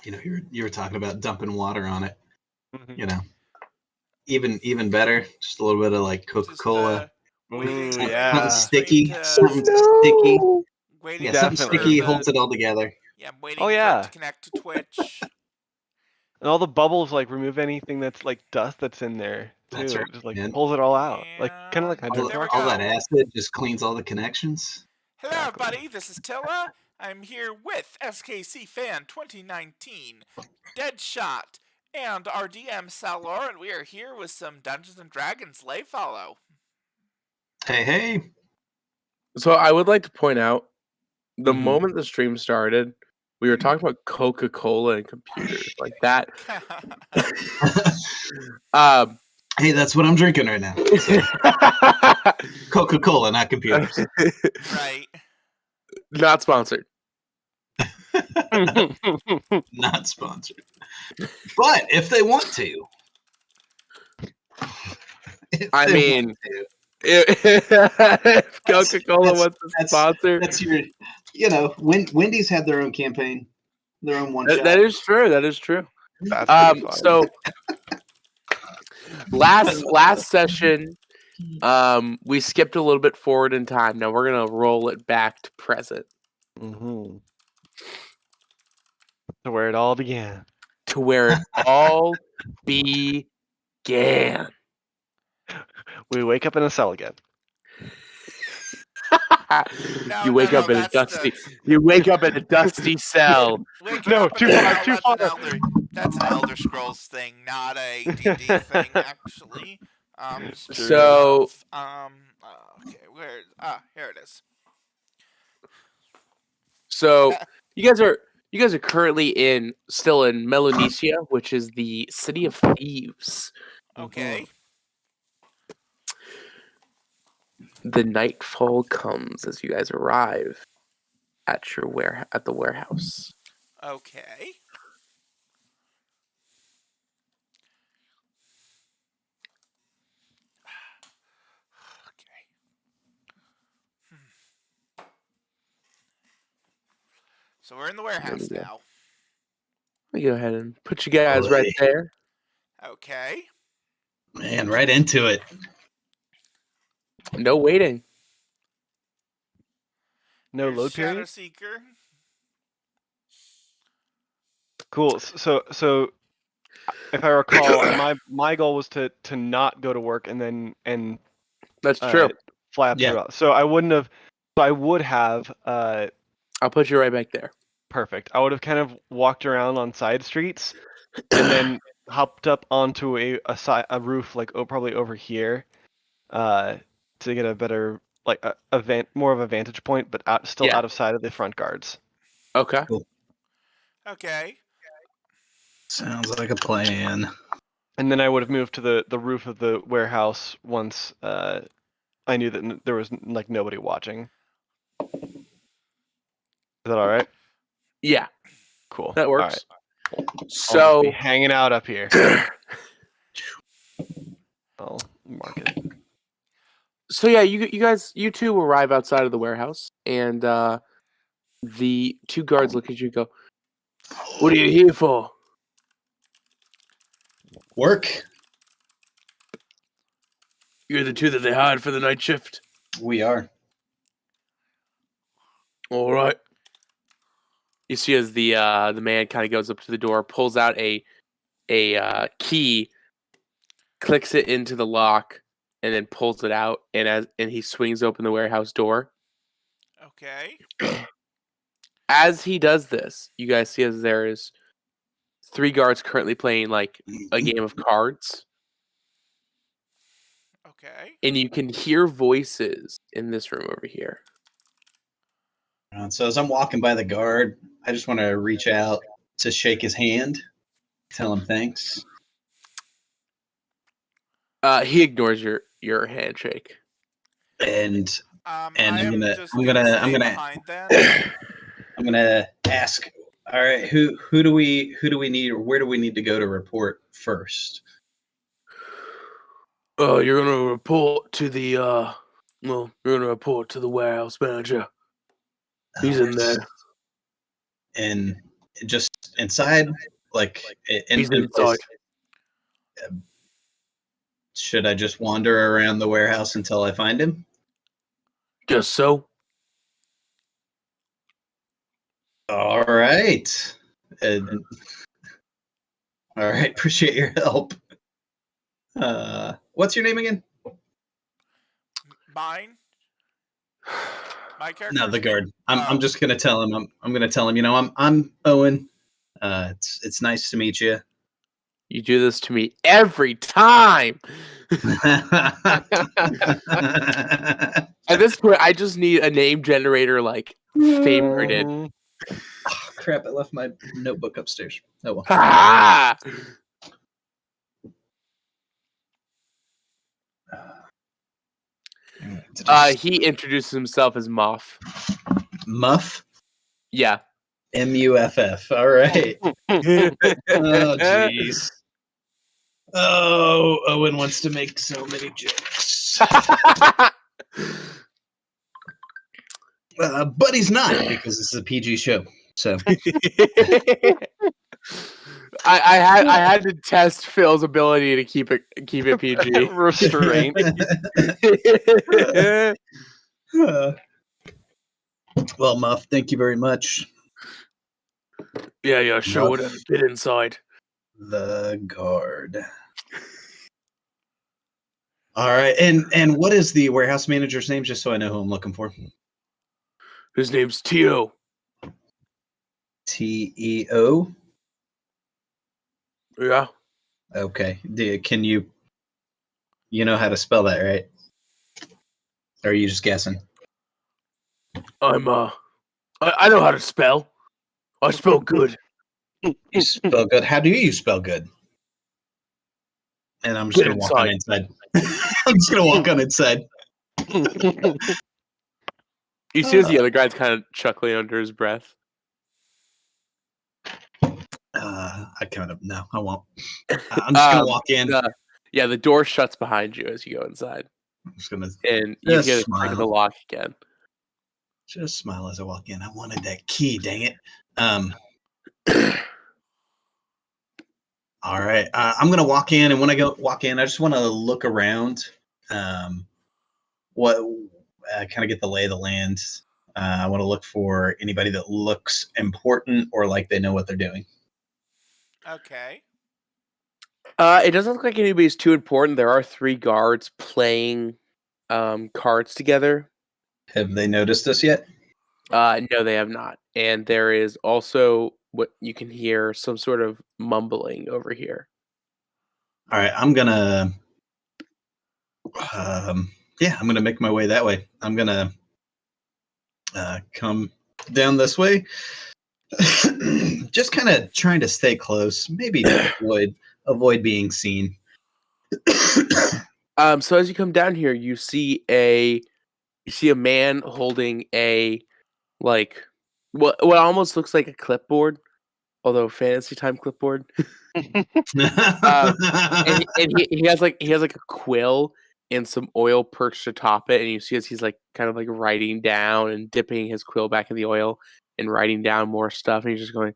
You were talking about dumping water on it. Mm-hmm. Even better, just a little bit of like Coca-Cola. Yeah. Sticky. Something sticky. Something sticky holds it all together. Yeah, I'm waiting for it to connect to Twitch. And all the bubbles remove anything that's dust that's in there too. That's right, It just man. pulls it all out. Kind of like hydrogen all that acid just cleans all the connections. Hello, everybody. This is Tyll'a. I'm here with SKC Fan 2019, Deadshot, and our DM Salor, and we are here with some Dungeons and Dragons Leyfallow. Hey. So I would like to point out, the moment the stream started, we were talking about Coca-Cola and computers like that. Hey, that's what I'm drinking right now. Coca-Cola, not computers. Right. Not sponsored. Not sponsored. But if they want to. If Coca-Cola wants to sponsor. That's your, Wendy's had their own campaign, their own one shot. That is true. That's so last session, we skipped a little bit forward in time. Now we're gonna roll it back to present. To where it all began. To where it all began. We wake up in a cell again. You wake up in a dusty cell. Too far. That's an Elder Scrolls thing, not a D&D thing, actually. So okay, here it is. So you guys are currently still in Melanesia, which is the city of thieves. Okay. The nightfall comes as you guys arrive at the warehouse. Okay. So we're in the warehouse now. Let me go ahead and put you guys right there. Okay. Man, right into it. No waiting. No load period? Shadow Seeker. Cool. So if I recall, my goal was to not go to work and that's true. Fly up throughout. So I wouldn't have. So I would have. I'll put you right back there. Perfect. I would have kind of walked around on side streets and then hopped up onto a roof probably over here, to get a better more of a vantage point, but still out of sight of the front guards. Okay. Cool. Okay. Sounds like a plan. And then I would have moved to the roof of the warehouse once I knew that there was nobody watching. Is that all right? Yeah. Cool. That works. All right. So I'll be hanging out up here. I'll mark it. So yeah, you two arrive outside of the warehouse, and the two guards look at you and go, "What are you here for?" Work. You're the two that they hired for the night shift. We are. All right. You see as the man kind of goes up to the door, pulls out a key, clicks it into the lock, and then pulls it out, and he swings open the warehouse door. Okay. As he does this, you guys see as there is 3 guards currently playing a game of cards. Okay. And you can hear voices in this room over here. So as I'm walking by the guard, I just want to reach out to shake his hand, tell him thanks. He ignores your handshake. And I'm gonna ask. All right, who do we need, or where do we need to go to report first? You're gonna report to the warehouse manager. He's in there. And just inside, like He's inside. Should I just wander around the warehouse until I find him? Just so. All right. All right. Appreciate your help. What's your name again? Mine? My character? No, the guard. I'm just gonna tell him. I'm gonna tell him. You know, I'm Owen. It's nice to meet you. You do this to me every time. At this point, I just need a name generator like favorited. Oh, crap! I left my notebook upstairs. Oh well. Ha! He introduces himself as Muff. Muff. Yeah. Muff. All right. Oh jeez. Oh, Owen wants to make so many jokes. But he's not, because this is a PG show. So I had to test Phil's ability to keep it PG. Restraint. Well, Muff, thank you very much. Yeah, sure. Muff. Whatever. Get inside. The guard. All right, and what is the warehouse manager's name, just so I know who I'm looking for? His name's Teo. Teo. Yeah. Okay. Can you know how to spell that, right? Or are you just guessing? I know how to spell. I spell good. You spell good. How do you spell good? And I'm just Get gonna walk on inside. I'm just gonna walk on inside. You see as the other guy's kind of chuckling under his breath. I kind of no, I won't. I'm just gonna walk in. Yeah, the door shuts behind you as you go inside. I'm just gonna and you hear the click of the lock again. Just smile as I walk in. I wanted that key, dang it. All right, I'm gonna walk in, and when I walk in, I just want to look around. What kind of get the lay of the land. I want to look for anybody that looks important or like they know what they're doing. Okay. It doesn't look like anybody's too important. There are 3 guards playing cards together. Have they noticed us yet? No, they have not. And there is also what you can hear some sort of mumbling over here. All right, I'm gonna make my way that way. I'm gonna come down this way. Just kind of trying to stay close, maybe avoid being seen. So as you come down here, you see a man holding a what almost looks like a clipboard, although fantasy time clipboard. And he has a quill and some oil perched atop it, and you see as he's kind of writing down and dipping his quill back in the oil and writing down more stuff, and he's just going,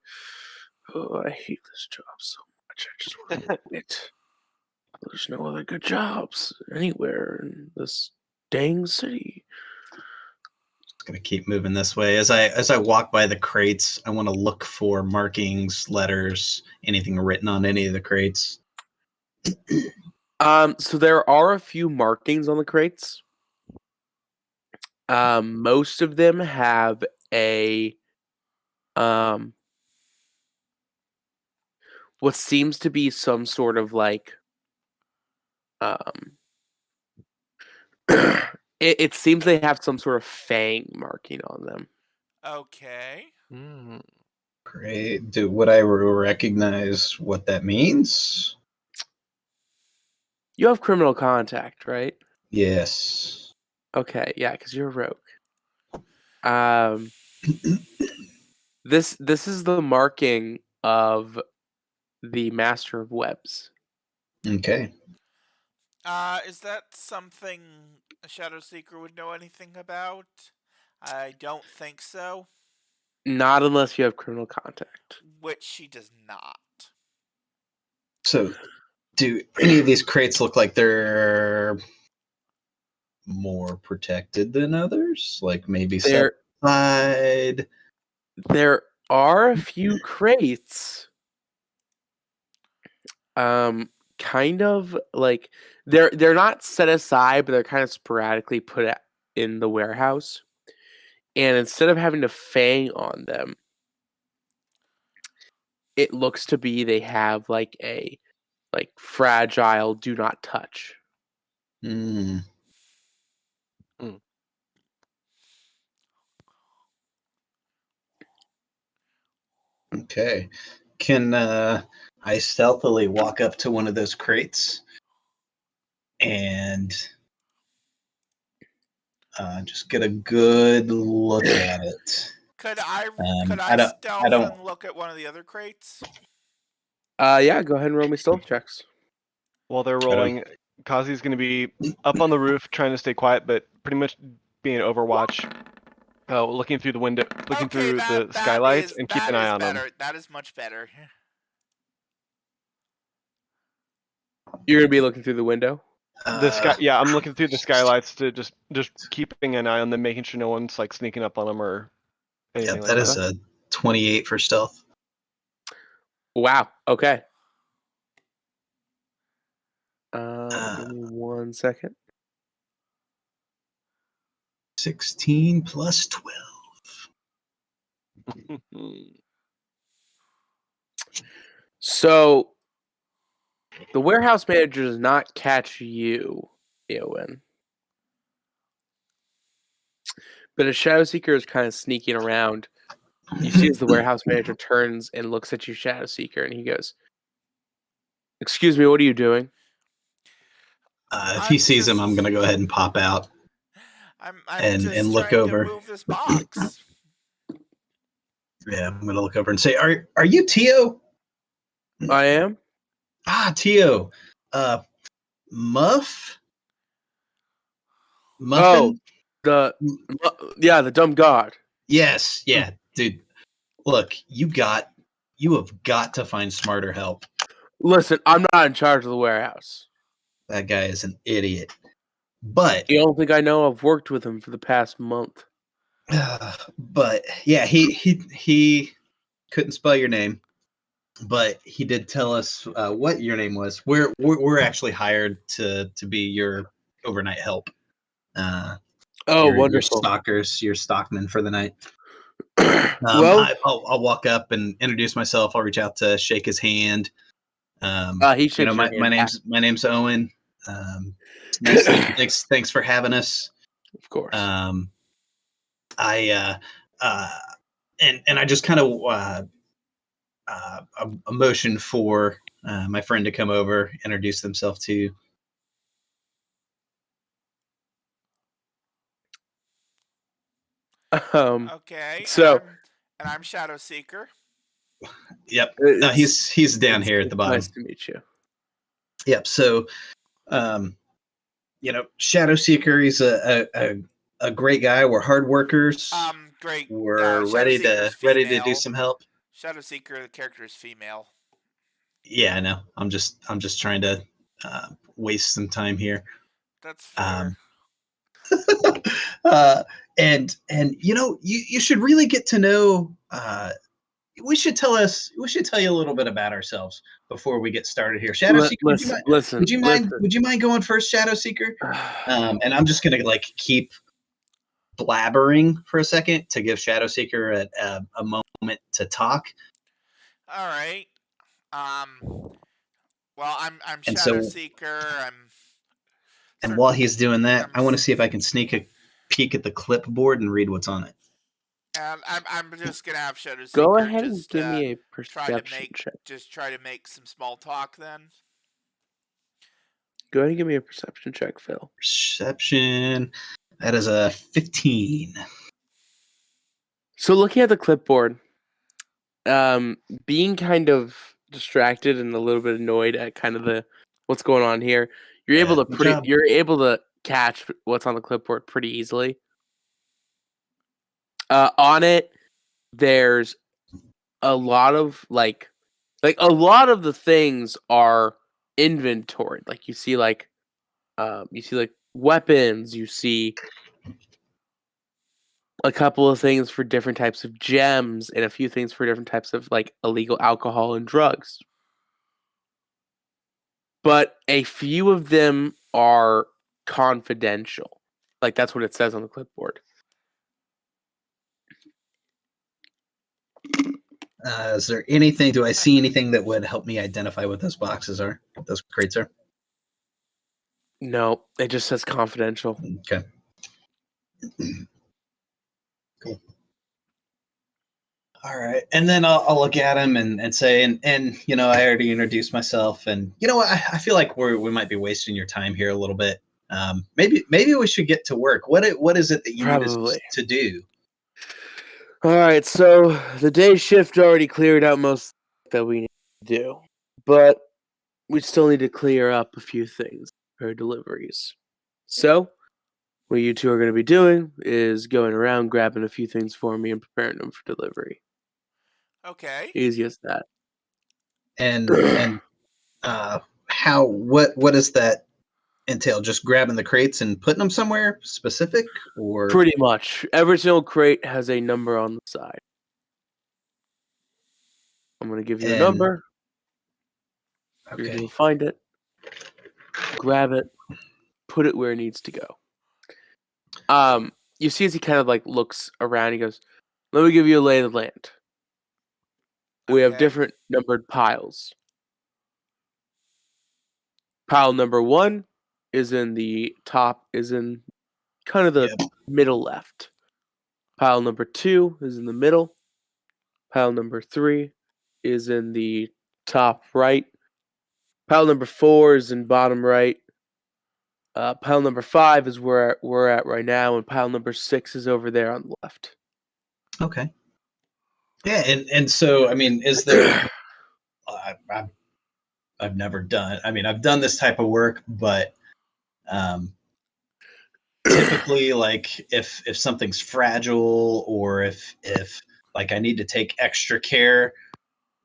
"Oh, I hate this job so much. I just want to quit. There's no other good jobs anywhere in this dang city." Just gonna keep moving this way. As I walk by the crates, I want to look for markings, letters, anything written on any of the crates. So there are a few markings on the crates. Most of them have a what seems to be some sort of it seems they have some sort of fang marking on them. Okay. Great. Would I recognize what that means? You have criminal contact, right? Yes. Okay, yeah, because you're a rogue. This is the marking of the Master of Webs. Okay. Is that something a Shadow Seeker would know anything about? I don't think so. Not unless you have criminal contact. which she does not. So, do any of these crates look like they're more protected than others? Like maybe There, side? there are a few crates. Kind of like they're not set aside, but they're kind of sporadically put in the warehouse. And instead of having to fang on them, it looks to be they have like a fragile do not touch. Hmm. Okay. Can I stealthily walk up to one of those crates and just get a good look at it? Could I I stealth don't. and look at one of the other crates? Yeah, go ahead and roll me stealth checks. While they're rolling, Kazi's going to be up on the roof trying to stay quiet, but pretty much being Overwatch, looking through the window, looking through the skylights, and keep an eye on them. That is much better. You're gonna be looking through the window. Yeah, I'm looking through the skylights to just keeping an eye on them, making sure no one's like sneaking up on them or anything like that. That is a 28 for stealth. Wow. Okay. Give me 1 second. 16 plus 12. So the warehouse manager does not catch you, Eowyn. But a Shadow Seeker is kind of sneaking around. You see as the warehouse manager turns and looks at you, Shadow Seeker, and he goes, "Excuse me, what are you doing?" If he sees him, I'm going to go ahead and pop out. I'm and just look trying over. to move this box. Yeah, I'm going to look over and say, "Are you Tio?" I am. Ah, Tio. Muffin? Oh, the dumb god. Yes, yeah, dude. Look, you have got to find smarter help. Listen, I'm not in charge of the warehouse. That guy is an idiot. But You don't think I know? I've worked with him for the past month. But yeah, he couldn't spell your name, but he did tell us what your name was. We're actually hired to be your overnight help. Your Wonderful. stalkers, your stockmen for the night. Well, I'll walk up and introduce myself. I'll reach out to shake his hand. he shakes your hand. My name's Owen. Nice to meet you. Thanks for having us. Of course. I just kind of a motion for my friend to come over, introduce themselves to you. Okay. So, I'm Shadow Seeker. Yep. No, he's down here at the bottom. Nice to meet you. Yep. So, Shadow Seeker, he's a great guy. We're hard workers. Great. We're ready to do some help. Shadow Seeker, the character is female. Yeah, I know. I'm just trying to waste some time here. That's fair. And you should really get to know. We should tell you a little bit about ourselves before we get started here. Shadow Seeker, would you mind going first, Shadow Seeker? And I'm just gonna keep blabbering for a second to give Shadow Seeker a moment to talk. All right. Well, I'm Shadow Seeker. And while he's doing that, I want to see if I can sneak a peek at the clipboard and read what's on it. And I'm just gonna have Shadow Seeker. Go ahead and give me a perception check. Just try to make some small talk then. Go ahead and give me a perception check, Phil. Perception. That is a 15. So looking at the clipboard, being kind of distracted and a little bit annoyed at kind of what's going on here, you're able to catch what's on the clipboard pretty easily. On it, there's a lot of like a lot of the things are inventoried. Like you see like weapons, you see a couple of things for different types of gems and a few things for different types of like illegal alcohol and drugs. But a few of them are confidential. Like that's what it says on the clipboard. Is there anything? Do I see anything that would help me identify what those boxes are? What those crates are? No, it just says confidential. Okay. Cool. All right, and then I'll look at him and say, and you know, I already introduced myself, and you know what, I feel like we might be wasting your time here a little bit. Maybe we should get to work. What is it that you need us to do? All right, so the day shift already cleared out most that we need to do, but we still need to clear up a few things for deliveries. So what you two are going to be doing is going around grabbing a few things for me and preparing them for delivery. Okay. Easy as that. And what does that entail? Just grabbing the crates and putting them somewhere specific, or pretty much every single crate has a number on the side. I'm going to give you a number. Okay. You're going to find it, grab it, put it where it needs to go. You see as he kind of like looks around, he goes, "Let me give you a lay of the land. We have different numbered piles. Pile number 1 is in the top, is in kind of the middle left. Pile number 2 is in the middle. Pile number 3 is in the top right. Pile number 4 is in bottom right. Pile number 5 is where we're at right now, and pile number 6 is over there on the left." Okay. Yeah, and so I mean, is there? I've never done. I mean, I've done this type of work, but typically, like if something's fragile, or if like I need to take extra care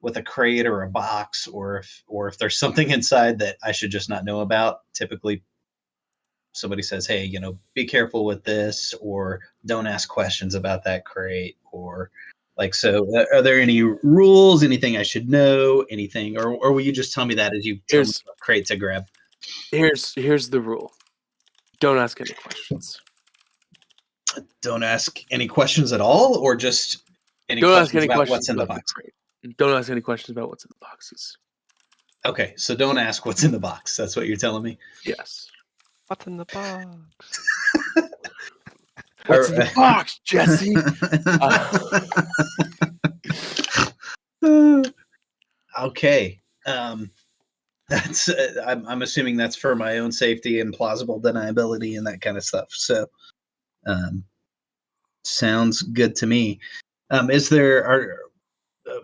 with a crate or a box, or if there's something inside that I should just not know about, typically somebody says, "Hey, you know, be careful with this," or "Don't ask questions about that crate," or like, so are there any rules, anything I should know, anything, or will you just tell me that as you tell me what crate to grab? Here's the rule. Don't ask any questions. Don't ask any questions at all, or just don't ask any questions about what's in the box? Don't ask any questions about what's in the boxes. Okay, so don't ask what's in the box. That's what you're telling me? Yes. What's in the box? What's in the box, Jesse? Okay. That's I'm assuming that's for my own safety and plausible deniability and that kind of stuff. So sounds good to me.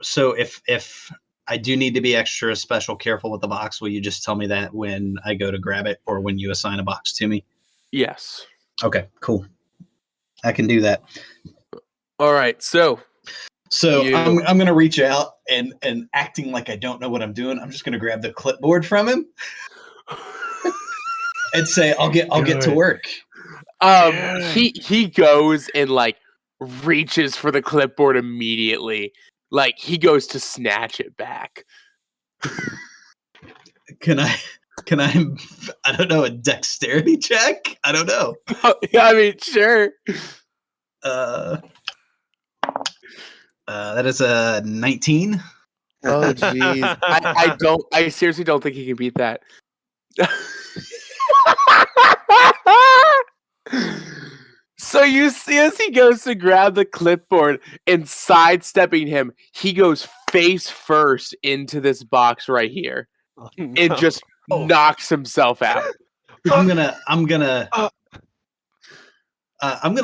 So if I do need to be extra special careful with the box, will you just tell me that when I go to grab it, or when you assign a box to me? Yes. Okay, cool. I can do that. All right, so I'm gonna reach out and acting like I don't know what I'm doing, I'm just gonna grab the clipboard from him and say, I'll get to work. He goes and like reaches for the clipboard immediately. Like he goes to snatch it back. Can I don't know, a dexterity check? I don't know. Yeah, I mean, sure. That is a 19. Oh jeez. I seriously don't think he can beat that. So you see as he goes to grab the clipboard and sidestepping him, he goes face first into this box right here and just knocks himself out. I'm gonna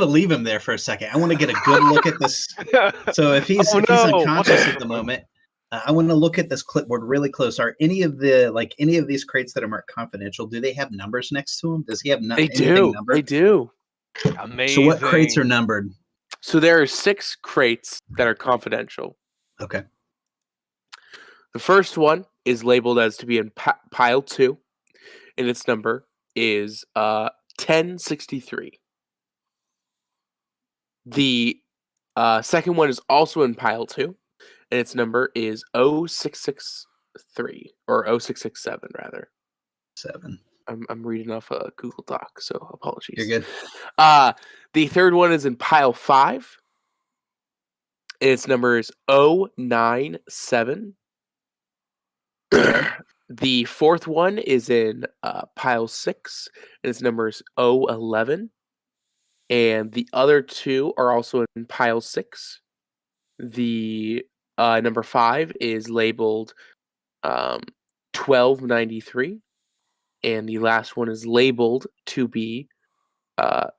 leave him there for a second. I want to get a good look at this. So if he's unconscious at the moment, I want to look at this clipboard really close. Are any of these crates that are marked confidential, do they have numbers next to them? Does he have anything numbered? They do. Amazing. So what crates are numbered? So there are 6 crates that are confidential. Okay. The first one is labeled as to be in pile 2, and its number is 1063. The second one is also in pile 2, and its number is 0663, or 0667, rather. 7. I'm reading off a Google Doc, so apologies. You're good. The third one is in pile 5, and its number is 097. The fourth one is in pile 6, and its number is 011. And the other two are also in pile 6. The number 5 is labeled 1293. And the last one is labeled to be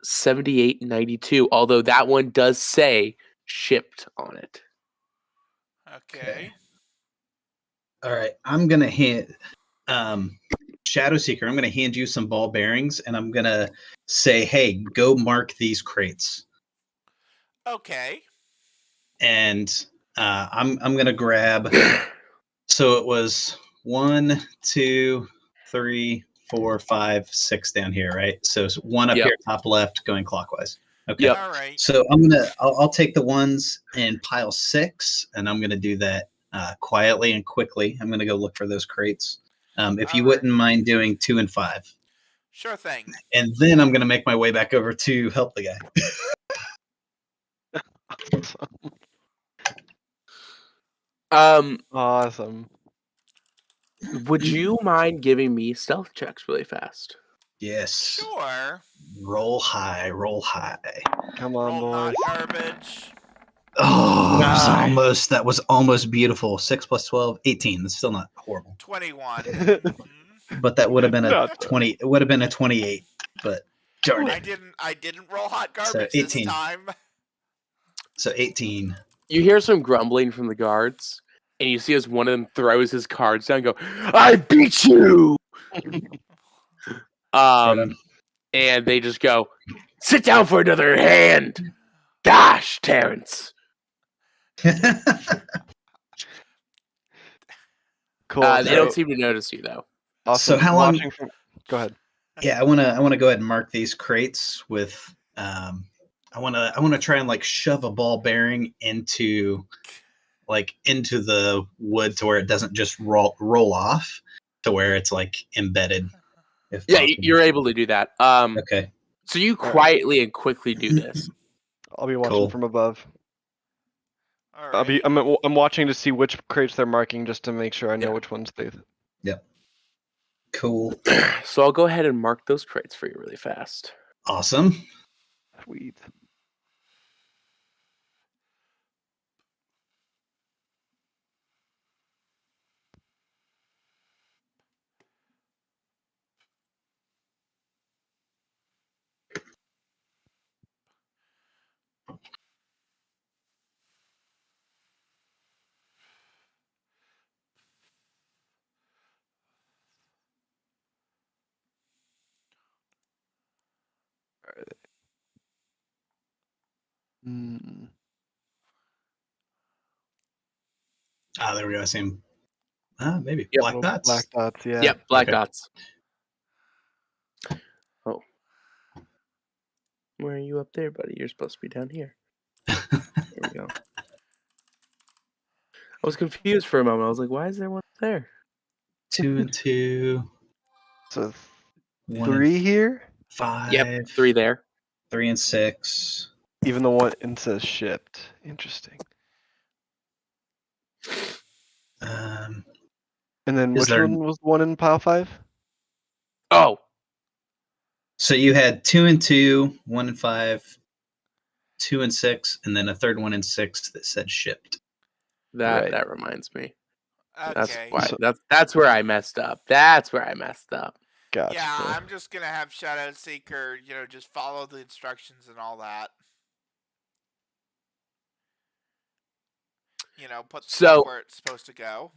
7892, although that one does say shipped on it. Okay. All right. I'm going to hand Shadow Seeker, I'm going to hand you some ball bearings, and I'm going to say, hey, go mark these crates. Okay. And I'm going to grab. So it was 1, 2, 3, 4, 5, 6 down here, right? So it's one up here, top left, going clockwise. Okay. Yep. All right. So I'll take the ones in pile 6, and I'm gonna do that quietly and quickly. I'm gonna go look for those crates. If you wouldn't mind doing 2 and 5. Sure thing. And then I'm gonna make my way back over to help the guy. Awesome. Would you mind giving me stealth checks really fast? Yes. Sure. Roll high, roll high. Come on, boys. Garbage. Oh, that was almost beautiful. 6 plus 12, 18. That's still not horrible. 21. But that would have been a 20. It would have been a 28. But darn it. I didn't roll hot garbage this time. So 18. You hear some grumbling from the guards. And you see as one of them throws his cards down and go, I beat you! And they just go, sit down for another hand! Gosh, Terrence! Cool. They don't seem to notice you, though. So Awesome. how long... Go ahead. Yeah, I want to go ahead and mark these crates with... I want to try and, like, shove a ball bearing into the wood to where it doesn't just roll off, to where it's like embedded. Yeah, you're able to do that. Okay. So you quietly and quickly do this. I'll be watching from above. All right. I'm watching to see which crates they're marking, just to make sure I know which ones they. Yep. Cool. So I'll go ahead and mark those crates for you really fast. Awesome. Sweet. There we go. I see him. Maybe. Yep. Black dots. Black dots, yeah. Yep, black dots. Oh. Where are you up there, buddy? You're supposed to be down here. There we go. I was confused for a moment. I was like, why is there one up there? 2 and 2. So 3 here? 5. Yep, 3 there. 3 and 6. Even the one it says shipped. Interesting. And then which one was the one in pile 5? Oh. So you had 2 and 2, 1 and 5, 2 and 6, and then a third one in 6 that said shipped. That reminds me. Okay. That's where I messed up. Gotcha. Yeah, I'm just gonna have Shadow Seeker, just follow the instructions and all that. Put stuff where it's supposed to go.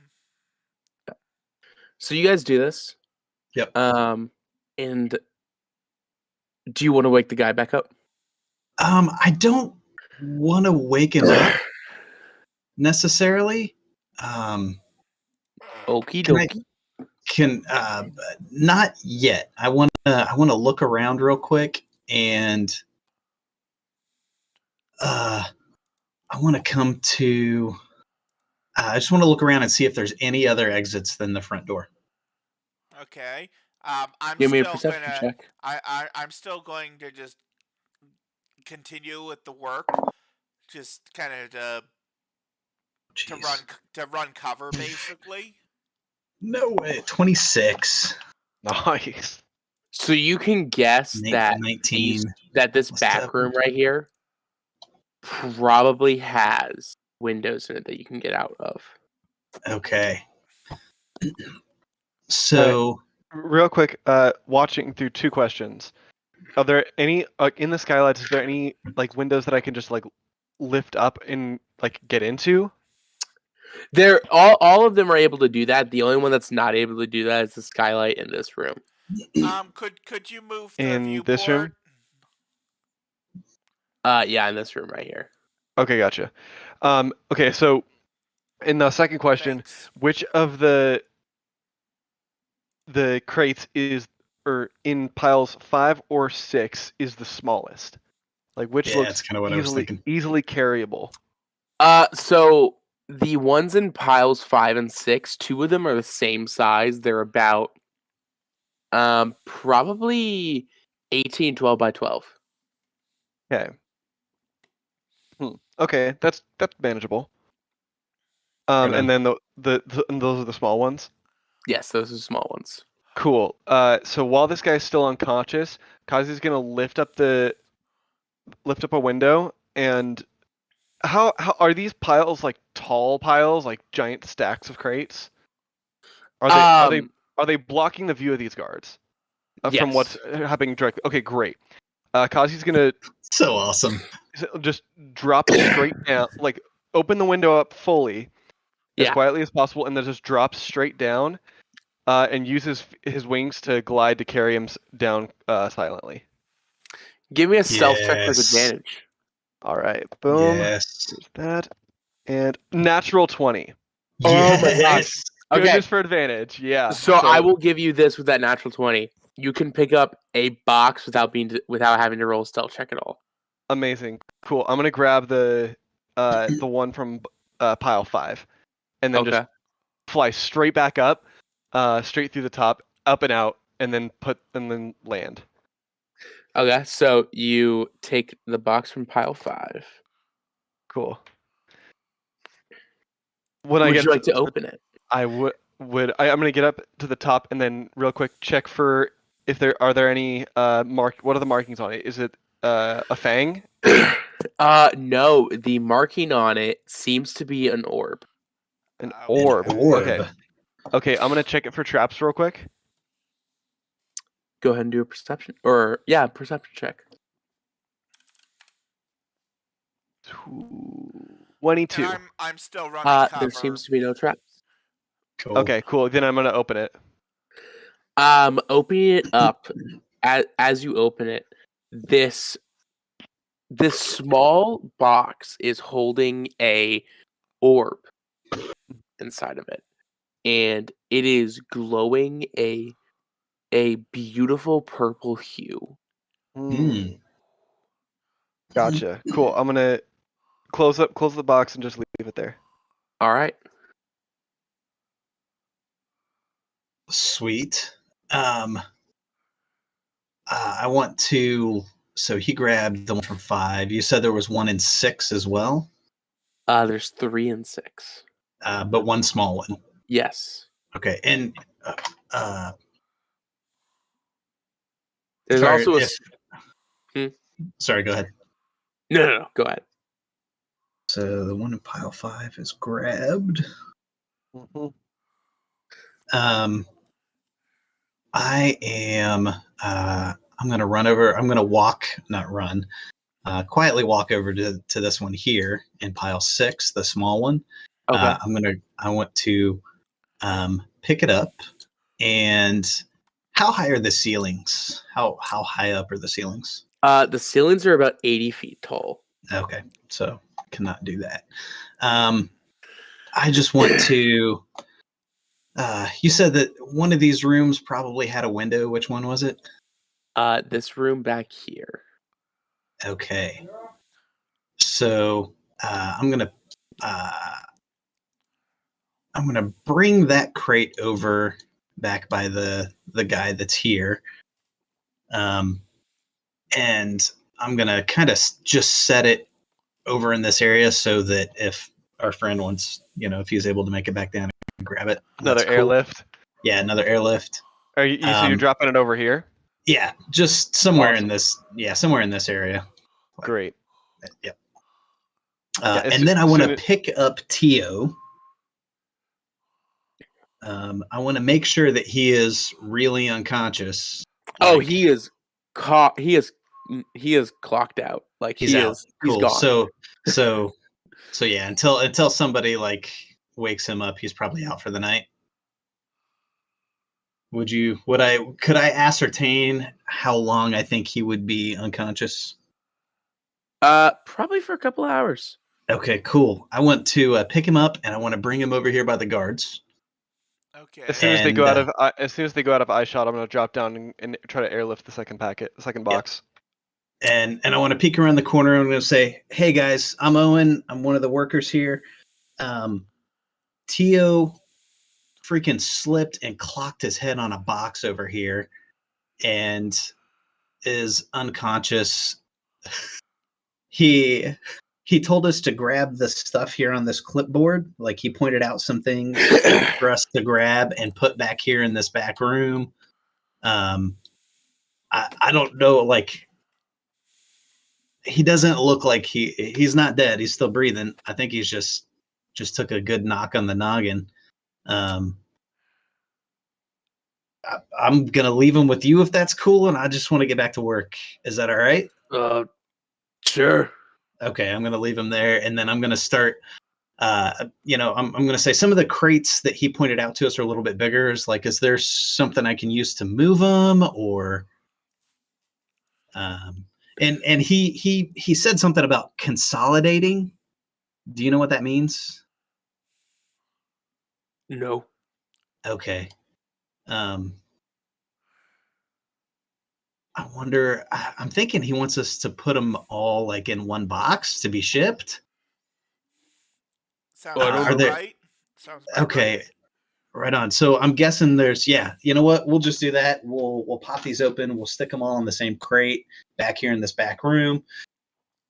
So you guys do this. Yep. And do you want to wake the guy back up? I don't want to wake him up necessarily. Okie dokie. Can not yet. I want to look around real quick, and I want to come to. I just want to look around and see if there's any other exits than the front door. Okay. Give me a perception check. I'm still going to just continue with the work, just kind of to run cover, basically. No way. 26. Nice. So you can guess that 19. That this back room right here probably has windows in it that you can get out of. Okay. So, real quick, watching through 2 questions. Are there any in the skylights? Is there any like windows that I can just like lift up and like get into? They're all of them are able to do that. The only one that's not able to do that is the skylight in this room. Could you move the in viewport? this room? Yeah, in this room right here. Okay, gotcha. Okay, so in the second question, Thanks. which of the crates is, or in piles 5 or 6 is the smallest? Like which looks that's kind of what I was thinking. easily carryable? So the ones in piles 5 and 6, 2 of them are the same size. They're about probably 18, 12 by 12. Okay. Okay, that's manageable. And then and those are the small ones. Yes, those are small ones. Cool. So while this guy's still unconscious, Kazi's gonna lift up a window. And how are these piles like tall piles, like giant stacks of crates? Are they blocking the view of these guards from Yes. what's happening directly? Okay, great. Kazi's gonna So awesome. just drop straight down, like open the window up fully as quietly as possible, and then just drop straight down, and use his wings to glide to carry him down silently. Give me a stealth check with advantage. All right, boom. Yes. Here's that, and natural 20. Yes. Oh my gosh. Good Okay. news for advantage. Yeah. So I will give you this with that natural 20. You can pick up a box without having to roll a stealth check at all. Amazing. Cool. I'm gonna grab the one from pile 5, and then just fly straight back up, straight through the top, up and out, and then land. Okay, so you take the box from pile 5. Cool. Would you like to open it? I would. I'm gonna get up to the top and then real quick check for if there are any what are the markings on it? Is it a fang? No, the marking on it seems to be an orb. An orb. An orb. Okay, I'm gonna check it for traps real quick. Go ahead and do a perception check. 22. And I'm still running cover. There seems to be no traps. Cool. Okay, cool. Then I'm gonna open it. Opening it up, as you open it, this small box is holding a orb inside of it, and it is glowing a beautiful purple hue. Gotcha. Cool. I'm gonna close the box and just leave it there. All right. Sweet. I want to. So he grabbed the one from 5. You said there was 1 in 6 as well. There's 3 and 6. But one small one. Yes. Okay, and there's also Sorry, go ahead. No, go ahead. So the one in pile 5 is grabbed. Mm-hmm. I am. I'm going to run over. I'm going to walk, not run. Quietly walk over to this one here in pile 6, the small one. Okay. I want to pick it up. And how high are the ceilings? How high up are the ceilings? The ceilings are about 80 feet tall. Okay, so cannot do that. I just want to You said that one of these rooms probably had a window. Which one was it? This room back here. Okay. So I'm gonna bring that crate over back by the guy that's here, and I'm gonna kind of just set it over in this area so that if our friend wants, if he's able to make it back down and grab it, Another airlift. Yeah, another airlift. Are you? So you're dropping it over here? Yeah, just somewhere in this. Yeah, somewhere in this area. Great. Yep. And then I want to pick up Tio. I want to make sure that he is really unconscious. Oh, he is caught. He is clocked out. Like he's out. Cool. He's gone. So yeah, until somebody like wakes him up, he's probably out for the night. Could I ascertain how long I think he would be unconscious? Probably for a couple hours. Okay, cool. I want to pick him up and I want to bring him over here by the guards. Okay. As soon as they go out of eye shot, I'm gonna drop down and try to airlift the second box. And I want to peek around the corner. I'm gonna say, "Hey guys, I'm Owen. I'm one of the workers here. Tio freaking slipped and clocked his head on a box over here, and is unconscious. He told us to grab the stuff here on this clipboard. Like he pointed out some things for us to grab and put back here in this back room. I don't know, like he doesn't look like he's not dead. He's still breathing. I think he's just took a good knock on the noggin. I'm gonna leave him with you if that's cool, and I just want to get back to work. Is that all right? Sure. Okay, I'm gonna leave him there, and then I'm gonna start. I'm gonna say some of the crates that he pointed out to us are a little bit bigger. Is there something I can use to move them, or and he said something about consolidating. Do you know what that means? No. Okay. I wonder, I'm thinking he wants us to put them all like in one box to be shipped. Sounds right. Sounds okay. Right on. So I'm guessing there's, you know what? We'll just do that. We'll pop these open. We'll stick them all in the same crate back here in this back room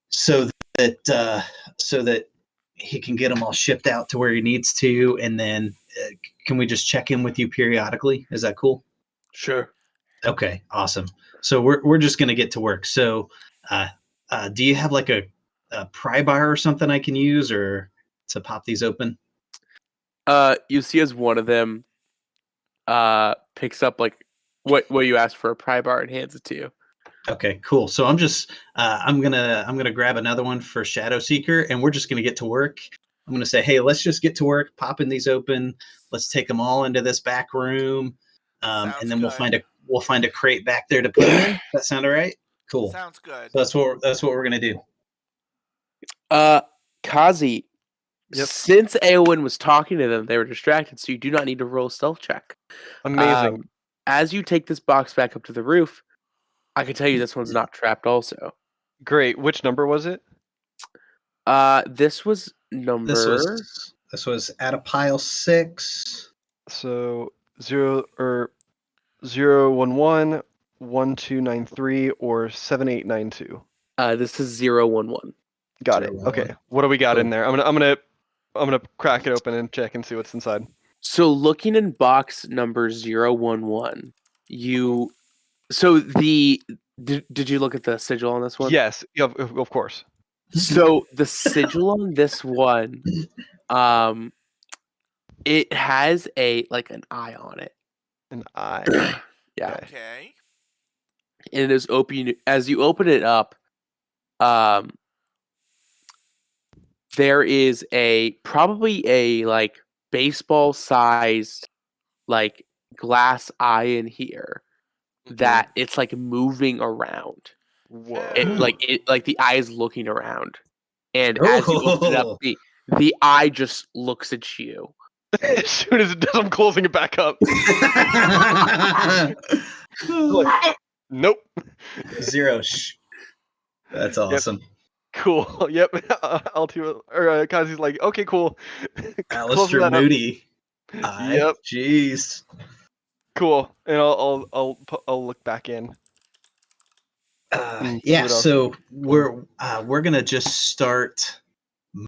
so that he can get them all shipped out to where he needs to. And then can we just check in with you periodically? Is that cool? Sure. Okay, awesome. So we're just gonna get to work. So, do you have like a pry bar or something I can use or to pop these open? You see as one of them picks up like what you asked for, a pry bar, and hands it to you. Okay, cool. So I'm just I'm gonna grab another one for Shadow Seeker, and we're just gonna get to work. I'm gonna say, hey, let's just get to work, popping these open. Let's take them all into this back room, and then we'll find a crate back there to put them in. That sound all right? Cool. Sounds good. So that's what we're gonna do. Kazi, since Eowyn was talking to them, they were distracted, so you do not need to roll a stealth check. Amazing. As you take this box back up to the roof, I can tell you this one's not trapped also. Great. Which number was it? This was number... This was at a pile 6. So 011 1293 or 7892. This is 011. Got it. Okay. What do we got in there? I'm gonna crack it open and check and see what's inside. So looking in box number 011, did you look at the sigil on this one? Yes, of course. So the sigil on this one, it has an eye on it. An eye. Yeah. Okay. And it is open. As you open it up, there is probably a baseball-sized glass eye in here that it's moving around. Whoa. The eye is looking around, and as you open it up, the eye just looks at you. As soon as it does, I'm closing it back up. Like, oh, nope. 0. Shh. That's awesome. Yep. Cool. Yep. Kazi's like, okay, cool. Alistair Moody. Yep. Jeez. Cool. And I'll look back in. Yeah. So we're gonna just start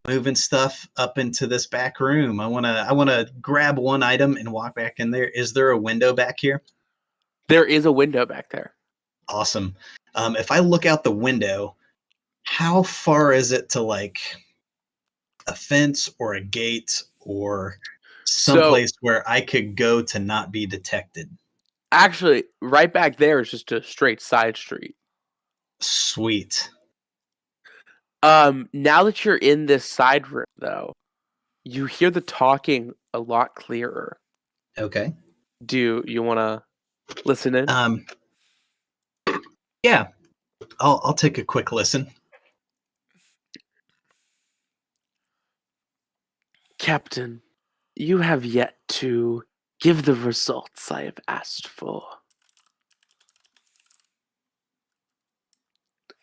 moving stuff up into this back room. I wanna grab one item and walk back in there. Is there a window back here? There is a window back there. Awesome. If I look out the window, how far is it to like a fence or a gate or someplace where I could go to not be detected? Actually, right back there is just a straight side street. Sweet. Now that you're in this side room, though, you hear the talking a lot clearer. Okay. Do you want to listen in? Yeah. I'll take a quick listen. Captain, you have yet to give the results I have asked for.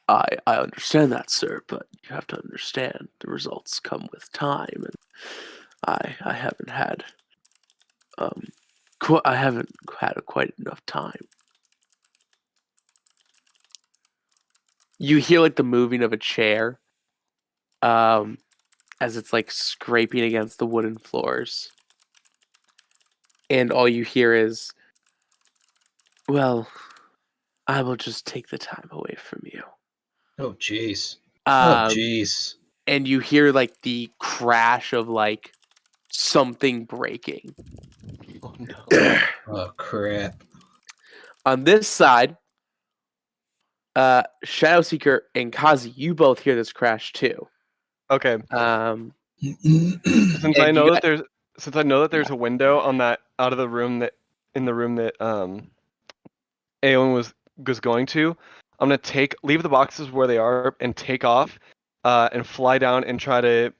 I understand that, sir, but you have to understand the results come with time, and I haven't had quite enough time. You hear like the moving of a chair, as it's like scraping against the wooden floors, and all you hear is, "Well, I will just take the time away from you." Oh jeez. And you hear like the crash of like something breaking. Oh no. Oh crap. On this side, Shadowseeker and Kazi, you both hear this crash too. Okay. Since I know that there's a window on that out of the room that Aeon was going to, I'm gonna leave the boxes where they are and take off, and fly down and try to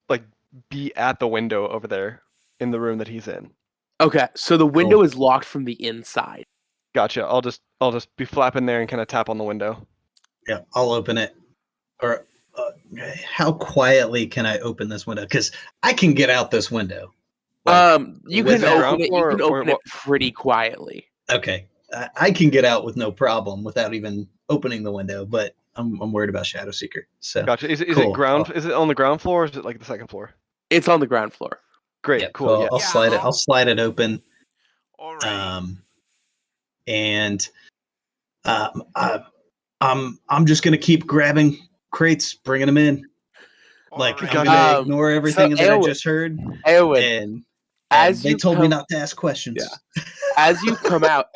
like be at the window over there in the room that he's in. Okay, so the window is locked from the inside. Gotcha. I'll just be flapping there and kind of tap on the window. Yeah, I'll open it. Or how quietly can I open this window? Because I can get out this window. You can open it pretty quietly. Okay, I can get out with no problem without even opening the window. But I'm worried about Shadowseeker. So gotcha. Is it ground? Is it on the ground floor or is it like the second floor? It's on the ground floor. Great, yeah, cool. So yeah. I'll slide it open. All right. And I'm just gonna keep grabbing crates, bringing them in. I'm gonna ignore everything that I just heard. And they told me not to ask questions. Yeah. As you come out,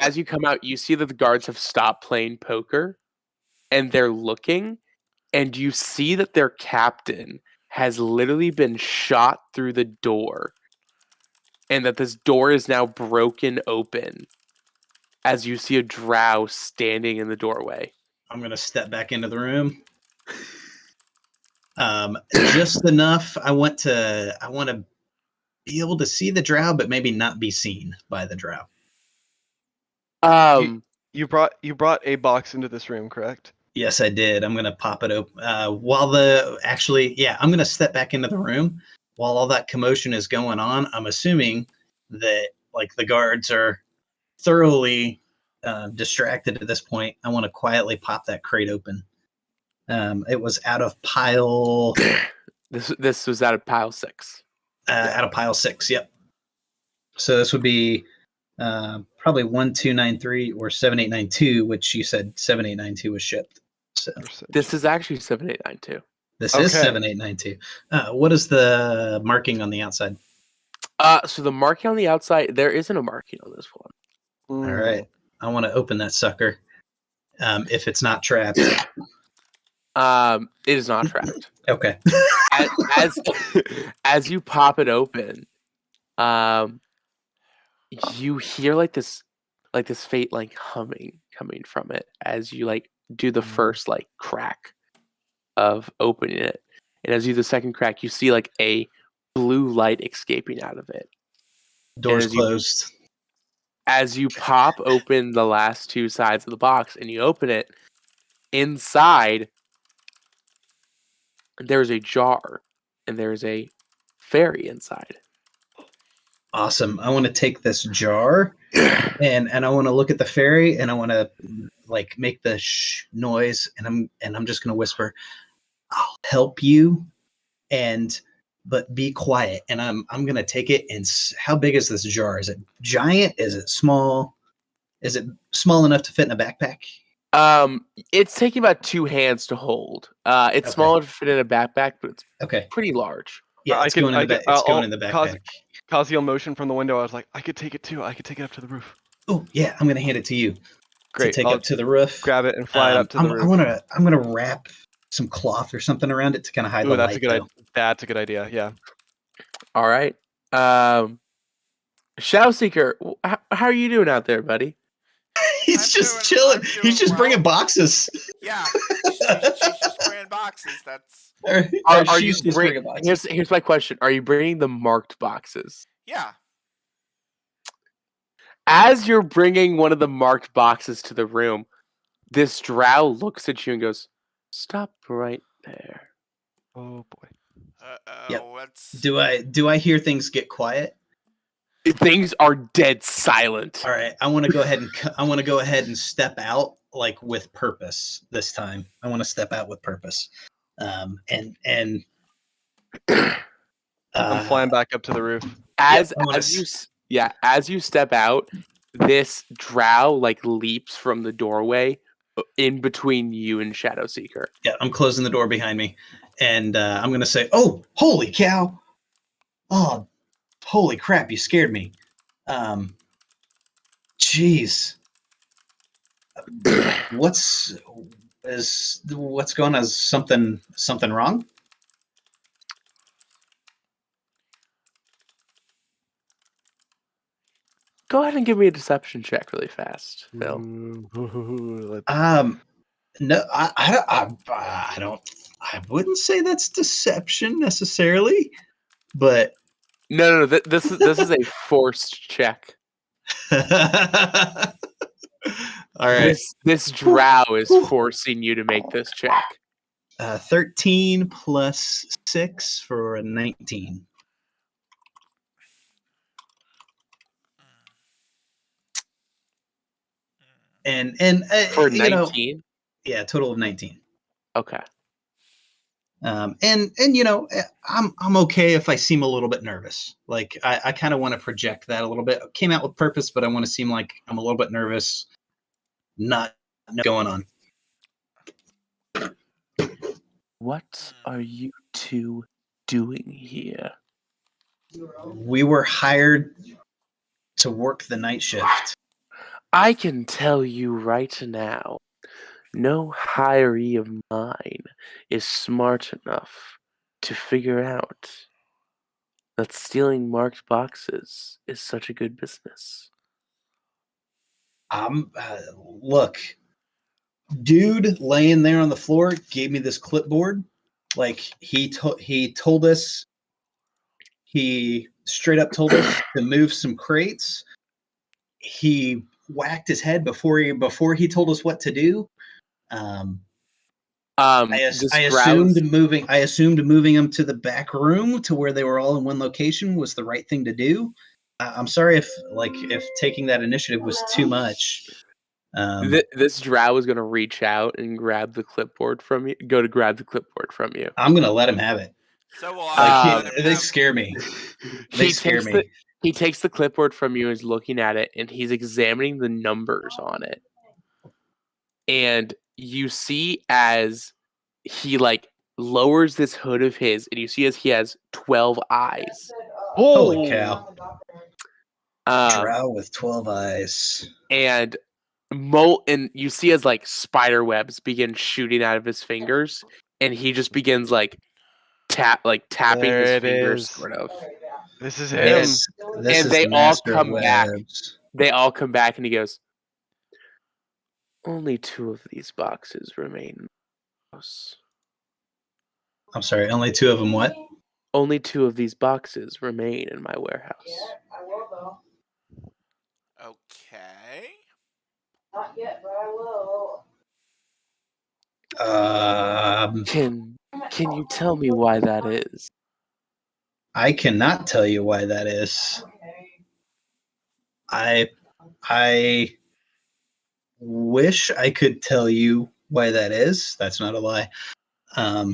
you see that the guards have stopped playing poker, and they're looking, and you see that their captain has literally been shot through the door, and that this door is now broken open. As you see a drow standing in the doorway. I'm gonna step back into the room. Just enough. I want to be able to see the drow, but maybe not be seen by the drow. You brought a box into this room, correct? Yes, I did. I'm gonna pop it open. I'm gonna step back into the room while all that commotion is going on. I'm assuming that like the guards are thoroughly distracted at this point. I want to quietly pop that crate open. It was out of pile. This was out of pile 6. Out of pile 6. Yep. So this would be probably 1293 or 7892, which you said 7892 was shipped. So this is actually 7892. This is 7892. What is the marking on the outside? So the marking on the outside, there isn't a marking on this one. All right. I want to open that sucker. If it's not trapped. It is not trapped. Okay. as you pop it open, you hear like this faint like humming coming from it as you like do the first like crack of opening it. And as you do the second crack, you see like a blue light escaping out of it. Doors closed. As you pop open the last two sides of the box and you open it, inside there's a jar and there's a fairy inside. Awesome. I want to take this jar and I want to look at the fairy and I want to like make the shh noise and I'm just going to whisper, I'll help you but be quiet. And I'm going to take it. And how big is this jar? Is it giant? Is it small? Is it small enough to fit in a backpack? It's taking about 2 hands to hold. It's small enough to fit in a backpack, but it's pretty large. Yeah, it's going in the backpack. Kaziel motion from the window. I was like, I could take it too. I could take it up to the roof. Oh yeah, I'm gonna hand it to you. Great. To take up to the roof. Grab it and fly it up to the roof. I'm gonna wrap some cloth or something around it to kind of hide the light. That's a good idea. Yeah. All right. Shadow Seeker, how are you doing out there, buddy? He's just chilling. He's just bringing boxes. Yeah, she's just bringing boxes. That's. Are you bringing boxes? Here's my question: are you bringing the marked boxes? Yeah. As you're bringing one of the marked boxes to the room, this drow looks at you and goes, "Stop right there." Oh boy. Yep. Do I hear things get quiet? Things are dead silent. All right, I want to go ahead and step out like with purpose this time. I want to step out with purpose. I'm flying back up to the roof. As you step out, this drow like leaps from the doorway in between you and Shadow Seeker. Yeah, I'm closing the door behind me, and I'm gonna say, "Oh, holy cow! Oh, holy crap! You scared me. Jeez, what's going on? Is something wrong?" Go ahead and give me a deception check really fast, Phil. No, I don't. I wouldn't say that's deception necessarily, but no. This is a forced check. All right. This drow is forcing you to make this check. 13 plus 6 for a 19. And for 19? Yeah, total of 19. Okay. And I'm okay if I seem a little bit nervous. Like I kind of want to project that a little bit. Came out with purpose, but I want to seem like I'm a little bit nervous. Not going on. What are you two doing here? We were hired to work the night shift. I can tell you right now, no hiree of mine is smart enough to figure out that stealing marked boxes is such a good business. Look, dude laying there on the floor gave me this clipboard. Like he told us, he straight up told us to move some crates. He whacked his head before he told us what to do. I assumed moving them to the back room to where they were all in one location was the right thing to do. I'm sorry if taking that initiative was too much. This drow is going to reach out and grab the clipboard from you. Go to grab the clipboard from you. I'm going to let him have it. So will I. They scare me. They scare me. He takes the clipboard from you and is looking at it, and he's examining the numbers on it. And you see as he lowers this hood of his, and you see as he has 12 eyes. Holy cow. Drow with 12 eyes. And you see as spider webs begin shooting out of his fingers, and he just begins tapping his fingers, sort of. This is him. And they all come back. They all come back, and he goes, "Only 2 of these boxes remain." I'm sorry, only 2 of them what? only 2 of these boxes remain in my warehouse. Yeah, I will though. Okay. Not yet, but I will. Can you tell me why that is? I cannot tell you why that is. Okay. I wish I could tell you why that is. That's not a lie. I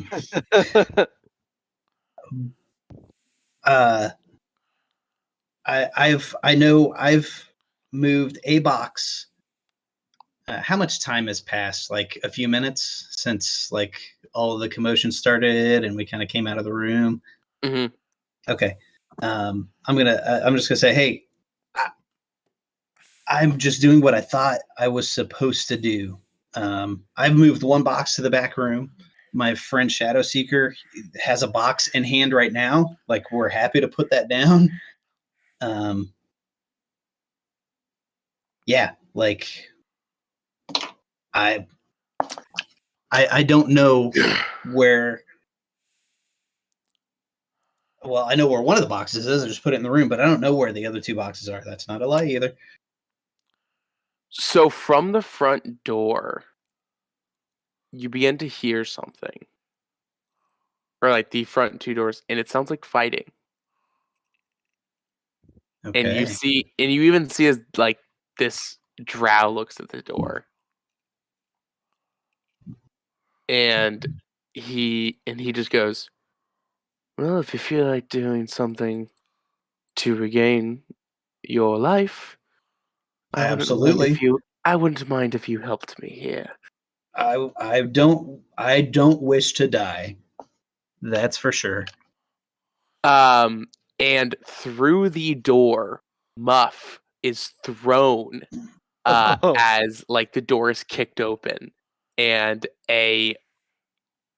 know I've moved a box. How much time has passed? Like a few minutes since like all of the commotion started and we kind of came out of the room. Mm-hmm. Okay. I'm just gonna say, hey, I'm just doing what I thought I was supposed to do. I've moved one box to the back room. My friend Shadow Seeker has a box in hand right now. Like, we're happy to put that down. Yeah, like I don't know where. Well, I know where one of the boxes is. I just put it in the room, but I don't know where the other 2 boxes are. That's not a lie either. So from the front door, you begin to hear something. Or like the front 2 doors, and it sounds like fighting. Okay. And you even see as like this drow looks at the door. And he just goes, well, if you feel like doing something to regain your life, I wouldn't mind if you helped me here. I don't wish to die. That's for sure. And through the door, Muff is thrown as like the door is kicked open, and a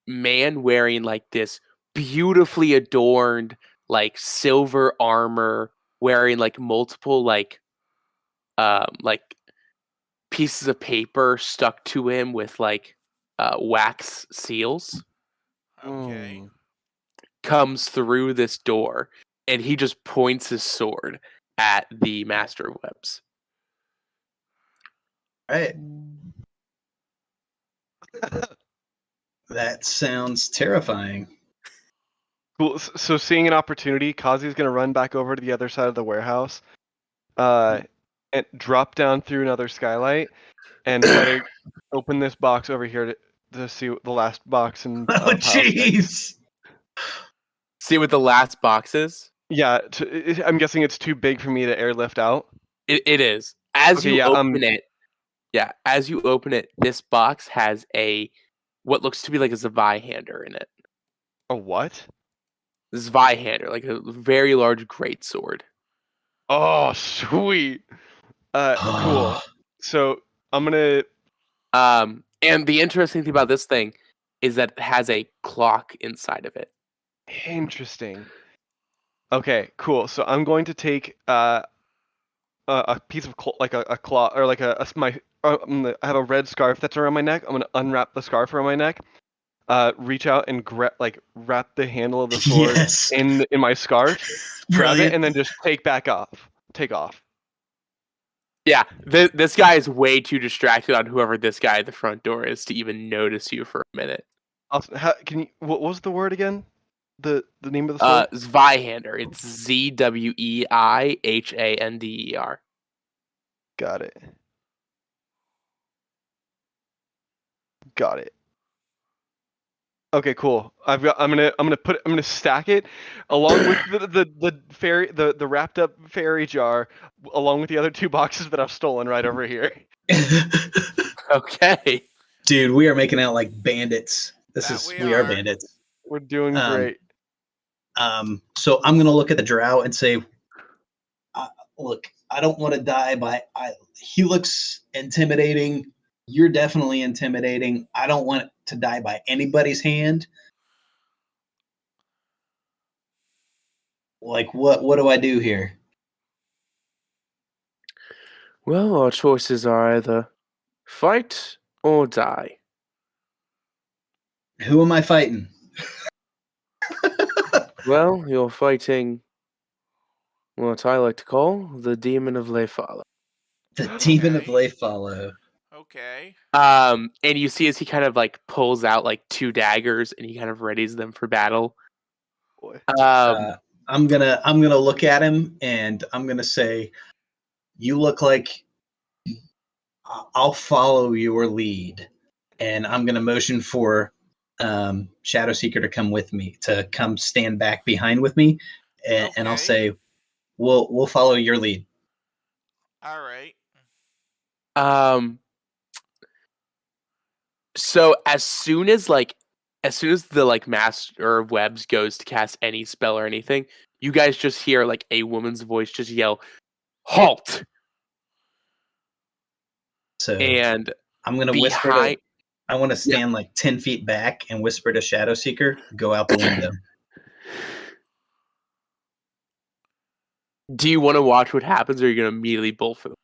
man wearing like this beautifully adorned like silver armor, wearing like multiple like pieces of paper stuck to him with like wax seals, Okay. comes through this door, and he just points his sword at the Master of Webs. Right. That sounds terrifying. Cool. So seeing an opportunity, Kazi's gonna run back over to the other side of the warehouse, and drop down through another skylight, and try to open this box over here to see the last box and. Oh, jeez. See what the last box is? Yeah, I'm guessing it's too big for me to airlift out. It is. As you open it, this box has what looks to be like a Zweihander in it. A what? Zweihander, like a very large greatsword. Oh, sweet. Cool. So I'm gonna. And the interesting thing about this thing is that it has a clock inside of it. Interesting. Okay, cool. So I'm going to take a piece of a cloth, or like I have a red scarf that's around my neck. I'm gonna unwrap the scarf around my neck, reach out and wrap the handle of the sword in my scarf, grab it, and then just take off. Yeah, this guy is way too distracted on whoever this guy at the front door is to even notice you for a minute. What was the word again? The name of the sword? Zweihander. It's Zweihander. Got it. Okay, cool. I'm gonna stack it along with the wrapped up fairy jar, along with the other 2 boxes that I've stolen right over here. Okay. Dude, we are making out like bandits. We are bandits. We're doing great. So I'm gonna look at the drow and say, look, I don't want to die he looks intimidating. You're definitely intimidating. I don't want to die by anybody's hand. Like, what do I do here? Well, our choices are either fight or die. Who am I fighting? Well, you're fighting what I like to call the demon of Leyfallow. The demon of Leyfallow. Okay. And you see as he kind of like pulls out like 2 daggers and he kind of readies them for battle. Boy. I'm gonna look at him and I'm gonna say, "You look like I'll follow your lead," and I'm gonna motion for Shadow Seeker to come with me, to come stand back behind with me, and I'll say, "We'll follow your lead." All right. So as soon as the like Master of Webs goes to cast any spell or anything, you guys just hear like a woman's voice just yell, "Halt!" So And I'm gonna whisper. I want to stand like 10 feet back and whisper to Shadow Seeker, "Go out the window." Do you want to watch what happens, or are you gonna immediately bolt for them?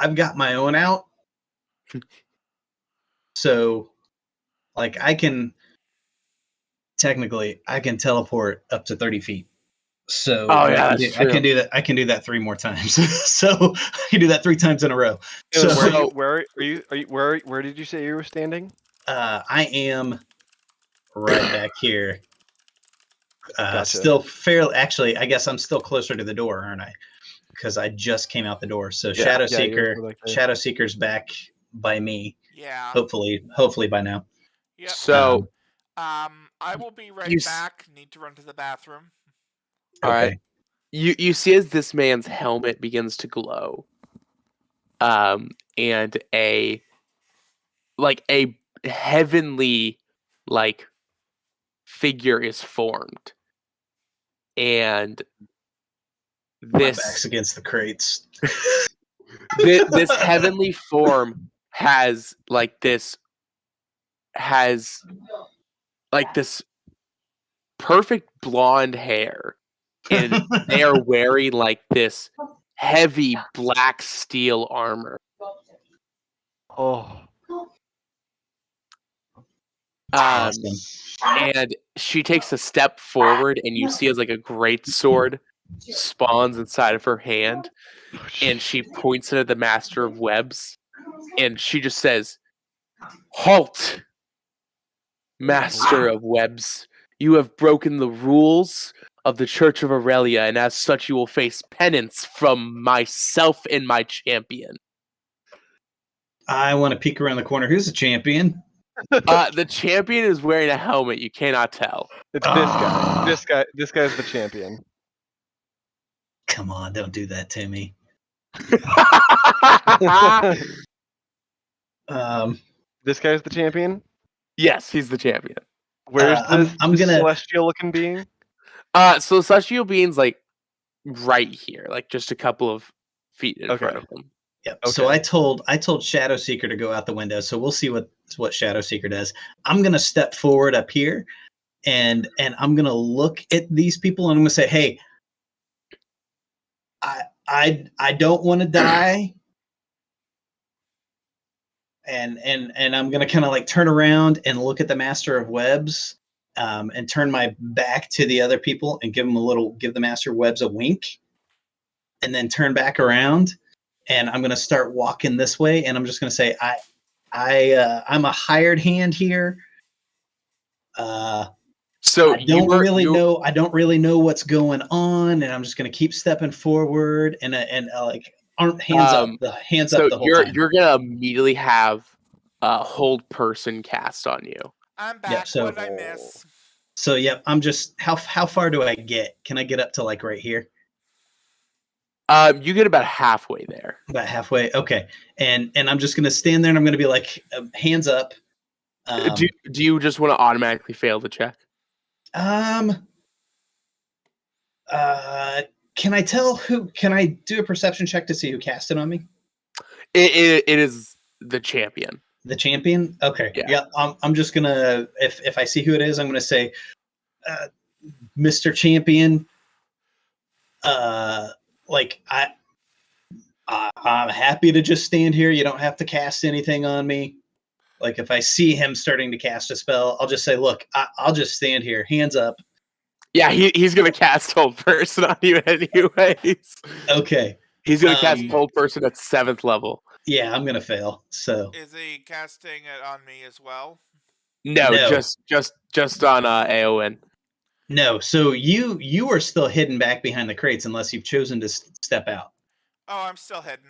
I've got my own out. So like I can teleport up to 30 feet. So I can do that. I can do that 3 more times. So I can do that 3 times in a row. So where did you say you were standing? I am right back here. Gotcha. Still fairly. Actually, I guess I'm still closer to the door, aren't I? Because I just came out the door. So Shadow Seeker's back by me. Yeah. Hopefully by now. Yep. So I will be right back. Need to run to the bathroom. All right. You see as this man's helmet begins to glow, and a heavenly like figure is formed, and my back's against the crates. this heavenly form has this perfect blonde hair, and they are wearing like this heavy black steel armor. Oh. And she takes a step forward, and you see as like a great sword spawns inside of her hand, and she points it at the Master of Webs, and she just says, "Halt, Master of Webs! You have broken the rules of the Church of Aurelia, and as such you will face penance from myself and my champion." I want to peek around the corner. Who's the champion? The champion is wearing a helmet. You cannot tell. It's this guy. This guy's the champion. Come on, don't do that to me. This guy's the champion? Yes, he's the champion. Where's this celestial looking being? So celestial being's like right here, like just a couple of feet in front of him. Yep. Okay. So I told Shadow Seeker to go out the window. So we'll see what Shadow Seeker does. I'm gonna step forward up here, and I'm gonna look at these people, and I'm gonna say, "Hey, I don't want to die." And I'm gonna kind of like turn around and look at the Master of Webs, and turn my back to the other people and give the Master of Webs a wink, and then turn back around. And I'm going to start walking this way, and I'm just going to say, I'm a hired hand here. So I don't really know what's going on, and I'm just going to keep stepping forward and like hands up the whole time. You're going to immediately have hold person cast on you. I'm back. Yep, so, what did I miss? So yep, I'm just how far do I get? Can I get up to like right here? You get about halfway there. About halfway, okay. And I'm just gonna stand there, and I'm gonna be like, hands up. Do you just want to automatically fail the check? Can I tell who? Can I do a perception check to see who cast it on me? It is the champion. The champion? Okay. Yeah. I'm just gonna if I see who it is, I'm gonna say, Mr. Champion. Like I'm happy to just stand here. You don't have to cast anything on me. Like if I see him starting to cast a spell, I'll just say, "Look, I'll just stand here, hands up." Yeah, he's gonna cast Hold Person on you anyways. Okay. He's gonna cast Hold Person at 7th level. Yeah, I'm gonna fail. So Is he casting it on me as well? No. just on AON. No, so you are still hidden back behind the crates unless you've chosen to step out. Oh, I'm still hidden.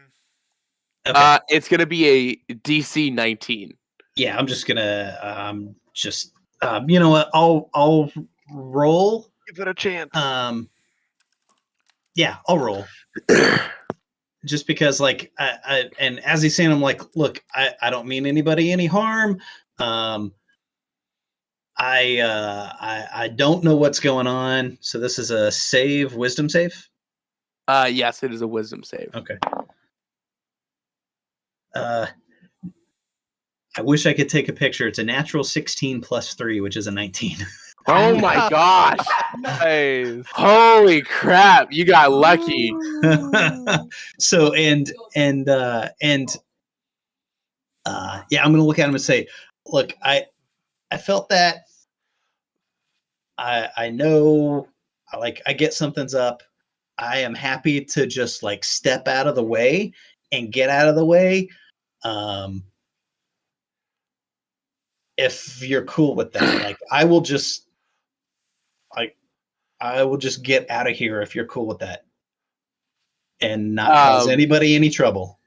Okay. It's gonna be a DC 19. Yeah, I'm just gonna you know what? I'll roll. Give it a chance. Yeah, I'll roll. Just because, like, and as he's saying, I'm like, look, I don't mean anybody any harm. I don't know what's going on. So this is a wisdom save. Yes, it is a wisdom save. Okay. I wish I could take a picture. It's a natural 16 plus 3, which is a 19. Oh my gosh! Nice. Holy crap! You got lucky. So yeah, I'm gonna look at him and say, look, I felt that. I know, I get something's up. I am happy to just like step out of the way and get out of the way. If you're cool with that, like I will just get out of here if you're cool with that, and not cause anybody any trouble.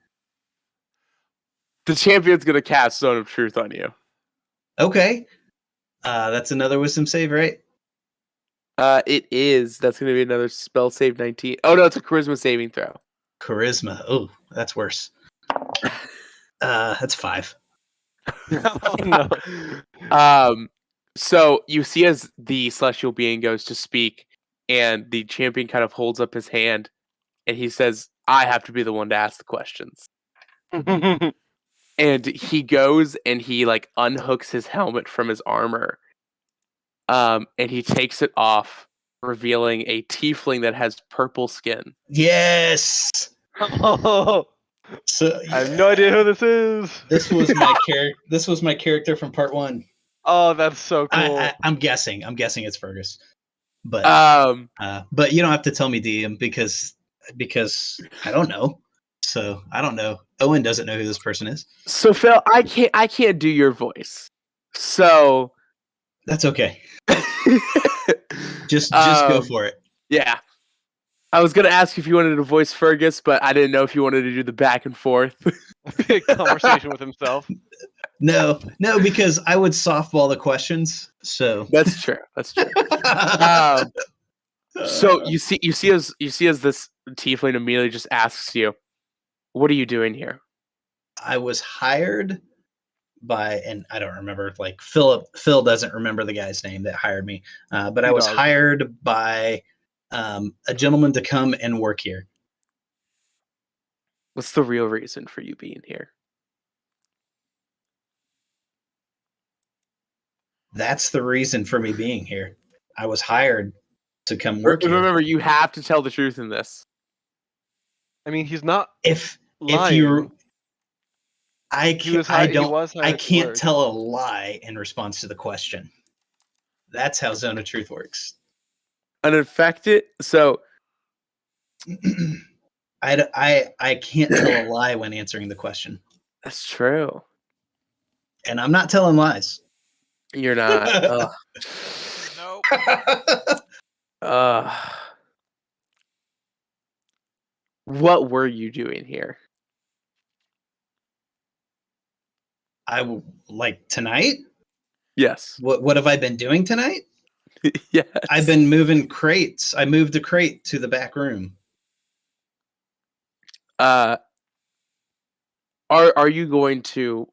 The champion's gonna cast Zone of Truth on you. Okay, that's another wisdom save, right? It is. That's gonna be another spell save 19. Oh no, it's a charisma saving throw. Charisma. Oh, that's worse. That's 5. No. So you see as the celestial being goes to speak, and the champion kind of holds up his hand, and he says, "I have to be the one to ask the questions." And he goes and he like unhooks his helmet from his armor, and he takes it off, revealing a tiefling that has purple skin. Yes. Oh, So I have no idea who this is. This was my character. This was my character from part 1. Oh, that's so cool. I'm guessing it's Fergus, but you don't have to tell me, DM, because I don't know. So I don't know. Owen doesn't know who this person is. So Phil, I can't do your voice. So that's okay. just go for it. Yeah. I was gonna ask if you wanted to voice Fergus, but I didn't know if you wanted to do the back and forth conversation with himself. No, because I would softball the questions. So that's true. So you see as this tiefling immediately just asks you, "What are you doing here?" I was hired by, and I don't remember. Like Phil doesn't remember the guy's name that hired me, but I was hired by a gentleman to come and work here. What's the real reason for you being here? That's the reason for me being here. I was hired to come work here. Remember, you have to tell the truth in this. I mean, he's not. If lying. I can't tell a lie in response to the question. That's how Zone of Truth works. Uninfected. So I can't tell a lie when answering the question. That's true. And I'm not telling lies. You're not. Nope. What were you doing here? Like tonight? Yes. What have I been doing tonight? Yes. I've been moving crates. I moved a crate to the back room. Are you going to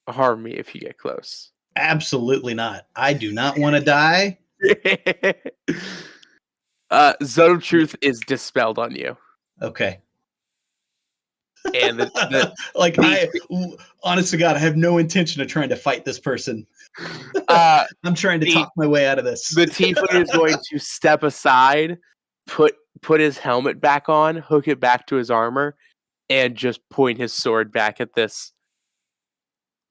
harm me if you get close? Absolutely not. I do not want to die. Zone of Truth is dispelled on you. Okay. And honest to God, I have no intention of trying to fight this person. I'm trying to talk my way out of this. The tiefling is going to step aside, put his helmet back on, hook it back to his armor, and just point his sword back at this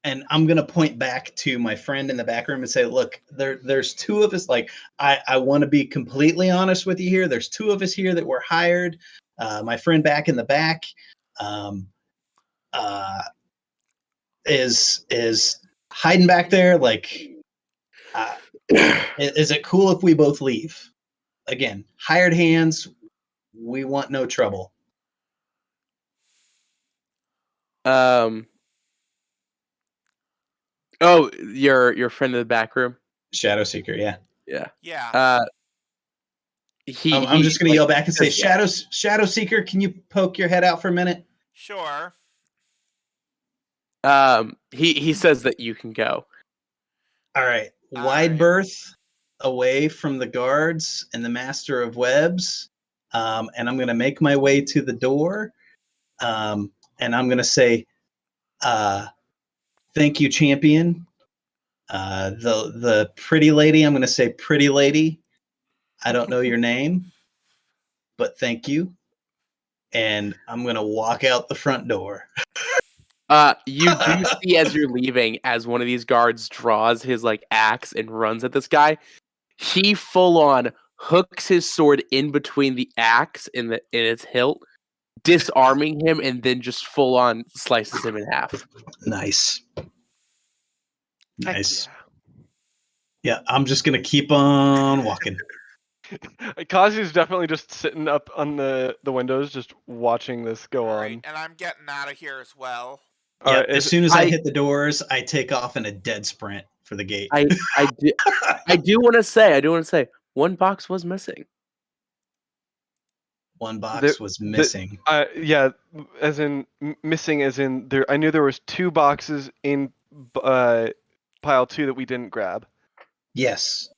and I'm gonna point back to my friend in the back room and say, "Look, there's two of us. Like, I want to be completely honest with you here. There's two of us here that were hired. My friend back in the back is hiding back there. Like, is it cool if we both leave? Again, hired hands. We want no trouble." Oh, your friend in the back room? Shadow Seeker, yeah. Yeah. I'm just gonna yell back and say, Shadow Seeker, can you poke your head out for a minute? Sure. He says that you can go. All right. Wide berth away from the guards and the master of webs. And I'm gonna make my way to the door. And I'm gonna say, thank you, champion. The pretty lady, I'm gonna say, pretty lady. I don't know your name, but thank you. And I'm gonna walk out the front door. You do see as you're leaving, as one of these guards draws his like axe and runs at this guy, he full on hooks his sword in between the axe in its hilt, disarming him, and then just full on slices him in half. Nice. Yeah, I'm just gonna keep on walking. Kazu's definitely just sitting up on the windows, just watching this go on. Right, and I'm getting out of here as well. Yeah, as soon as I hit the doors, I take off in a dead sprint for the gate. I do want to say, one box was missing. One box was missing. Yeah, as in missing, as in there. I knew there was 2 boxes in pile 2 that we didn't grab. Yes.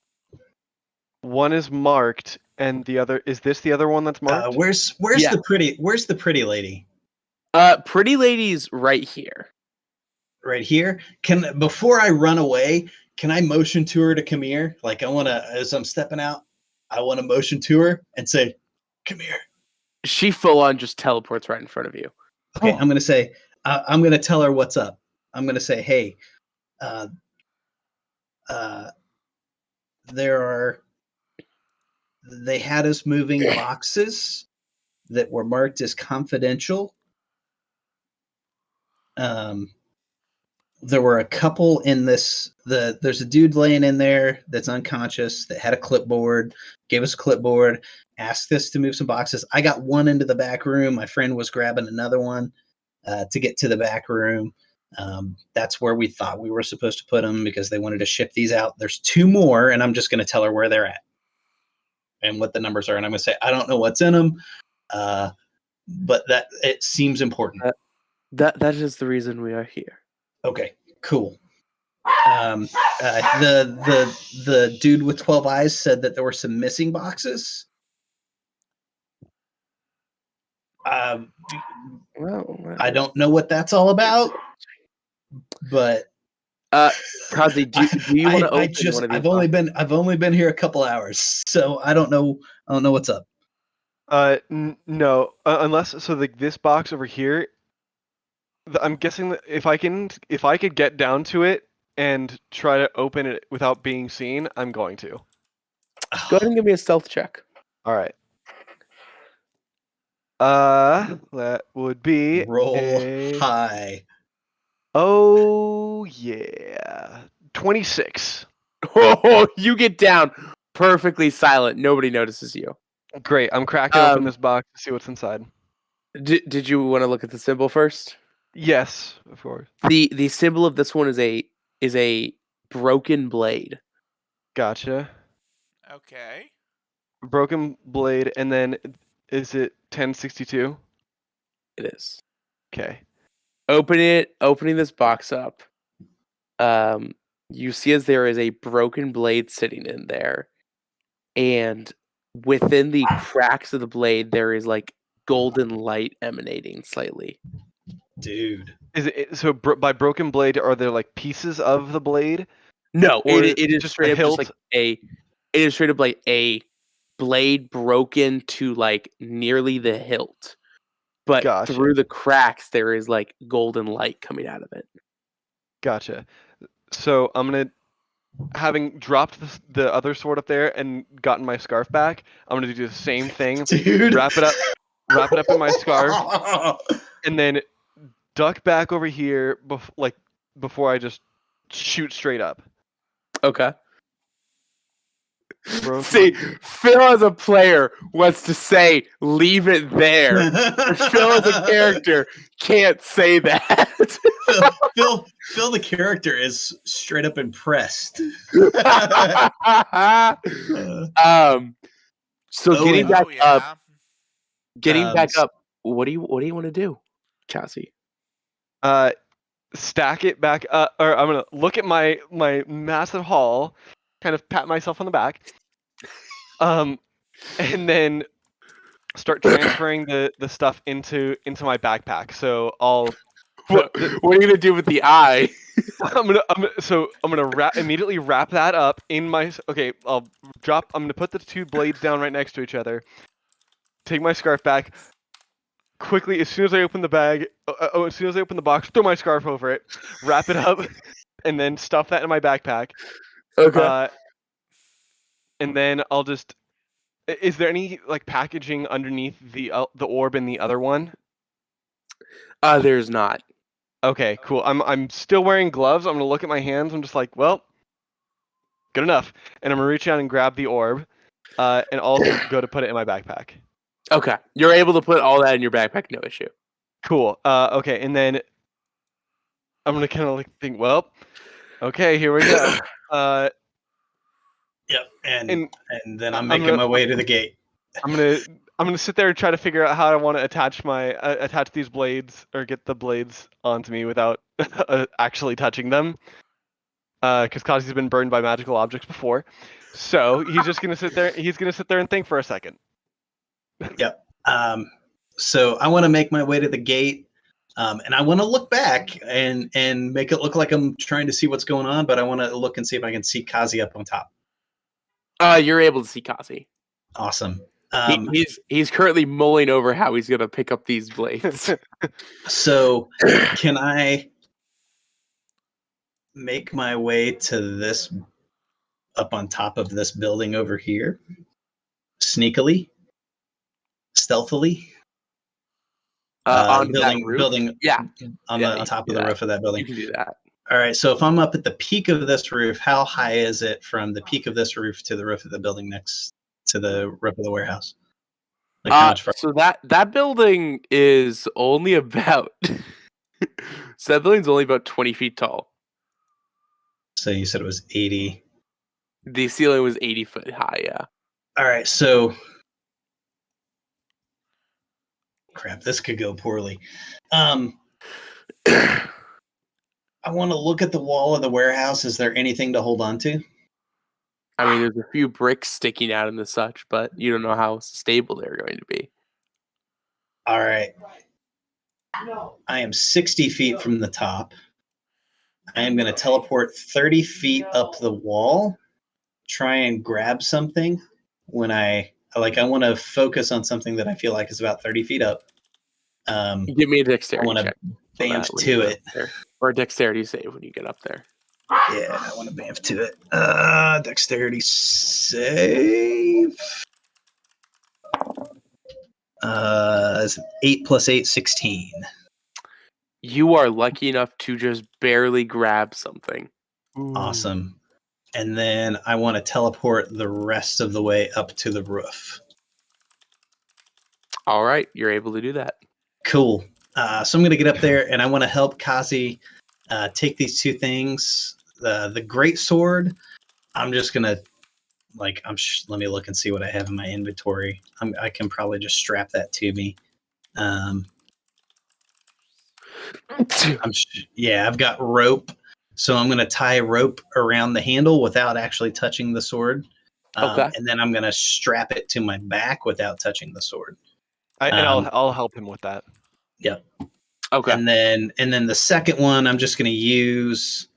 One is marked, and the other is this the other one that's marked? Where's the pretty lady? Pretty lady's right here. Right here. Before I run away, can I motion to her to come here? Like, as I'm stepping out, I want to motion to her and say, "Come here." She full on just teleports right in front of you. Okay, I'm gonna say, I'm gonna tell her what's up. I'm gonna say, "Hey, they had us moving boxes that were marked as confidential. There were a couple in this. There's a dude laying in there that's unconscious that had a clipboard. Gave us a clipboard. Asked us to move some boxes. I got one into the back room. My friend was grabbing another one to get to the back room. That's where we thought we were supposed to put them because they wanted to ship these out. There's 2 more, and I'm just going to tell her where they're at and what the numbers are. And I'm going to say, I don't know what's in them, but that it seems important. That is the reason we are here. Okay, cool. The dude with 12 eyes said that there were some missing boxes. I don't know what that's all about, but Kazi, do you want to open one of these? I've only been here a couple hours, so I don't know what's up. No, unless this box over here. I'm guessing that if I could get down to it and try to open it without being seen, I'm going to. Go ahead and give me a stealth check. All right. That would be roll high. Oh yeah, 26. Oh, you get down perfectly silent. Nobody notices you. Great. I'm cracking open this box to see what's inside. Did you want to look at the symbol first? Yes, of course. The symbol of this one is a broken blade. Gotcha. Okay. Broken blade, and then is it 1062? It is. Okay. Opening this box up. You see as there is a broken blade sitting in there, and within the cracks of the blade there is like golden light emanating slightly. Dude, is it so? By broken blade, are there like pieces of the blade? No, it is just straight up hilt? just like it is straight up like a blade broken to like nearly the hilt, but Gotcha. through the cracks there is like golden light coming out of it. Gotcha. So I'm gonna, having dropped the other sword up there and gotten my scarf back, I'm gonna do the same thing. Dude. Wrap it up in my scarf, and then duck back over here, before I just shoot straight up. Okay. See, Phil as a player wants to say, leave it there. Phil as a character can't say that. Phil the character is straight up impressed. So getting back up, what do you want to do, Cassie? Stack it back up, or I'm gonna look at my massive haul, kind of pat myself on the back, and then start transferring the stuff into my backpack. So I'll. What are you gonna do with the eye? I'm gonna immediately wrap that up in my. Okay, I'm gonna put the two blades down right next to each other. Take my scarf back. Quickly, as soon as I open the bag, as soon as I open the box, throw my scarf over it, wrap it up, and then stuff that in my backpack. Okay. And then I'll just. Is there any packaging underneath the orb in the other one? There's not. Okay, cool. I'm still wearing gloves. I'm gonna look at my hands. I'm just like, well, good enough. And I'm gonna reach out and grab the orb, and also go to put it in my backpack. Okay, you're able to put all that in your backpack, no issue. Cool. Okay, and then I'm gonna kind of think, well, okay, here we go. Yep, and then I'm making my way to the gate. I'm gonna sit there and try to figure out how I want to attach these blades, or get the blades onto me without actually touching them. Because Kazi's been burned by magical objects before, so he's just gonna sit there. He's gonna sit there and think for a second. Yep. So I want to make my way to the gate, and I want to look back and make it look like I'm trying to see what's going on, but I want to look and see if I can see Kazi up on top. You're able to see Kazi. Awesome. He's currently mulling over how he's gonna pick up these blades. So can I make my way to this, up on top of this building over here, sneakily, stealthily? On building, yeah, on top of the roof of that building. You can do that. All right. So if I'm up at the peak of this roof, how high is it from the peak of this roof to the roof of the building next to the roof of the warehouse? Like how much farther? So that building is only about. So that building's only about 20 feet tall. So you said it was 80. The ceiling was 80 foot high. Yeah. All right. So. Crap, this could go poorly. I want to look at the wall of the warehouse. Is there anything to hold on to? I mean, there's a few bricks sticking out and the such, but you don't know how stable they're going to be. All right. I am 60 feet from the top. I am going to teleport 30 feet up the wall, try and grab something when I want to focus on something that I feel like is about 30 feet up. Give me a dexterity check. Bamf to it. Or a dexterity save when you get up there. Yeah, I want to bamf to it. Dexterity save. 8 plus 8, 16. You are lucky enough to just barely grab something. Awesome. And then I want to teleport the rest of the way up to the roof. All right, you're able to do that. Cool. So I'm going to get up there, and I want to help Kazi take these two things. The great sword, I'm just going to, let me look and see what I have in my inventory. I can probably just strap that to me. I've got rope. So I'm going to tie rope around the handle without actually touching the sword. Okay. And then I'm going to strap it to my back without touching the sword. I'll help him with that. Yep. Okay. And then the second one, I'm just going to use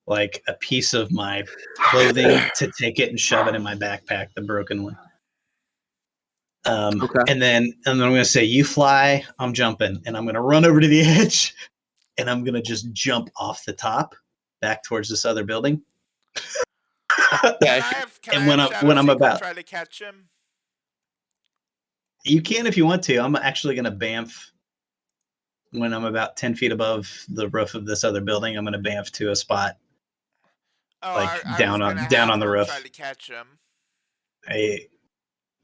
like a piece of my clothing to take it and shove it in my backpack, the broken one. Okay. And then I'm going to say, you fly, I'm jumping, and I'm going to run over to the edge, and I'm going to just jump off the top back towards this other building. Can I have when I'm Shadowseeker about, try to catch him? you can if you want to. I'm actually going to bamf when I'm about 10 feet above the roof of this other building. I'm going to bamf to a spot I down was on the roof. try to catch him.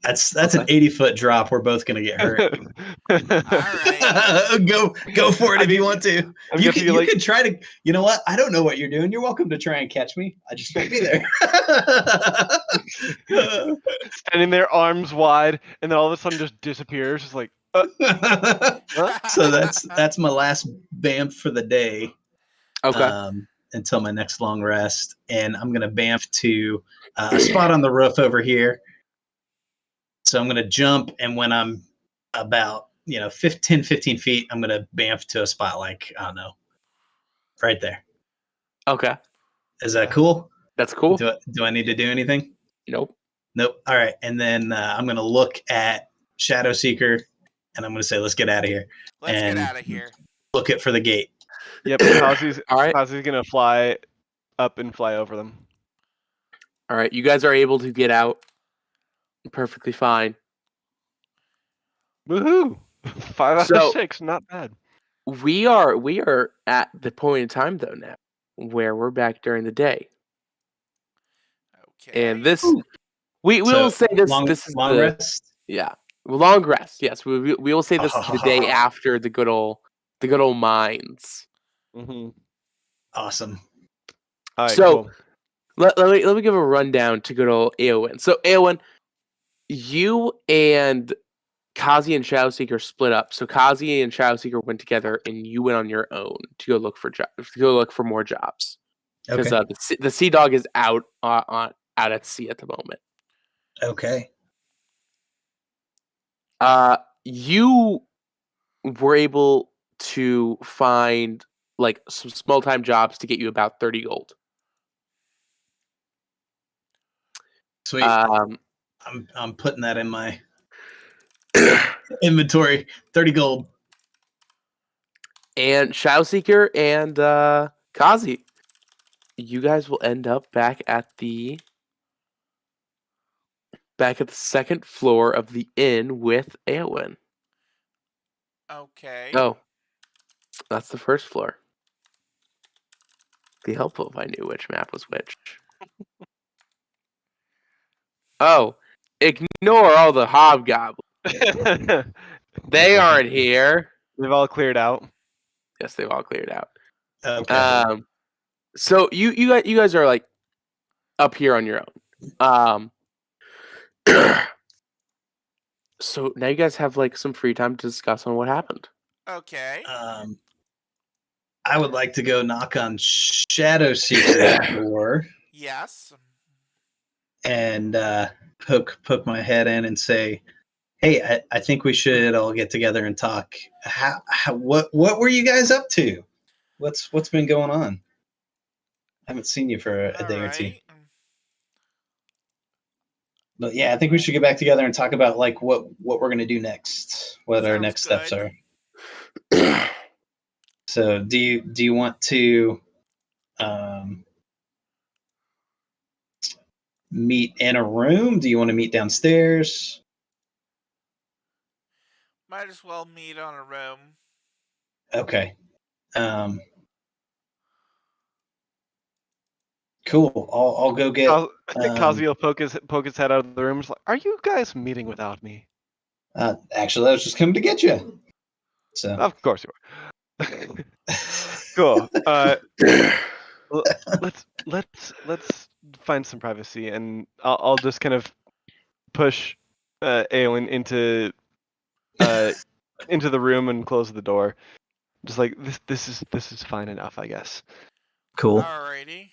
That's an 80-foot drop. We're both gonna get hurt. All right. Go for it if you want to. You can try to. You know what? I don't know what you're doing. You're welcome to try and catch me. I just won't be there. Standing there, arms wide, and then all of a sudden just disappears. It's like. So that's my last bamf for the day. Okay. Until my next long rest, and I'm gonna bamf to a spot on the roof over here. So I'm going to jump, and when I'm about 10, 15 feet, I'm going to bamf to a spot like, I don't know, right there. Okay. Is that cool? That's cool. Do I need to do anything? Nope. All right. And then I'm going to look at Shadowseeker, and I'm going to say, let's get out of here. Let's get out of here. Book it for the gate. Yep. Kazi's right. going to fly up and fly over them. All right. You guys are able to get out. Perfectly fine. Woohoo! 5 out of 6, not bad. We are at the point in time though now where we're back during the day. Okay. And this we will say this is long rest. Yeah, long rest. Yes, we will say this is the day after the good old mines. Mm-hmm. Awesome. All right, so cool. let me give a rundown to good old Eowyn. So Eowyn, you and Kazi and Shadowseeker split up. So Kazi and Shadowseeker went together, and you went on your own to go look for more jobs. Because the Sea Dog is out at sea at the moment. Okay. You were able to find like some small time jobs to get you about 30 gold. Sweet. I'm putting that in my inventory. 30 gold. And Shadowseeker and Kazi, you guys will end up back at the second floor of the inn with Eowyn. Okay. Oh, that's the first floor. Be helpful if I knew which map was which. Oh, ignore all the hobgoblins. They aren't here. They've all cleared out. Yes, they've all cleared out. Okay. So you guys are like up here on your own. So now you guys have like some free time to discuss on what happened. Okay. I would like to go knock on Shadowseeker's door. Yes. And poke my head in and say, "Hey, I think we should all get together and talk. What were you guys up to? What's been going on? I haven't seen you for a day or two. But yeah, I think we should get back together and talk about like what we're gonna do next. What our next steps are. So do you want to meet in a room? Do you want to meet downstairs? Might as well meet on a room. Okay. Cool. I'll go get. Kazi will poke his head out of the room. He's like, "Are you guys meeting without me?" Actually, I was just coming to get you. So. Of course you are. Cool. Let's find some privacy, and I'll just kind of push Eowyn into the room and close the door. Just like this is fine enough, I guess. Cool. Alrighty.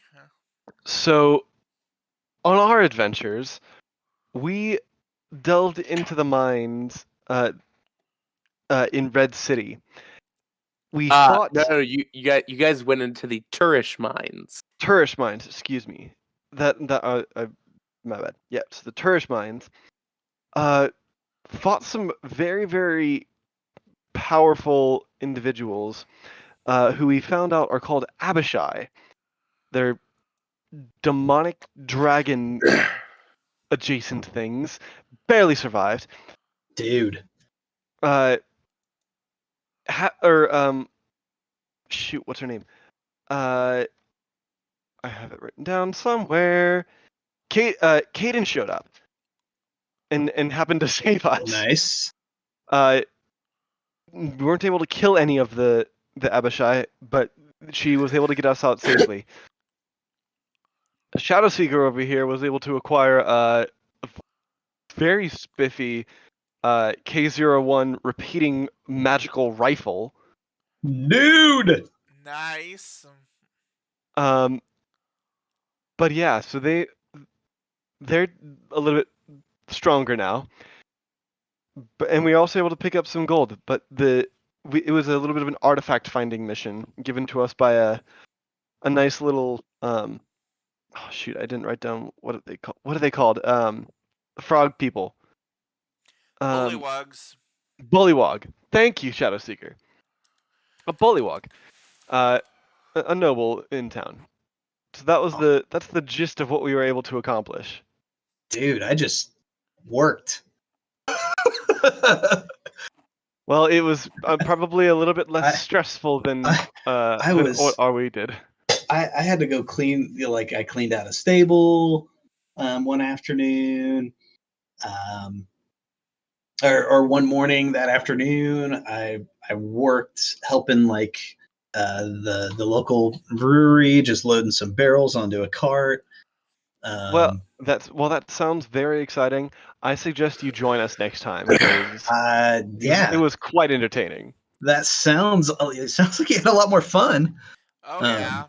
So, on our adventures, we delved into the mines in Red City. We fought. No, you guys went into the Turish mines. Turish mines, excuse me. My bad. Yeah, so the Turish mines fought some very, very powerful individuals who we found out are called Abishai. they're demonic dragon adjacent things. Barely survived. Dude. Shoot, what's her name? I have it written down somewhere. Caden showed up and happened to save us. Nice. We weren't able to kill any of the Abishai, but she was able to get us out safely. A Shadow Seeker over here was able to acquire a very spiffy K01 repeating magical rifle. Dude! Nice. But yeah, so they're a little bit stronger now. And we were also able to pick up some gold, but it was a little bit of an artifact finding mission given to us by a nice little oh shoot, I didn't write down what are they called? Frog people. Bullywugs. Bullywog. Thank you, Shadow Seeker. A bullywog. A noble in town. So that's the gist of what we were able to accomplish. Dude, I just worked. Well, it was probably a little bit less stressful than what we did. I had to go clean. I cleaned out a stable one afternoon, or one morning that afternoon. I worked helping the local brewery, just loading some barrels onto a cart. That sounds very exciting. I suggest you join us next time. It was quite entertaining. It sounds like you had a lot more fun. Oh yeah.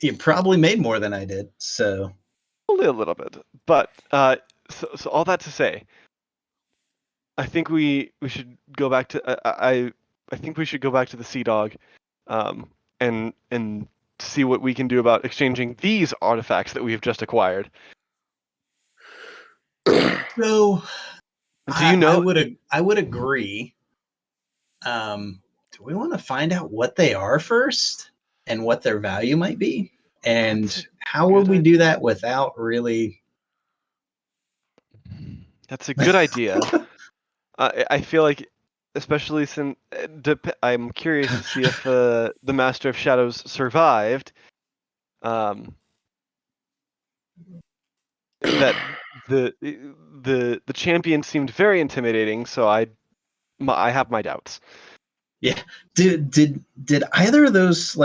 You probably made more than I did, so only a little bit. But so all that to say, I think we should go back to I think we should go back to the Sea Dog, and see what we can do about exchanging these artifacts that we have just acquired. So, do you know? I would agree. Do we want to find out what they are first and what their value might be, and how would we do that without really? That's a good idea. I feel like, especially since I'm curious to see if the Master of Shadows survived. That the champion seemed very intimidating, so I have my doubts. Yeah. Did either of those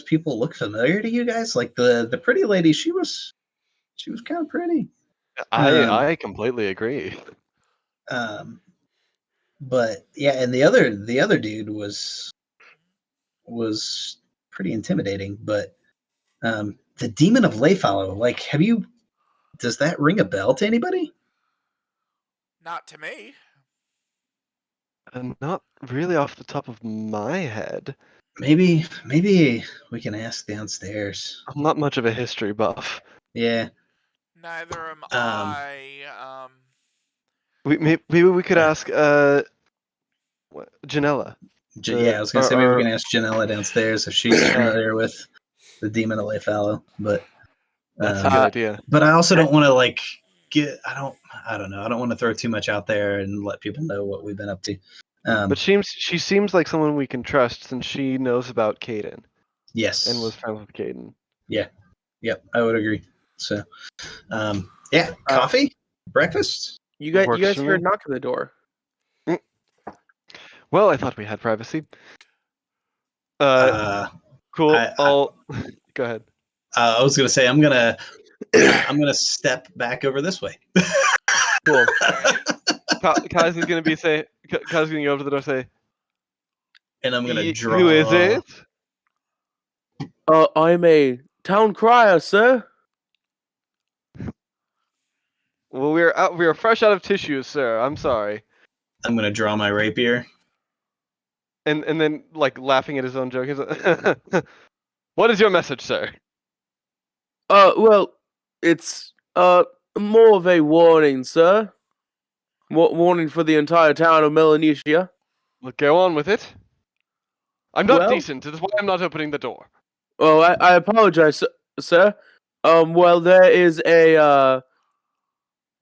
people look familiar to you guys? Like the pretty lady, she was kind of pretty. I completely agree. But yeah, and the other dude was pretty intimidating. But the Demon of Leyfallow, does that ring a bell to anybody? Not to me. Not really off the top of my head. Maybe we can ask downstairs. I'm not much of a history buff. Yeah. Neither am I. Maybe we could ask Janella. Yeah, I was gonna say maybe we can ask Janella downstairs if she's familiar with the Demon of Leyfallow. But that's a good idea. But I also don't want to I don't know. I don't want to throw too much out there and let people know what we've been up to. But she seems like someone we can trust since she knows about Caden. Yes. And was friends with Caden. Yeah. Yep, I would agree. So, yeah, coffee, breakfast. You guys heard a knock on the door. Well, I thought we had privacy. Cool. I'll go ahead. I was gonna say I'm gonna step back over this way. Cool. Kai's gonna go over to the door, say, and I'm gonna draw. Who is it? I'm a town crier, sir. Well, we are fresh out of tissues, sir. I'm sorry. I'm gonna draw my rapier. And then laughing at his own joke. What is your message, sir? Well, it's more of a warning, sir. Warning for the entire town of Melanesia. Well, go on with it. I'm not decent. That's why I'm not opening the door. Oh, I apologize, sir. Well,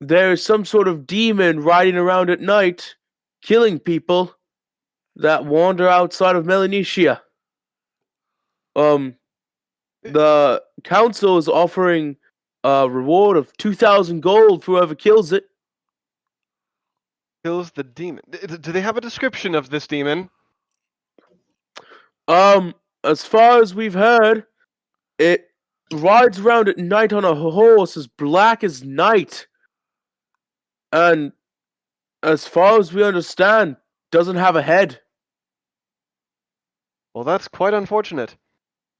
there's some sort of demon riding around at night, killing people that wander outside of Melanesia. The council is offering a reward of 2,000 gold for whoever kills it. Kills the demon. Do they have a description of this demon? As far as we've heard, it rides around at night on a horse as black as night. And as far as we understand, doesn't have a head. Well, that's quite unfortunate.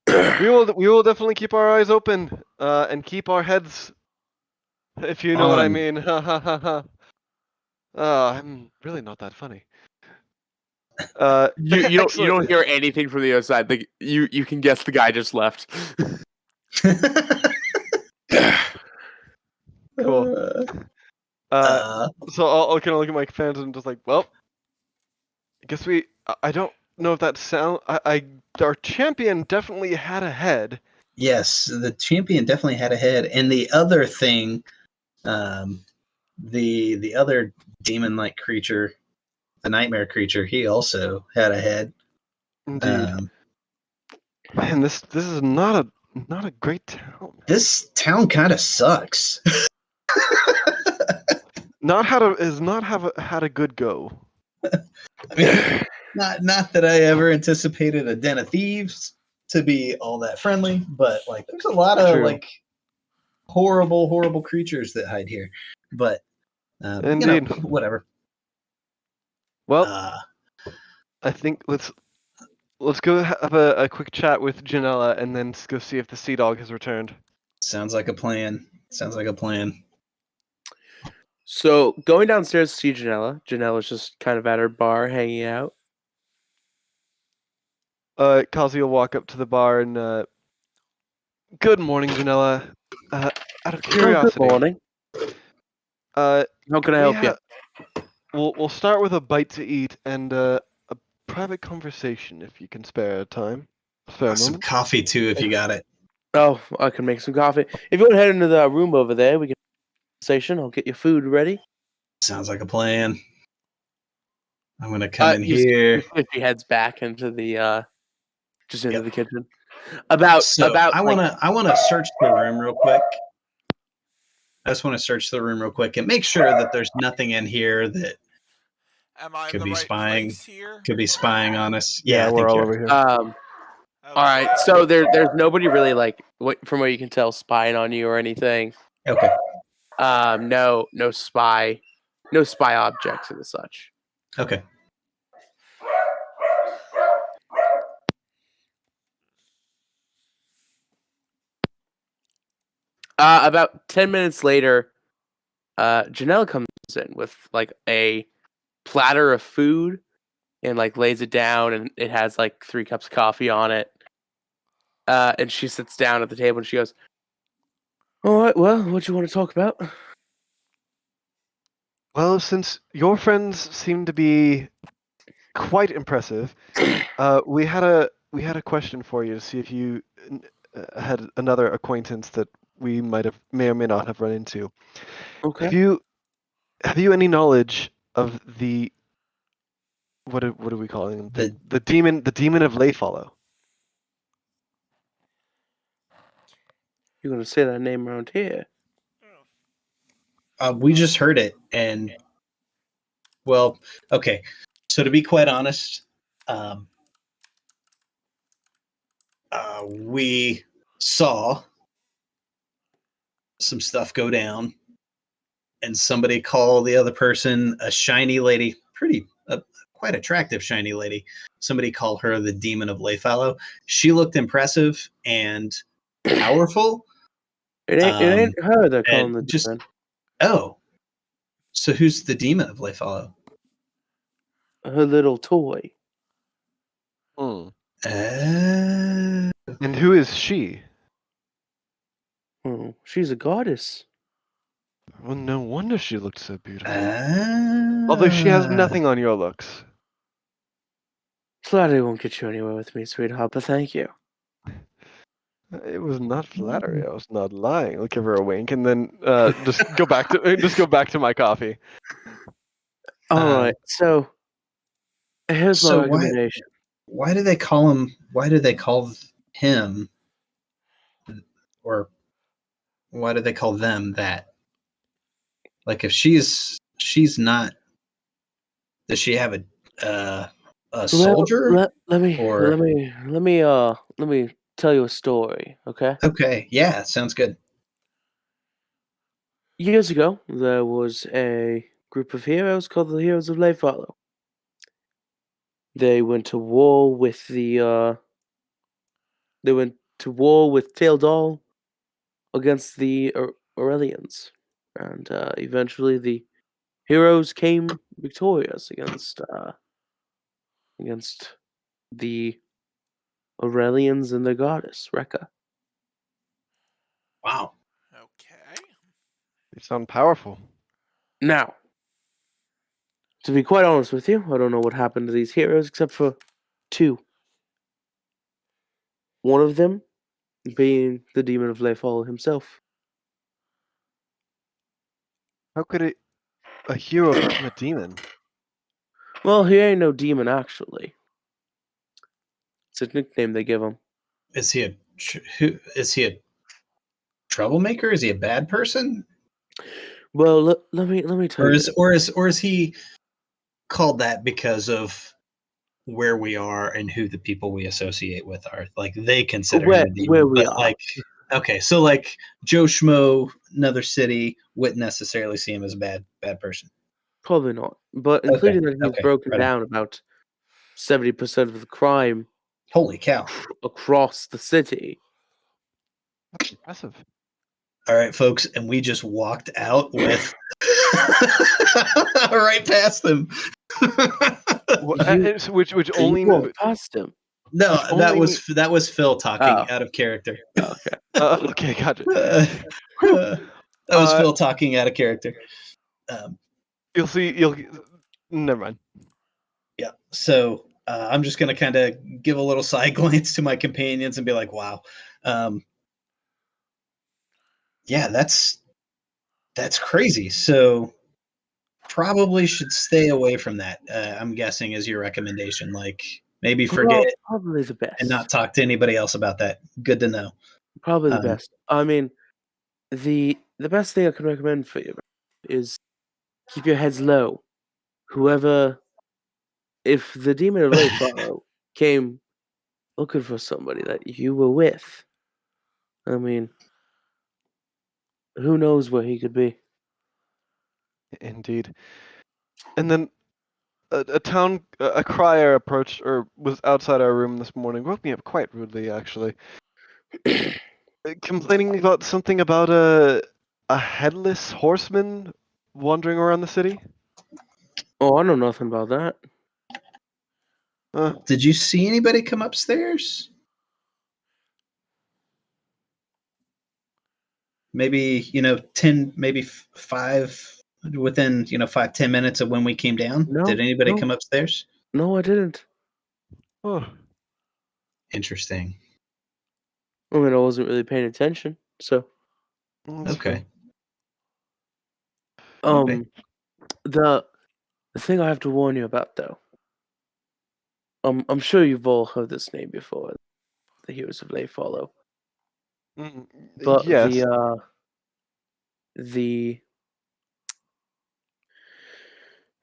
We will definitely keep our eyes open and keep our heads, if you know what I mean. I'm really not that funny. You don't hear anything from the other side. Like you can guess the guy just left. Cool. So I'll kind of look at my fans and just like, well, I guess I don't know if that sound. Our champion definitely had a head. Yes, the champion definitely had a head, and the other thing, the other demon-like creature, the nightmare creature, he also had a head. Indeed. Man, this is not a great town. This town kind of sucks. Has not had a good go. I mean, not that I ever anticipated a den of thieves to be all that friendly, but like there's a lot of like horrible creatures that hide here. But indeed, whatever. Well, I think let's go have a quick chat with Janella and then go see if the Sea Dog has returned. Sounds like a plan. So going downstairs to see Janella. Janella's just kind of at her bar hanging out. Kazi will walk up to the bar and good morning, Janella. Out of curiosity. Good morning. How can I help you? We'll start with a bite to eat and a private conversation if you can spare time. Some coffee too, if you got it. Oh, I can make some coffee. If you want to head into the room over there, we can conversation. I'll get your food ready. Sounds like a plan. I'm gonna come in here. She heads back into the the kitchen. I wanna search the room real quick. I just want to search the room real quick and make sure that there's nothing in here that could be spying. Could be spying on us. Yeah, we're all over here. All right, so there's nobody really like from what you can tell spying on you or anything. Okay. No spy objects and such. Okay. About 10 minutes later, Janelle comes in with like a platter of food and like lays it down, and it has like 3 cups of coffee on it. And she sits down at the table and she goes, "All right, well, what do you want to talk about?" Well, since your friends seem to be quite impressive, we had a question for you to see if you had another acquaintance that we may or may not have run into. Okay. Have you any knowledge of the what are we calling him? The demon of Leyfallow? You're gonna say that name around here? We just heard it, and well, okay. So to be quite honest, we saw some stuff go down, and somebody call the other person a shiny lady, quite attractive shiny lady. Somebody call her the demon of Leyfallow. She looked impressive and powerful. It ain't her that calling the demon. Oh, so who's the demon of Leyfallow? Her little toy. And who is she? She's a goddess. Well, no wonder she looked so beautiful. Although she has nothing on your looks. Flattery won't get you anywhere with me, sweetheart, but thank you. It was not flattery. I was not lying. I'll give her a wink and then just go back to my coffee. All right. So here's my recommendation. Why do they call him? Why do they call him? Or why do they call them that? Like, if she's not, does she have a soldier? Let me tell you a story, okay? Okay, yeah, sounds good. Years ago, there was a group of heroes called the Heroes of Leyfallow. They went to war with Tyll'a against the Aurelians, and eventually the heroes came victorious against the Aurelians and their goddess Rekka. Wow. Okay. You sound powerful. Now, to be quite honest with you, I don't know what happened to these heroes except for two. One of them being the demon of Leyfallow himself. How could a hero become a demon? Well, he ain't no demon, actually. It's a nickname they give him. Is he a troublemaker? Is he a bad person? Well, let me tell you. Or is he called that because of where we are and who the people we associate with are? Like, they consider him a demon, where we but are. like, okay, so like Joe Schmo, another city, wouldn't necessarily see him as a bad person. Probably not. But including that he's broken right down about 70% of the crime. Holy cow. Across the city. That's impressive. All right, folks, and we just walked out with right past them. Which only walked past him. No, that was Phil talking out of character. Okay. Okay, gotcha. That was Phil talking out of character. You'll see. Never mind. Yeah. So I'm just gonna kind of give a little side glance to my companions and be like, "Wow, yeah, that's crazy." So probably should stay away from that. I'm guessing is your recommendation. Like, maybe forget it. Probably the best. And not talk to anybody else about that. Good to know. Probably the best. I mean, the best thing I can recommend for you is keep your heads low. If the demon of Leyfallow came looking for somebody that you were with, I mean, who knows where he could be? Indeed. And then a crier approached or was outside our room this morning. Woke me up quite rudely, actually. Complaining about something about a headless horseman wandering around the city. Oh, I know nothing about that. Did you see anybody come upstairs? Maybe 10, maybe 5 within 5-10 minutes of when we came down. No, did anybody come upstairs? No, I didn't. Oh, interesting. I mean, I wasn't really paying attention, so. Okay. Okay. The thing I have to warn you about, though. I'm sure you've all heard this name before, the Heroes of Leyfallow. But yes. the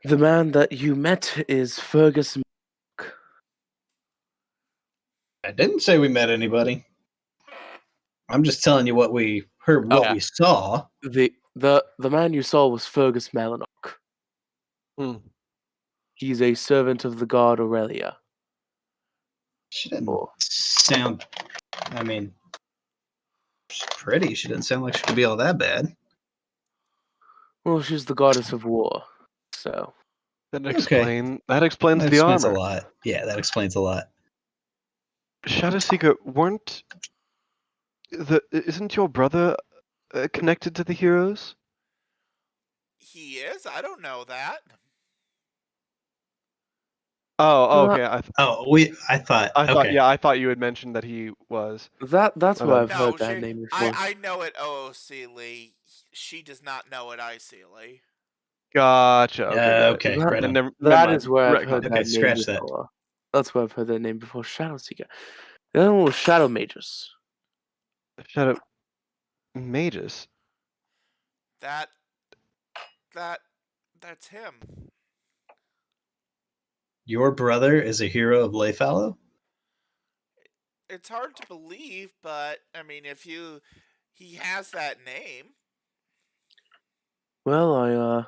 man that you met is Fergus. I didn't say we met anybody. I'm just telling you what we heard, we saw. The man you saw was Fergus Melanock. He's a servant of the god Aurelia. She didn't sound. I mean, she's pretty. She didn't sound like she could be all that bad. Well, she's the goddess of war, so. That explains the armor. A lot. Yeah, that explains a lot. Shadowseeker, isn't your brother connected to the heroes? He is? I don't know that. Oh, okay. I thought. Okay. I thought you had mentioned that he was. That's where I've No, heard that name before. I know it OOC Lee. She does not know it IC Lee. Gotcha. Okay, got it. Okay. Right on. Never That mind. is where I've Retcon. heard that name Scratch that. before. That's where I've heard that name before. Shadow Seeker. Oh, Shadow Mages. Shadow Mages. That's him. Your brother is a hero of Leyfallow? It's hard to believe, but I mean, he has that name. Well, I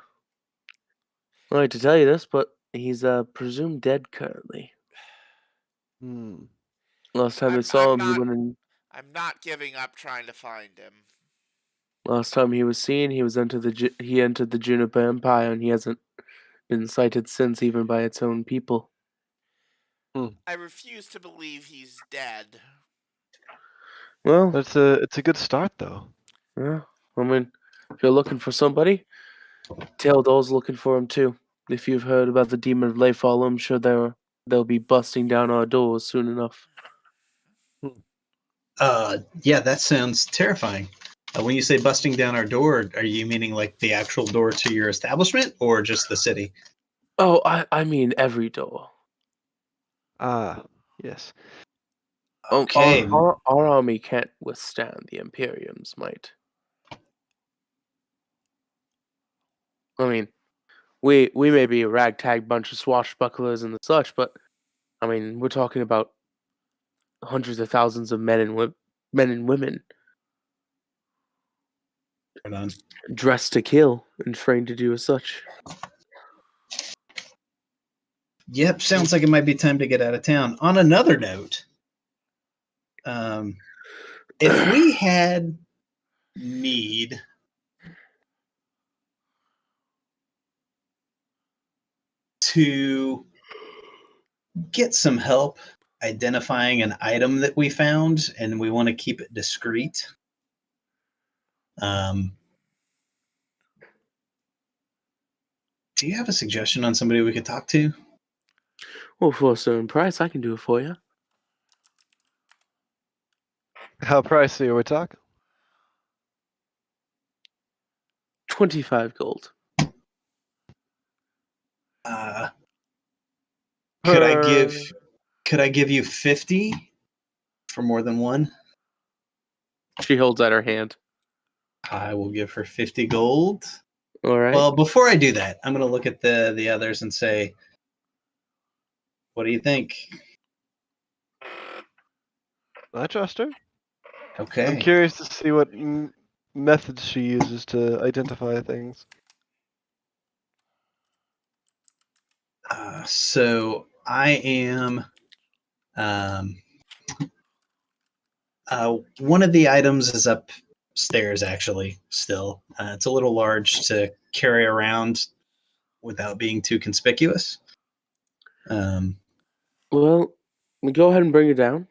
like to tell you this, but he's presumed dead currently. Last time I saw him, he went in. I'm not giving up trying to find him. Last time he was seen, he entered the Juniper Empire, and he hasn't been sighted since, even by its own people. I refuse to believe he's dead. Well, it's a good start, though. Yeah, I mean, if you're looking for somebody, Taildor's looking for him too. If you've heard about the demon of Leyfallow, I'm sure they'll be busting down our doors soon enough. Yeah, that sounds terrifying. When you say busting down our door, are you meaning like the actual door to your establishment or just the city? Oh, I mean every door. Yes. Okay. Our army can't withstand the Imperium's might. I mean, we may be a ragtag bunch of swashbucklers and the such, but I mean, we're talking about hundreds of thousands of men and women dressed to kill and trained to do as such. Yep, sounds like it might be time to get out of town. On another note, if we had need to get some help identifying an item that we found and we want to keep it discreet, do you have a suggestion on somebody we could talk to? Well, for a certain price, I can do it for you. How pricey are we talking? 25 gold. Could I give you 50 for more than one? She holds out her hand. I will give her 50 gold. All right. Well, before I do that, I'm going to look at the others and say, what do you think? I trust her. Okay. I'm curious to see what methods she uses to identify things. So I am. One of the items is upstairs, actually. Still, it's a little large to carry around without being too conspicuous. Well, go ahead and bring it down.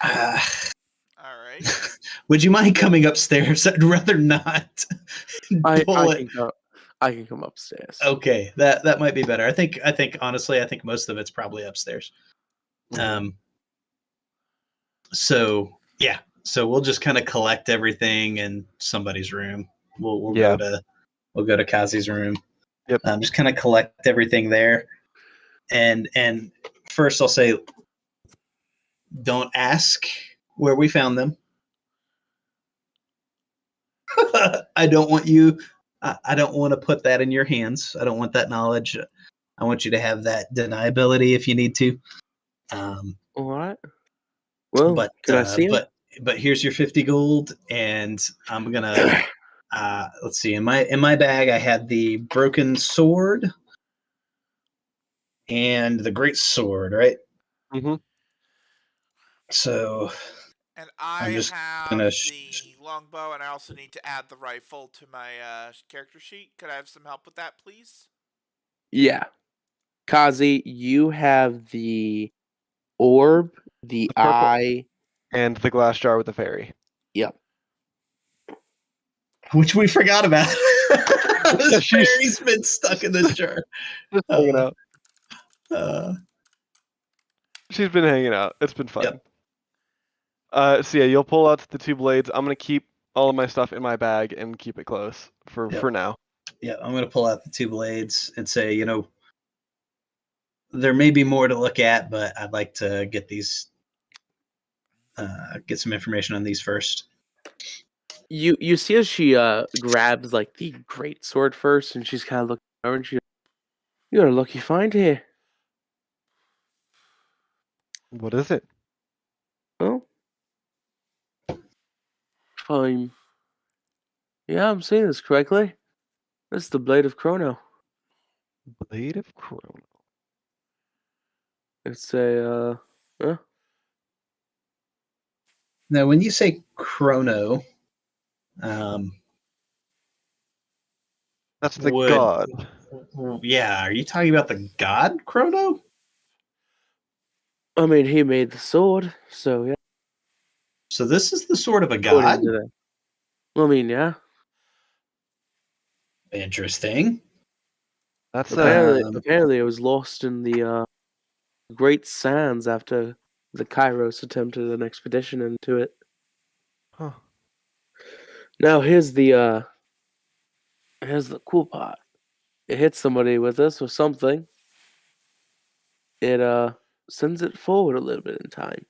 All right. Would you mind coming upstairs? I'd rather not. I can come upstairs. Okay, that might be better. I think honestly, I think most of it's probably upstairs. So yeah, so we'll just kind of collect everything in somebody's room. We'll go to Kazi's room. Yep. Just kind of collect everything there, and first I'll say, don't ask where we found them. I don't want to put that in your hands. I don't want that knowledge. I want you to have that deniability if you need to. All right. Well, but can I see him? But here's your 50 gold, and I'm gonna let's see. In my bag, I had the broken sword and the great sword, right? Mm-hmm. So. And I have the longbow, and I also need to add the rifle to my character sheet. Could I have some help with that, please? Yeah. Kazi, you have the orb, the eye, and the glass jar with the fairy. Yep. Which we forgot about. This fairy's been stuck in this jar. Just hanging out. She's been hanging out. It's been fun. Yep. So yeah, you'll pull out the 2 blades. I'm gonna keep all of my stuff in my bag and keep it close for now. Yeah, I'm gonna pull out the 2 blades and say, there may be more to look at, but I'd like to get these, get some information on these first. You see as she grabs like the great sword first, and she's kind of looking over, and you got a lucky find here. What is it? Well, fine. Yeah, I'm saying this correctly. This is the blade of Chrono. Blade of Chrono. It's a Now, when you say Chrono, that's the god. Yeah, are you talking about the god Chrono? I mean, he made the sword, so yeah. So this is the sword of a god? I mean, yeah. Interesting. That's apparently it was lost in the Great Sands after the Kairos attempted an expedition into it. Huh. Now here's the cool part. It hits somebody with this or something. It sends it forward a little bit in time.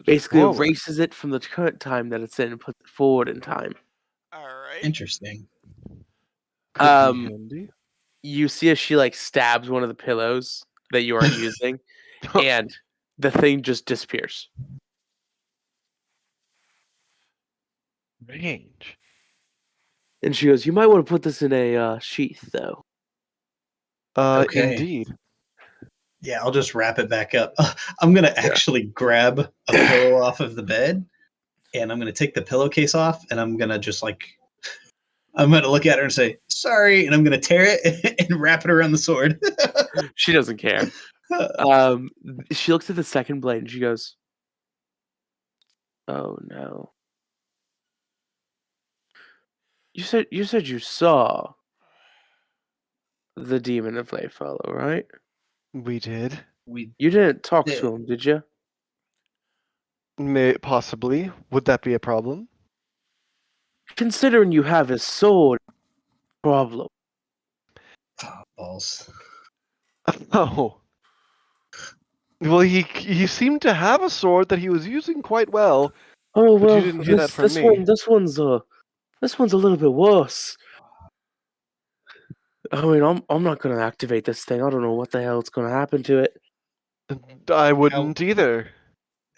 Basically erases it from the current time that it's in and puts it forward in time. All right. Interesting. Could be handy. You see as she like stabs one of the pillows that you are using, and the thing just disappears. Range. And she goes, "You might want to put this in a sheath, though." Okay. Indeed. Yeah, I'll just wrap it back up. I'm going to actually grab a pillow off of the bed, and I'm going to take the pillowcase off, and I'm going to just I'm going to look at her and say, sorry, and I'm going to tear it and wrap it around the sword. She doesn't care. She looks at the second blade, and she goes, "Oh, no. You said you saw the demon of Leyfallow, right? We did. You didn't talk to him, did you?" Possibly. Would that be a problem? Considering you have his sword, problem. Oh, balls. Oh. Well, he seemed to have a sword that he was using quite well. Oh but well, you didn't hear that from me. This one's a little bit worse. I mean, I'm not gonna activate this thing. I don't know what the hell is gonna happen to it. I wouldn't either.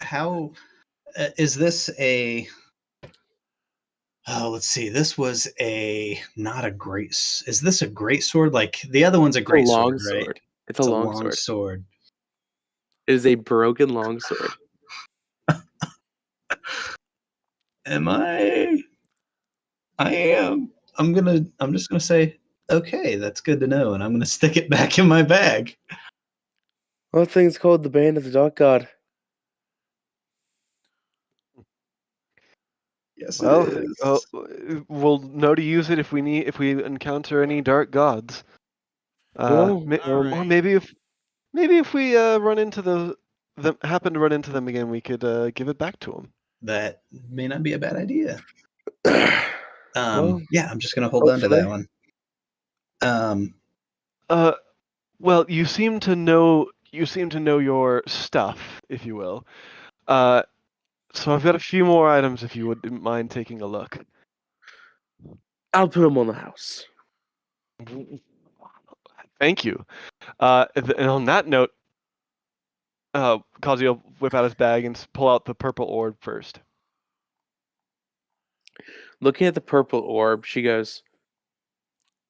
How is this a? Oh, let's see. This was not a great. Is this a great sword? Like the other one's a great sword, right? It's a long sword. It is a broken long sword. Am I? I am. I'm just gonna say, okay, that's good to know, and I'm gonna stick it back in my bag. That thing's called the Band of the Dark God. Yes, it is. We'll know to use it if we encounter any dark gods. Maybe if we run into happen to run into them again, we could give it back to them. That may not be a bad idea. Well, yeah, I'm just gonna hold on to that one. Well, you seem to know your stuff, if you will. So I've got a few more items if you wouldn't mind taking a look. I'll put them on the house. Thank you. And on that note, Kazi will whip out his bag and pull out the purple orb first. Looking at the purple orb, she goes,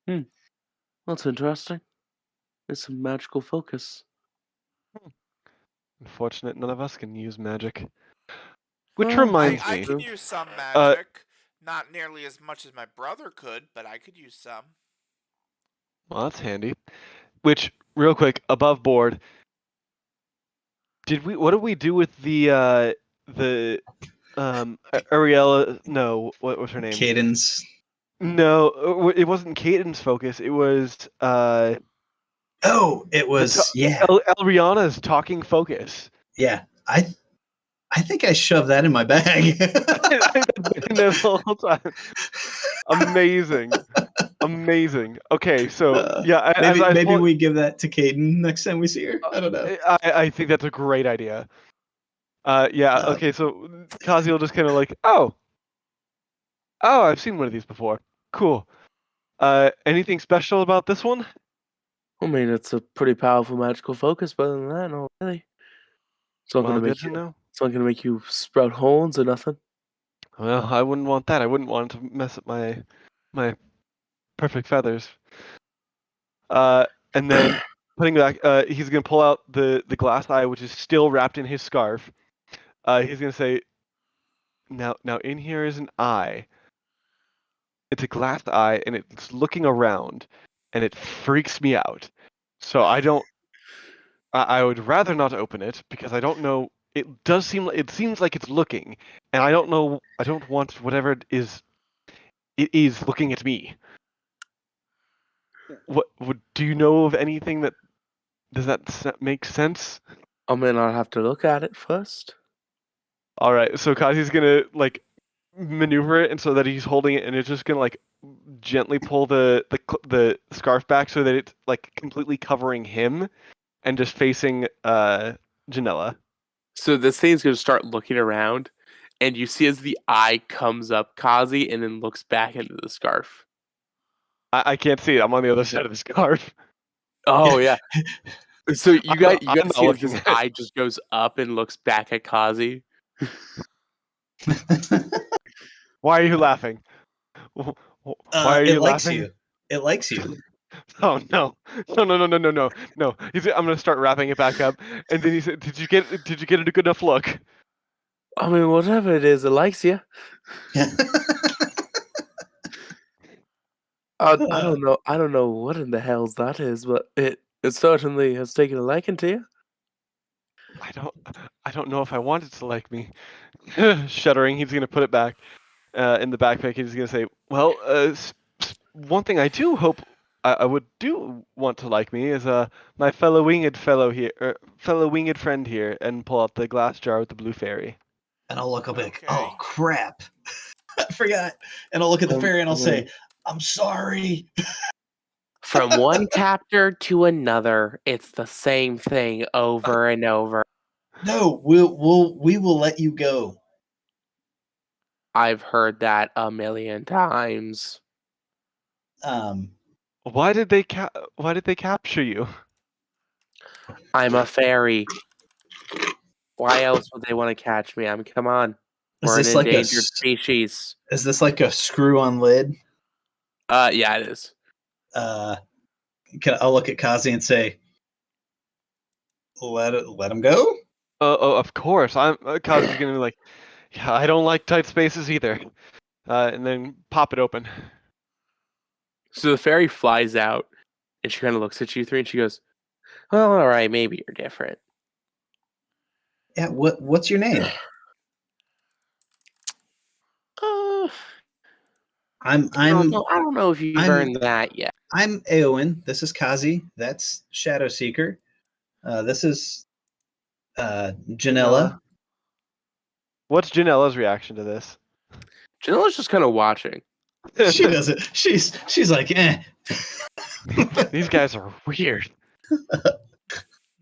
that's interesting. It's a magical focus. Unfortunate, none of us can use magic. Which reminds me. I can use some magic. Not nearly as much as my brother could, but I could use some. Well, that's handy. Which, real quick, above board, what did we do with the Ariella? No, what was her name? Cadence. No, it wasn't Cadence focus. It was Oh, it was Elriana's talking focus. Yeah, I think I shoved that in my bag. The whole time. Amazing. Okay, so yeah, maybe we give that to Caden next time we see her. I don't know. I think that's a great idea. Yeah. Okay, so Kazi will just kind of like, oh, I've seen one of these before. Cool. Anything special about this one? I mean, it's a pretty powerful magical focus, but other than that, no, really. It's not gonna make you sprout horns or nothing. Well, I wouldn't want that. I wouldn't want to mess up my perfect feathers. And then putting back, he's gonna pull out the glass eye, which is still wrapped in his scarf. He's gonna say, now in here is an eye. It's a glass eye, and it's looking around, and it freaks me out. So I would rather not open it because I don't know. It seems like it's looking, and I don't know. I don't want whatever it is looking at me. Do you know of anything that does that make sense? I mean, I'll have to look at it first. All right, so Kazi's gonna like maneuver it, and so that he's holding it, and it's just gonna like gently pull the scarf back so that it's like completely covering him, and just facing Janella. So this thing's gonna start looking around, and you see as the eye comes up Kazi and then looks back into the scarf. I can't see it. I'm on the other side of the scarf. Oh yeah. So you guys see as this eye just goes up and looks back at Kazi. Why are you laughing? Why are you laughing? It likes you. Oh no! No! I'm gonna start wrapping it back up, and then he said, "Did you get a good enough look?" I mean, whatever it is, it likes you. I don't know what in the hell's that is, but it certainly has taken a liking to you. I don't know if I want it to like me. Shuddering, he's gonna put it back in the backpack. He's gonna say, "Well, one thing I do hope I would want to like me is my fellow winged friend here," and pull out the glass jar with the blue fairy. And I'll look up like, oh crap, I forgot. And I'll look at the fairy and I'll say, "I'm sorry." From one captor to another, it's the same thing over and over. No, we will let you go. I've heard that a million times. Why did they capture you? I'm a fairy. Why else would they want to catch me? Come on. We're an endangered species. Is this like a screw-on lid? Yeah, it is. I'll look at Kazi and say, let him go? Oh, of course. Kazi's gonna be like, yeah, I don't like tight spaces either. And then pop it open. So the fairy flies out, and she kind of looks at you three, and she goes, "Well, all right, maybe you're different." Yeah. What's your name? I don't know if you've earned that yet. I'm Eowyn. This is Kazi. That's Shadow Seeker. This is Janella. What's Janella's reaction to this? Janella's just kind of watching. She doesn't. She's like, eh. These guys are weird.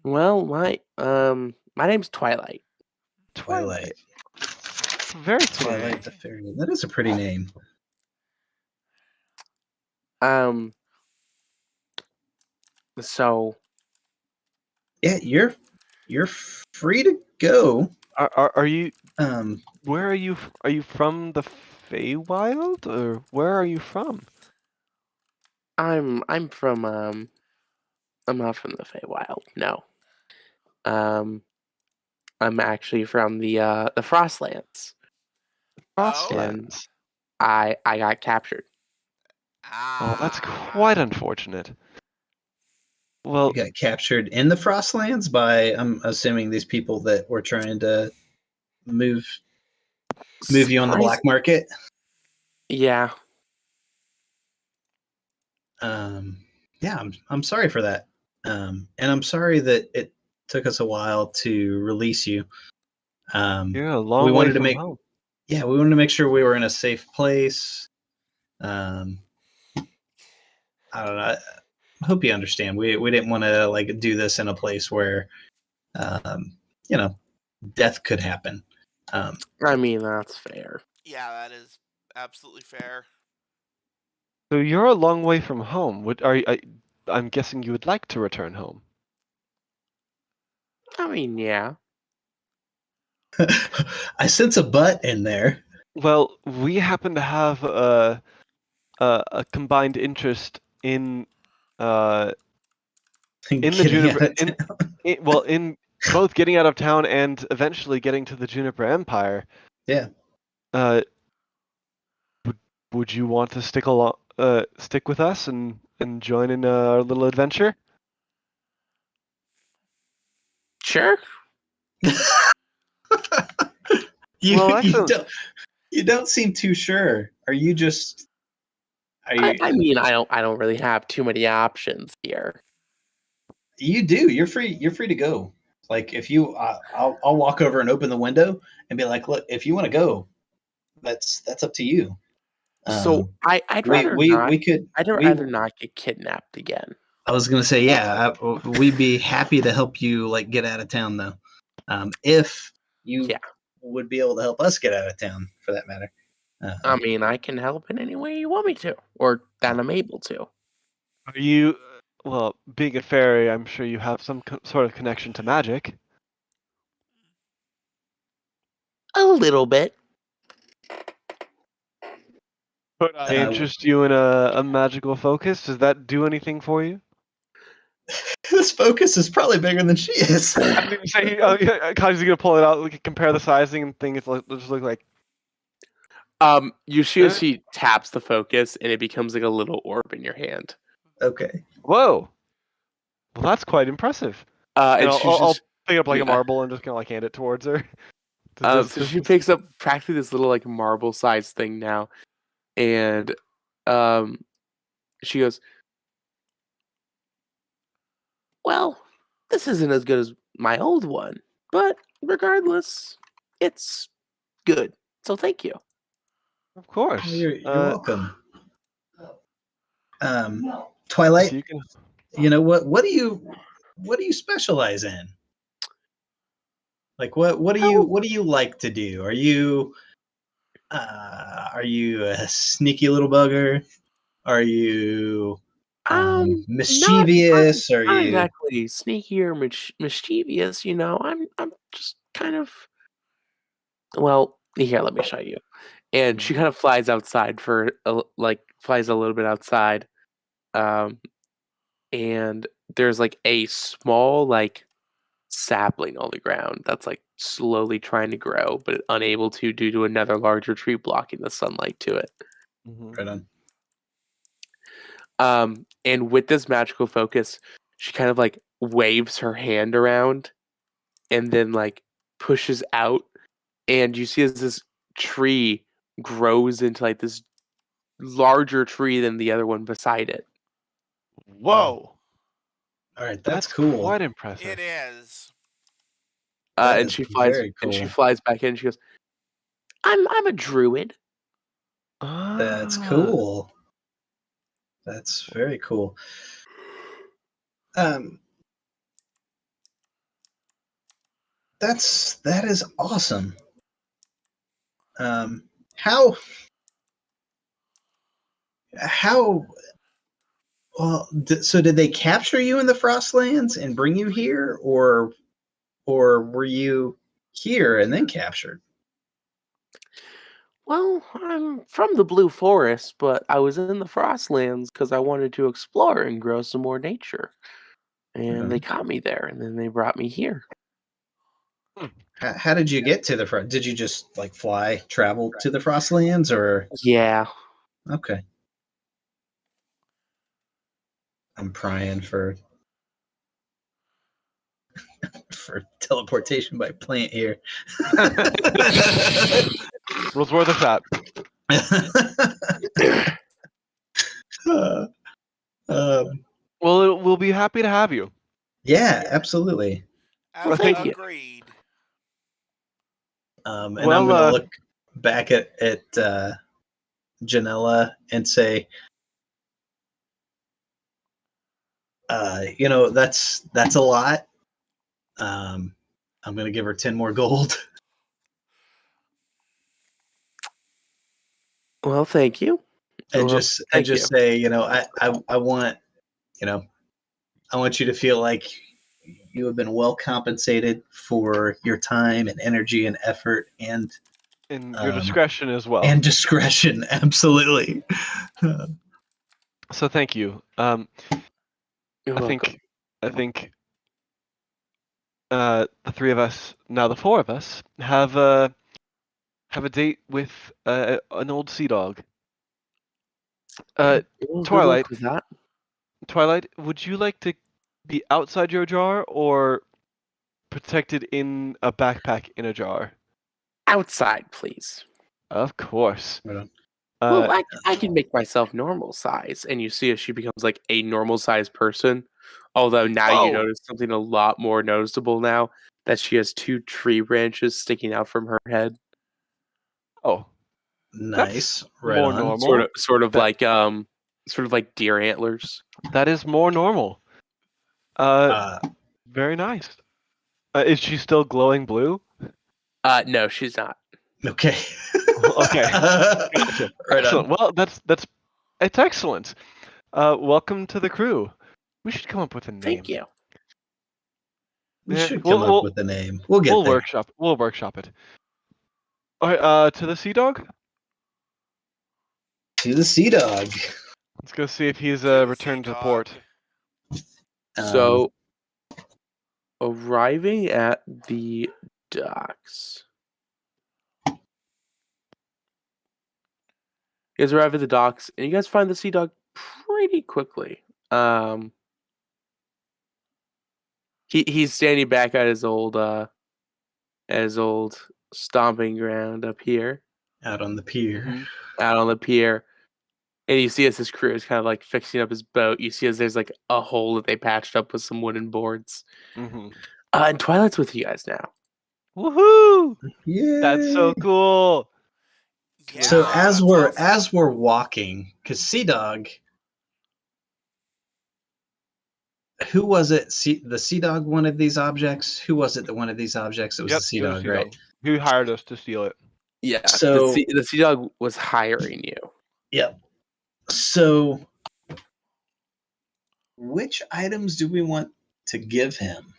Well, my name's Twilight. Twilight. Very Twilight the fairy. That is a pretty name. So. Yeah, you're free to go. Are you? Where are you? Are you from the Feywild, or where are you from? I'm from I'm not from the Feywild. No. I'm actually from the Frostlands. Frostlands. I got captured. Oh, that's quite unfortunate. Well, you got captured in the Frostlands by, I'm assuming, these people that were trying to move you on the black market. Yeah. Yeah, I'm sorry for that. And I'm sorry that it took us a while to release you. You're a long way from home. Yeah, we wanted to make sure we were in a safe place. I don't know. I hope you understand. We didn't want to like do this in a place where, death could happen. I mean, that's fair. Yeah, that is absolutely fair. So you're a long way from home. I'm guessing you would like to return home. I mean, yeah. I sense a butt in there. Well, we happen to have a combined interest in the Juniper. In both getting out of town and eventually getting to the Juniper Empire. Yeah. Would you want to stick with us and join in our little adventure? Sure. You don't seem too sure. Are you just? I mean, I don't really have too many options here. You do. You're free. You're free to go. Like if you, I'll walk over and open the window and be like, look, if you want to go, that's up to you. So I'd rather not get kidnapped again. I was gonna say, yeah, we'd be happy to help you like get out of town though, if you would be able to help us get out of town for that matter. I mean, I can help in any way you want me to, or that I'm able to. Are you? Well, being a fairy, I'm sure you have some sort of connection to magic. A little bit. Could I interest you in a magical focus? Does that do anything for you? This focus is probably bigger than she is. I mean, say, Kai's gonna pull it out, we can compare the sizing and things. Just look like. You see as she taps the focus, and it becomes like a little orb in your hand. Okay. Whoa. Well, that's quite impressive. And I'll pick up like a marble and just kind of like hand it towards her. So she picks up practically this little like marble-sized thing now, and she goes, "Well, this isn't as good as my old one, but regardless, it's good. So thank you." Of course. You're welcome. Twilight, so you can... what do you specialize in? Like what do you like to do? Are you a sneaky little bugger? Are you mischievous? Not exactly sneaky or mischievous. I'm just kind of. Well, here, let me show you. And she kind of flies outside flies a little bit outside, and there's like a small like sapling on the ground that's like slowly trying to grow, but unable to due to another larger tree blocking the sunlight to it. Right on. And with this magical focus, she kind of like waves her hand around, and then like pushes out, and you see as this tree grows into like this larger tree than the other one beside it. Whoa! All right, that's cool. Quite impressive. It is. And she flies. Cool. And she flies back in. And she goes, "I'm a druid." That's cool. That's very cool. That is awesome. How well, so did they capture you in the Frostlands and bring you here, or were you here and then captured? Well, I'm from the Blue Forest, but I was in the Frostlands because I wanted to explore and grow some more nature. And they caught me there, and then they brought me here. How did you get to the front? Did you just like travel to the Frostlands, or? Yeah. Okay. I'm prying for teleportation by plant here. Was worth a shot. Well, we'll be happy to have you. Yeah, absolutely. Well, thank you. Agreed. And I'm gonna look back at Janella and say, that's a lot. I'm gonna give her 10 more gold. Well, thank you. And just say, I want, I want you to feel like you have been well compensated for your time and energy and effort and your discretion as well. And discretion, absolutely. So thank you. You're welcome. I think the three of us, now the four of us, have a date with an old sea dog. Twilight. With that. Twilight, would you like to be outside your jar or protected in a backpack in a jar? Outside, please. Of course. Well, I can make myself normal size, and you see as she becomes like a normal sized person. Although now you notice something a lot more noticeable now, that she has 2 tree branches sticking out from her head. Oh, nice. Right more on. Normal. Sort of like deer antlers. That is more normal. Very nice. Is she still glowing blue? No, she's not. Okay. Okay. Gotcha. Right excellent. On. Well, it's excellent. Welcome to the crew. We should come up with a name. Thank you. We should come up with a name. We'll get there. We'll workshop it. All right. To the sea dog. To the sea dog. Let's go see if he's returned to port. So, arriving at the docks. You guys arrive at the docks, and you guys find the sea dog pretty quickly. He's standing back at his old stomping ground up here. Out on the pier. Mm-hmm. Out on the pier. And you see as his crew is kind of like fixing up his boat, you see as there's like a hole that they patched up with some wooden boards. Mm-hmm. And Twilight's with you guys now. Woohoo! Yeah. That's so cool. Yeah, so as we're walking, because Sea Dog, who was it? The Sea Dog wanted these objects. Who was it that wanted these objects? It was the Sea Dog, right? Who hired us to steal it? Yeah. So the Sea Dog was hiring you. Yep. So, which items do we want to give him?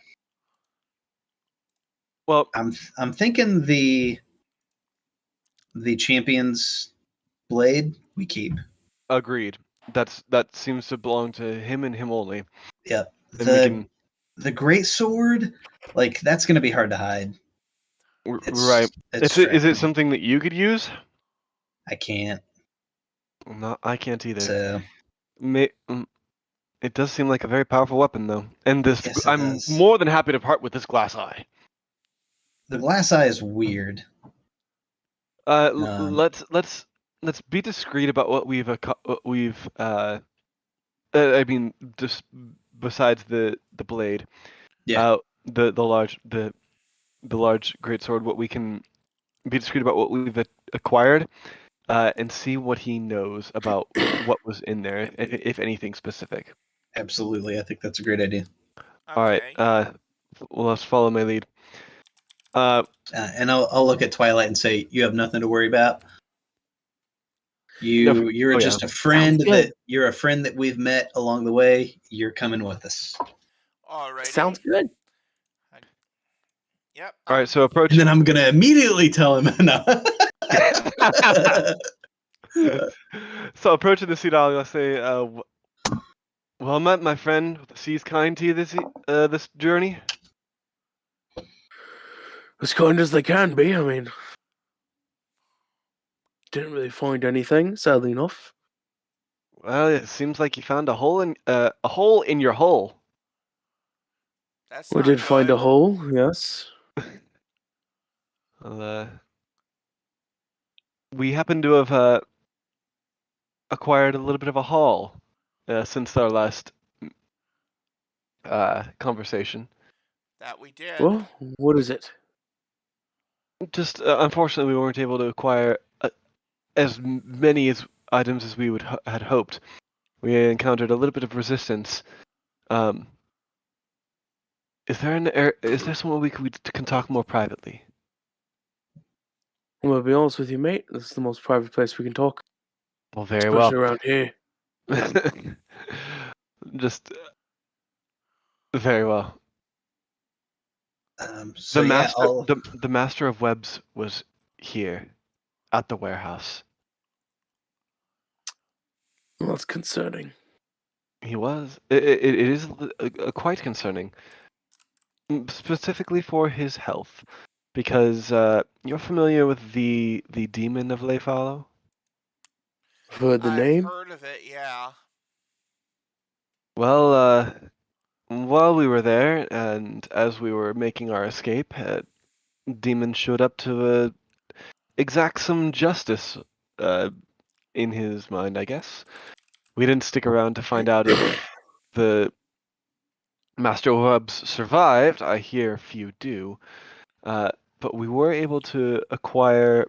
Well, I'm thinking the champion's blade we keep. Agreed. That seems to belong to him and him only. Yeah. The great sword, like that's going to be hard to hide. Right. Is it something that you could use? I can't. No, I can't either. So, it does seem like a very powerful weapon, though. And I'm more than happy to part with this glass eye. The glass eye is weird. Let's be discreet about what we've I mean, just besides the blade. Yeah. The large greatsword. What we can be discreet about what we've acquired, and see what he knows about what was in there, if anything specific. Absolutely, I think that's a great idea. Okay. All right. Well, let's follow my lead. And I'll look at Twilight and say, "You have nothing to worry about. You're just a friend you're a friend that we've met along the way. You're coming with us." All right. Sounds good. Yep. All right. So approach. And then I'm gonna immediately tell him. No. So approaching the sea dog, I'll say, "Well met, my friend. The sea's kind to you this journey." As kind as they can be. I mean, didn't really find anything, sadly enough. Well, it seems like you found a hole in your hull. We did find a hole, yes. Well, we happen to have acquired a little bit of a haul since our last conversation. That we did. Well, what is it? Just unfortunately, we weren't able to acquire as many items as we had hoped. We encountered a little bit of resistance. Is there someone we can talk more privately? Well, to be honest with you, mate, this is the most private place we can talk. Well, very Especially well. around here. Just very well. So the master of webs was here at the warehouse. Well, that's concerning. He was. It is quite concerning, specifically for his health, because you're familiar with the demon of Leyfallow? Heard the I've name? heard of it, yeah. Well, while we were there, and as we were making our escape, demon showed up to exact some justice in his mind, I guess. We didn't stick around to find out if the Master Webs survived. I hear few do. But we were able to acquire,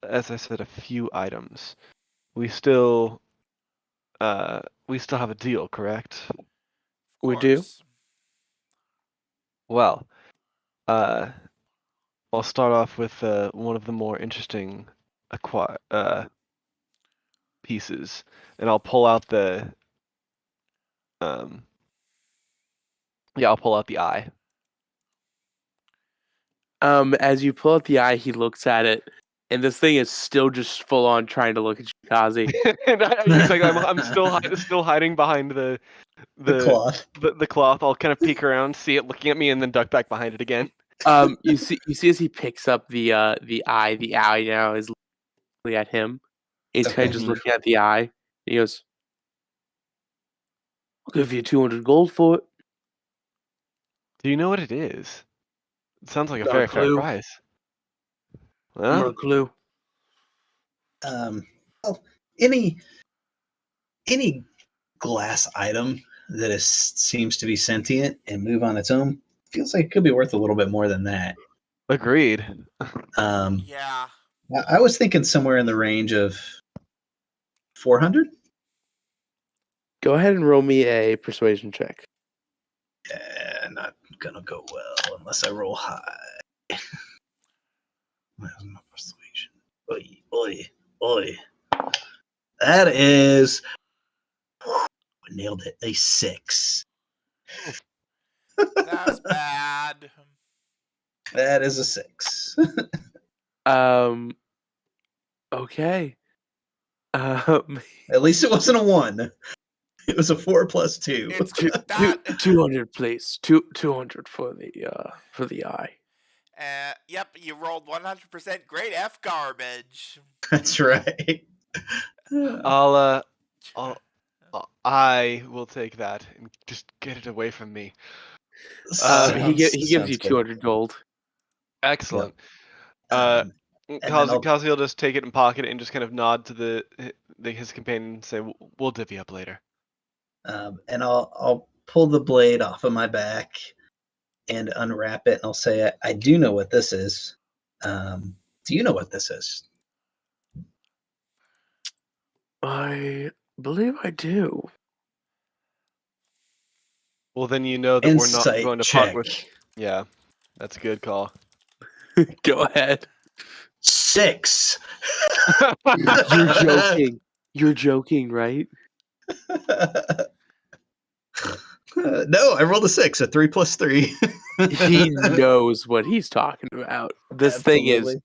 as I said, a few items. We still have a deal, correct? We do. Well, I'll start off with one of the more interesting pieces, and I'll pull out the I'll pull out the eye. As you pull out the eye, he looks at it, and this thing is still just full on trying to look at you, Kazi. And I'm still hiding behind the cloth. The cloth. I'll kind of peek around, see it looking at me, and then duck back behind it again. You see as he picks up the eye now is looking at him. He's kind of just looking at the eye. He goes, "I'll give you 200 gold for it." Do you know what it is? It sounds like a Not a very fair clue. price. Not a clue. Well, any glass item that seems to be sentient and move on its own feels like it could be worth a little bit more than that. Agreed. Yeah. I was thinking somewhere in the range of 400. Go ahead and roll me a persuasion check. Yeah, not gonna go well unless I roll high. Where's my persuasion? Oi. That is... I nailed it. A 6. That's bad. That is a 6. Okay. At least it wasn't a 1. It was a 4 plus 2. It's 200, please. 200 for the eye. Yep, you rolled 100% great F garbage. That's right. I will take that and just get it away from me. He gives you 200 gold. Excellent. Yep. Kazi will just take it and pocket it and just kind of nod to his companion and say, "We'll divvy up later." And I'll pull the blade off of my back and unwrap it, and I'll say, "I do know what this is. Do you know what this is?" I believe I do. Well, then you know that Insight we're not going to check. part with. Yeah, that's a good call. Go ahead. 6. You're joking. You're joking, right? No, I rolled a 6. A 3 plus 3. He knows what he's talking about. This thing is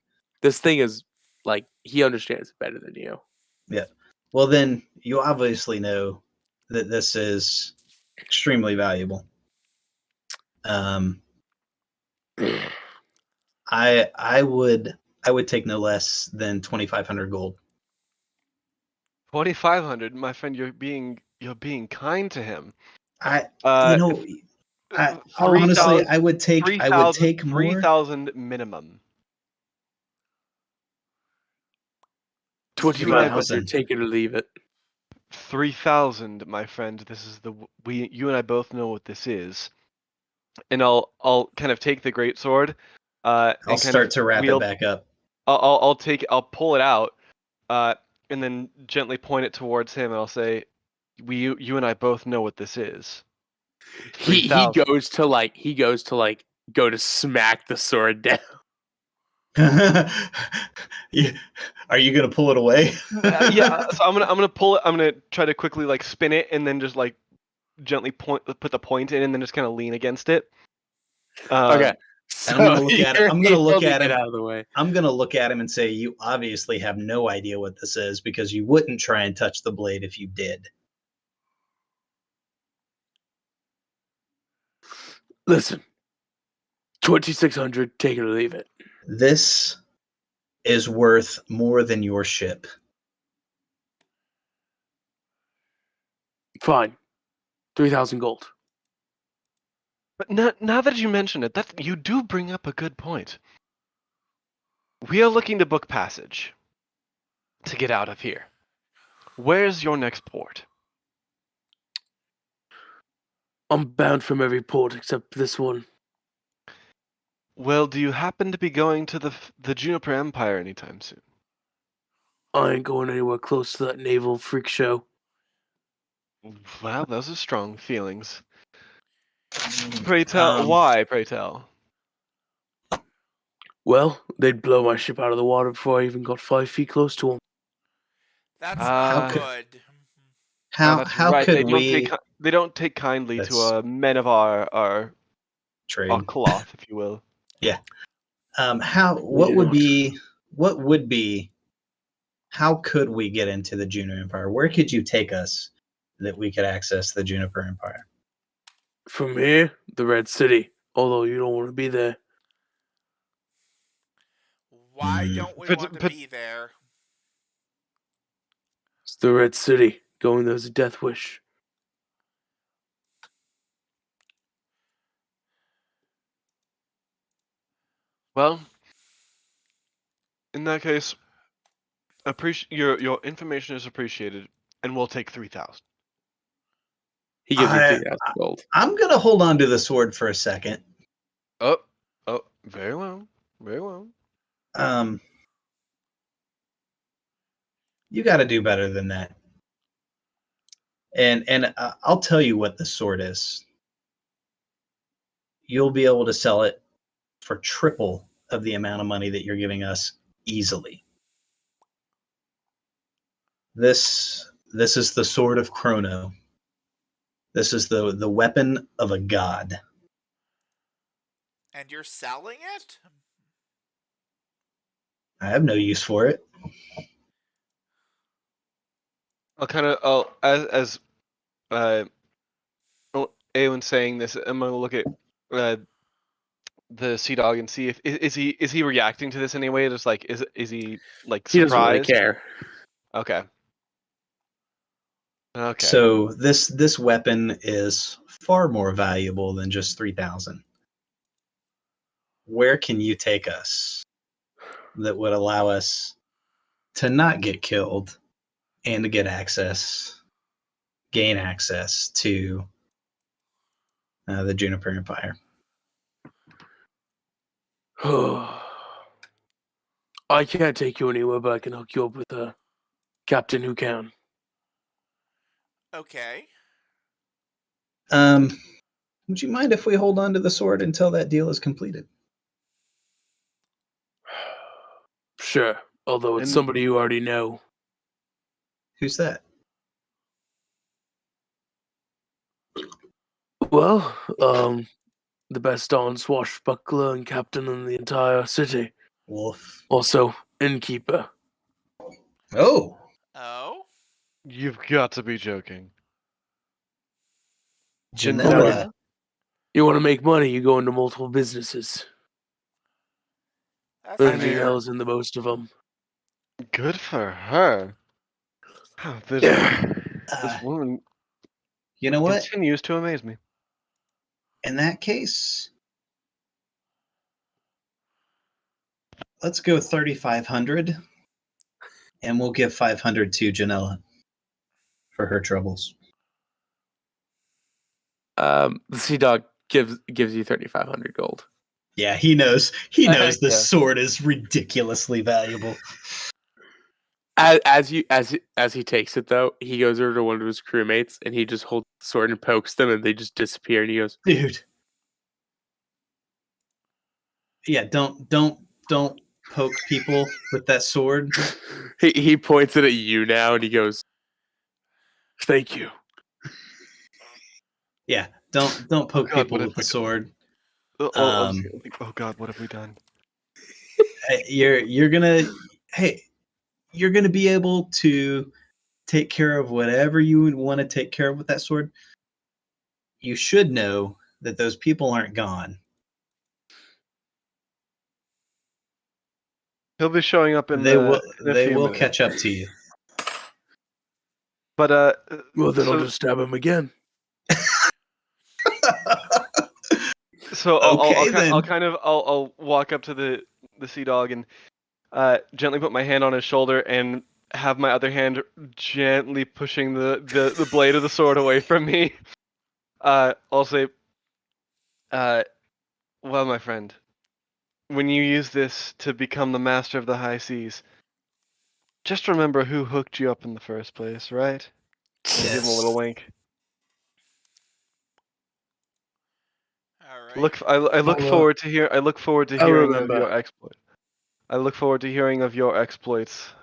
like, he understands it better than you. Yeah. Well, then you obviously know that this is extremely valuable. I would take no less than 2,500 gold. 2,500, my friend. You're being kind to him. Honestly, I would take more. 3,000 minimum. 2,500. Take it or leave it. 3,000, my friend. This is you and I both know what this is. And I'll kind of take the greatsword, I'll and start to wrap it back up. I'll pull it out, and then gently point it towards him, and I'll say, you and I both know what this is. He goes to go to smack the sword down. Yeah. Are you gonna pull it away? Yeah, so I'm gonna pull it. I'm gonna try to quickly like spin it, and then just like gently put the point in, and then just kind of lean against it. Okay. So I'm gonna look at it. I'm gonna look at him. Out of the way. I'm gonna look at him and say, "You obviously have no idea what this is because you wouldn't try and touch the blade if you did." Listen, 2,600. Take it or leave it. This is worth more than your ship. Fine, 3,000 gold. But now that you mention it, you do bring up a good point. We are looking to book passage to get out of here. Where's your next port? I'm bound from every port except this one. Well, do you happen to be going to the Juniper Empire anytime soon? I ain't going anywhere close to that naval freak show. Well, those are strong feelings. Pray tell, why, pray tell? Well, they'd blow my ship out of the water before I even got 5 feet close to them. That's not good. How right. could they don't take kindly to men of our trade, our cloth, if you will. Yeah. What how could we get into the Juniper Empire? Where could you take us that we could access the Juniper Empire? From here, the Red City, although you don't want to be there. Why don't we want to be there? It's the Red City. Going there's a death wish. Well, in that case, your information is appreciated, and we'll take 3,000. He gives you 3,000 gold. I'm gonna hold on to the sword for a second. Oh, very well, very well. You got to do better than that. And I'll tell you what the sword is. You'll be able to sell it for triple of the amount of money that you're giving us easily. This is the sword of Chrono. This is the weapon of a god. And you're selling it? I have no use for it. As Eowyn's saying this, I'm gonna look at the Sea Dog and see if is he reacting to this anyway? Just like is he like surprised? He doesn't really care. Okay. So this weapon is far more valuable than just 3,000. Where can you take us that would allow us to not get killed and to gain access to the Juniper Empire? I can't take you anywhere, but I can hook you up with a captain who can. Okay. Would you mind if we hold on to the sword until that deal is completed? Sure, although it's somebody you already know. Who's that? Well, the best darn swashbuckler and captain in the entire city. Wolf. Also, innkeeper. Oh. You've got to be joking. Janella. You want to make money, you go into multiple businesses. Janelle's in the most of them. Good for her. This woman, you know what? Continues to amaze me. In that case, let's go 3,500, and we'll give 500 to Janella. for her troubles. The sea dog gives you 3,500 gold. Yeah, he knows. He knows the Yeah. sword is ridiculously valuable. As he takes it though, he goes over to one of his crewmates and he just holds the sword and pokes them, and they just disappear. And he goes, "Dude, yeah, don't poke people with that sword." he points it at you now, and he goes, "Thank you." Yeah, don't poke people with the sword. Oh God, what have we done? You're gonna be able to take care of whatever you would want to take care of with that sword. You should know that those people aren't gone. He'll be showing up in They a will few catch up to you. But well, then I'll just stab him again. So Okay, I'll walk up to the sea dog and gently put my hand on his shoulder and have my other hand gently pushing the blade of the sword away from me. I'll say, well, my friend, when you use this to become the master of the high seas, just remember who hooked you up in the first place, right? Yes. Give him a little wink. All right. I look forward to hearing of your exploit. I look forward to hearing of your exploits.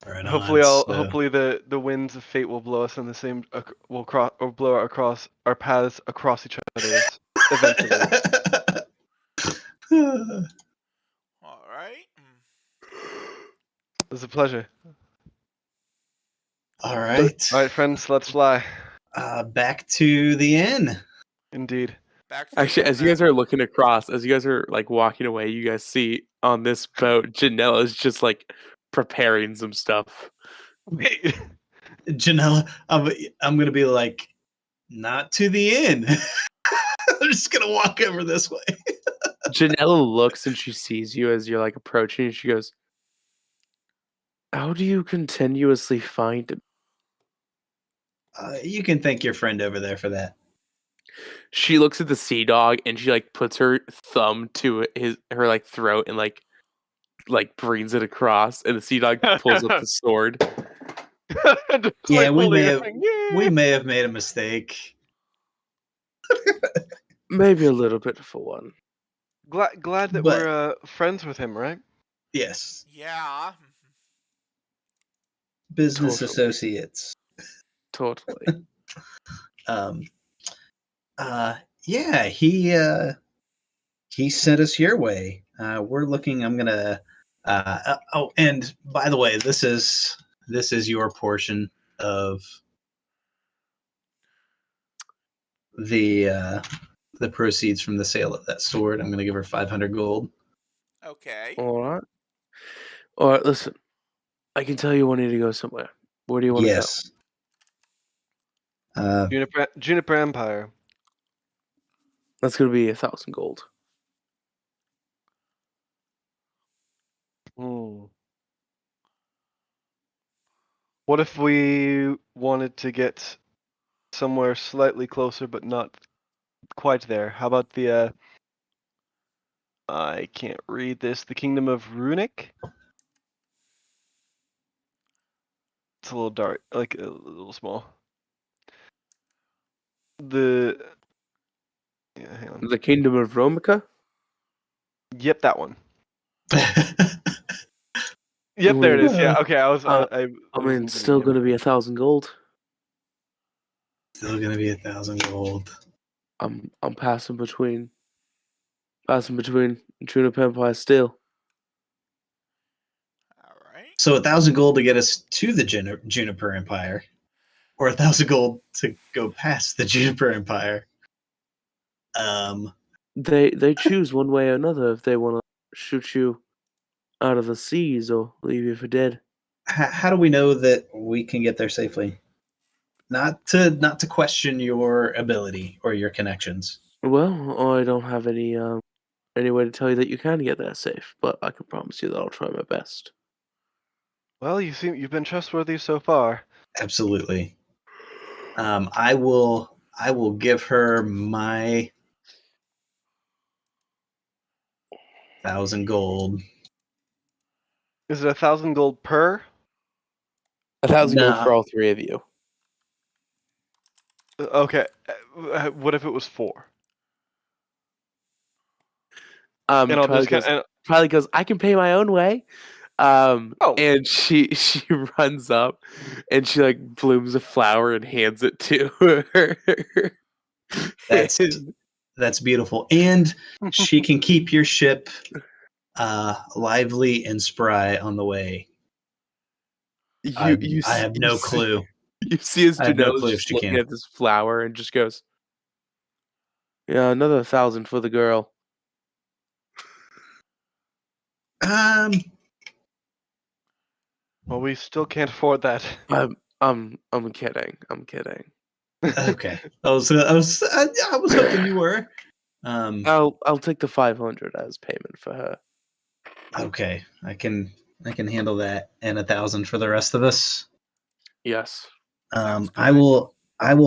Right hopefully, on, hopefully the winds of fate will blow us in the same blow across our paths across each other's eventually. All right. It was a pleasure. All right. All right, friends, let's fly. Back to the inn. Indeed. Actually, as you guys are looking across, as you guys are like walking away, you guys see on this boat, Janella's just like preparing some stuff. Janella, I'm gonna be like, not to the inn. I'm just gonna walk over this way. Janella looks and she sees you as you're like approaching, and she goes, "How do you continuously find him?" You can thank your friend over there for that. She looks at the sea dog and she like puts her thumb to her like throat and like brings it across, and the sea dog pulls up the sword. Yeah, we may have made a mistake. Maybe a little bit for one. Glad that we're friends with him, right? Yes. Yeah. Business associates. Totally. Yeah, he sent us your way. We're looking. I'm gonna. Oh, and by the way, this is your portion of the proceeds from the sale of that sword. I'm gonna give her 500 gold. Okay. All right. Listen, I can tell you wanting to go somewhere. Where do you want to go? Juniper Empire. That's gonna be 1,000 gold. What if we wanted to get somewhere slightly closer, but not quite there? How about the I can't read this. The Kingdom of Runic? It's a little dark, like a little small. Yeah, hang on. The Kingdom of Romica? Yep, that one. Yep, there it is. Yeah, okay. I mean, still going to be 1,000 gold. Still going to be 1,000 gold. I'm passing between Juniper Empire still. All right. So 1,000 gold to get us to the Juniper Empire, or 1,000 gold to go past the Juniper Empire. They choose one way or another if they want to shoot you out of the seas or leave you for dead. How do we know that we can get there safely? Not to question your ability or your connections. Well, I don't have any way to tell you that you can get there safe, but I can promise you that I'll try my best. Well, you've been trustworthy so far. Absolutely. I will give her my 1,000 gold. Is it 1,000 gold per? 1,000 gold No. for all three of you. Okay. What if it was 4? And I'll Probably just goes, I can pay my own way. And she runs up and she like blooms a flower and hands it to her. That's beautiful. And she can keep your ship lively and spry on the way. I have no clue. You see as I have no Janelle's clue if just she looking can. at this flower and just goes, yeah, another 1,000 for the girl. Well, we still can't afford that. I'm kidding. I'm kidding. Okay. I was hoping you were. I'll take the 500 as payment for her. Okay. I can handle that, and 1,000 for the rest of us. Yes. I will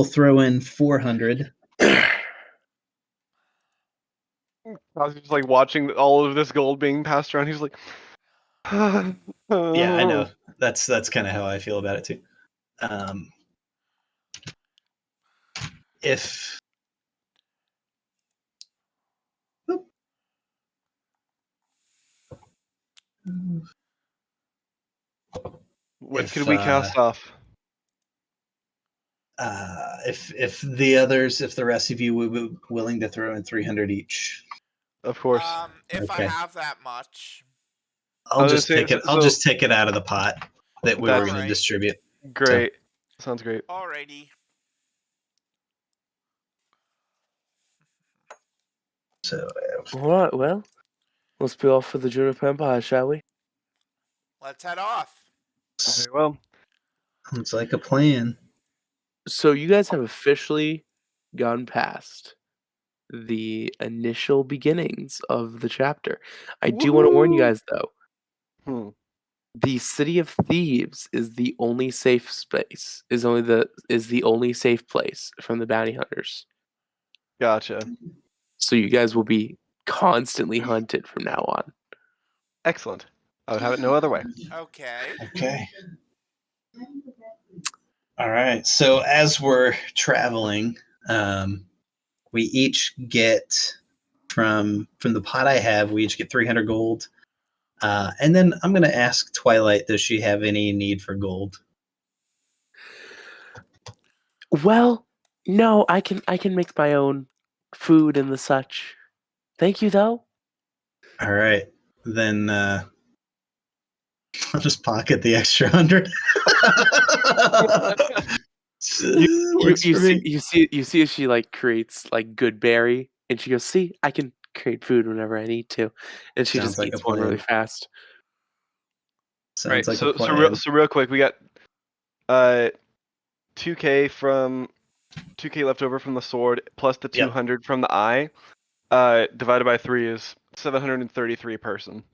throw in 400. I was just like watching all of this gold being passed around. He's like, Yeah, I know. That's kind of how I feel about it too. If What could we cast off? If the rest of you would be willing to throw in 300 each. Of course. If I have that much. I'll just take it out of the pot that we were going to distribute. Great. So. Sounds great. Alrighty. So Alright, well, let's be off for the Juniper Empire, shall we? Let's head off. Okay, well. It's like a plan. So you guys have officially gone past the initial beginnings of the chapter. I do want to warn you guys though. The City of Thieves is the only safe space. Is the only safe place from the bounty hunters. Gotcha. So you guys will be constantly hunted from now on. Excellent. I would have it no other way. Okay. All right. So as we're traveling, we each get from the pot I have, we each get 300 gold. And then I'm going to ask Twilight, does she have any need for gold? Well, no, I can make my own food and the such. Thank you, though. All right, then I'll just pocket the extra 100. You see as she like creates like good berry, and she goes, "See, I can create food whenever I need to," and she just eats one really fast. Sounds like a plan. So real quick, we got 2K left over from the sword plus the 200 from the eye. Divided by 3 is 733 a person.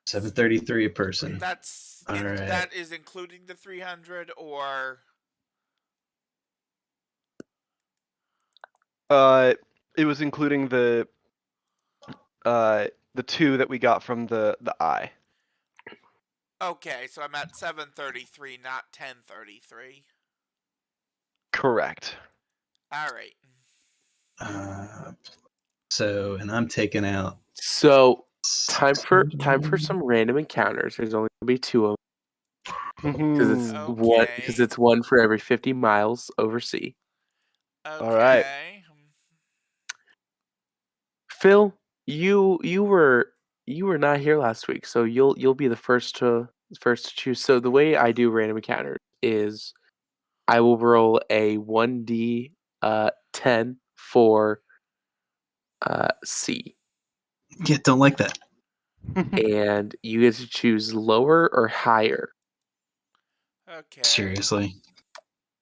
733 a person. That is including the 300 or. It was including the 2 that we got from the eye. Okay, so I'm at 733, not 1033. Correct. All right. So, and I'm taking out. So time for some random encounters. There's only gonna be 2 of them because it's one for every 50 miles over sea. Okay. All right. Phil, you were not here last week, so you'll be the first to choose. So the way I do random encounters is I will roll a 1d 10 for C. Yeah, don't like that. And you get to choose lower or higher. Okay. Seriously.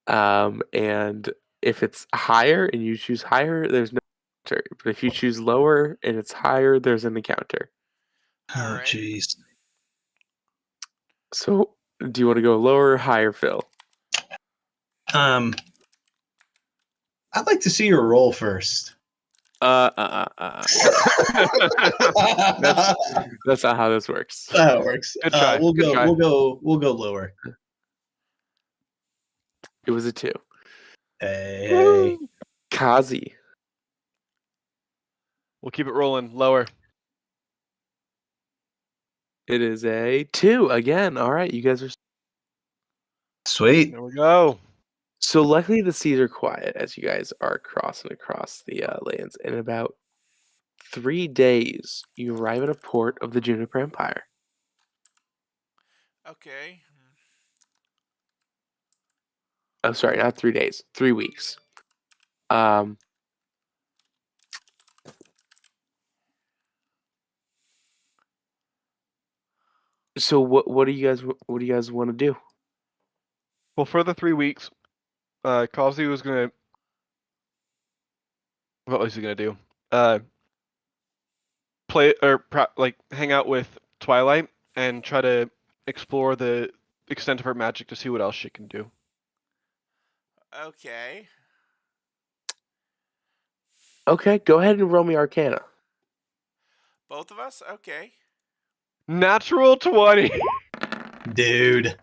And if it's higher and you choose higher, there's no encounter. But if you choose lower and it's higher, there's an encounter. Oh, jeez. So Do you want to go lower or higher, Phil? I'd like to see your roll first. That's not how this works. That's how it works. Good try. We'll Good try. go lower. It was a 2. Hey. Kazi. We'll keep it rolling. Lower. It is a 2 again. All right, you guys are Sweet. There we go. so luckily the seas are quiet as you guys are crossing across the lands. In about 3 days, you arrive at a port of the Juniper Empire. Okay. Oh, sorry, not 3 days. 3 weeks. So what do you guys want to do? Well, for the 3 weeks, Kazi was gonna. What was he gonna do? Play or hang out with Twilight and try to explore the extent of her magic to see what else she can do. Okay. Okay, go ahead and roll me Arcana. Both of us? Okay. Natural 20. Dude.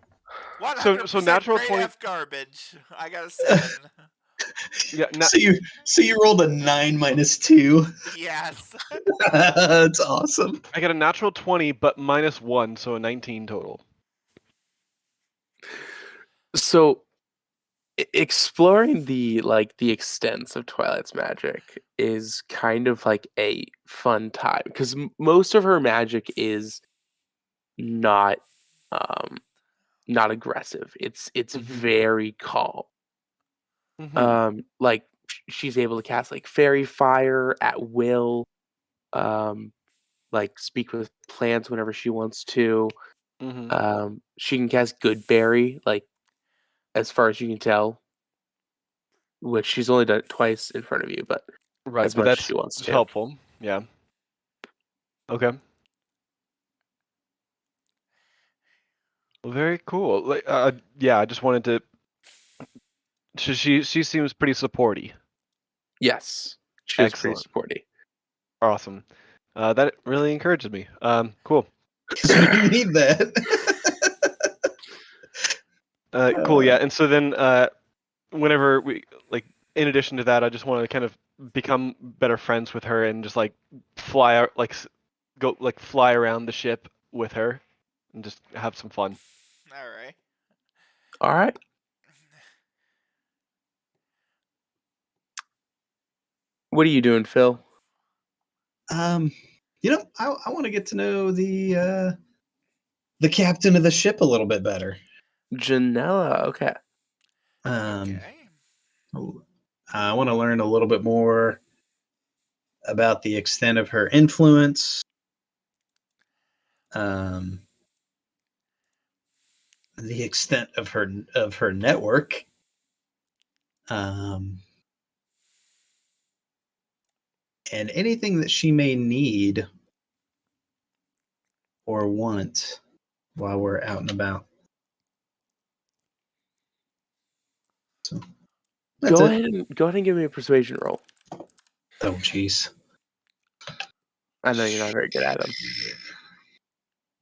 100% so natural grade 20 F garbage. I got a 7. Yeah. So you rolled a 9 minus 2. Yes. That's awesome. I got a natural 20, but minus 1, so a 19 total. So exploring the extents of Twilight's magic is kind of like a fun time because most of her magic is not aggressive. It's very calm. Like she's able to cast like fairy fire at will, like speak with plants whenever she wants to. She can cast good berry, like as far as you can tell, which she's only done it twice in front of you, but right, as but much that's as she wants to. helpful. Yeah. Okay. Well, very cool. Like, yeah, I just wanted to. She seems pretty supporty. Yes, she is pretty supporty. Awesome. That really encourages me. Cool. You need that. Cool. Yeah, and so then whenever we in addition to that, I just want to kind of become better friends with her and just fly out, go fly around the ship with her and just have some fun. All right. What are you doing, Phil? I want to get to know the captain of the ship a little bit better. Janella, okay. I want to learn a little bit more about the extent of her influence. The extent of her network. And anything that she may need or want while we're out and about. So go ahead and give me a persuasion roll. Oh, jeez. I know you're not very good at them.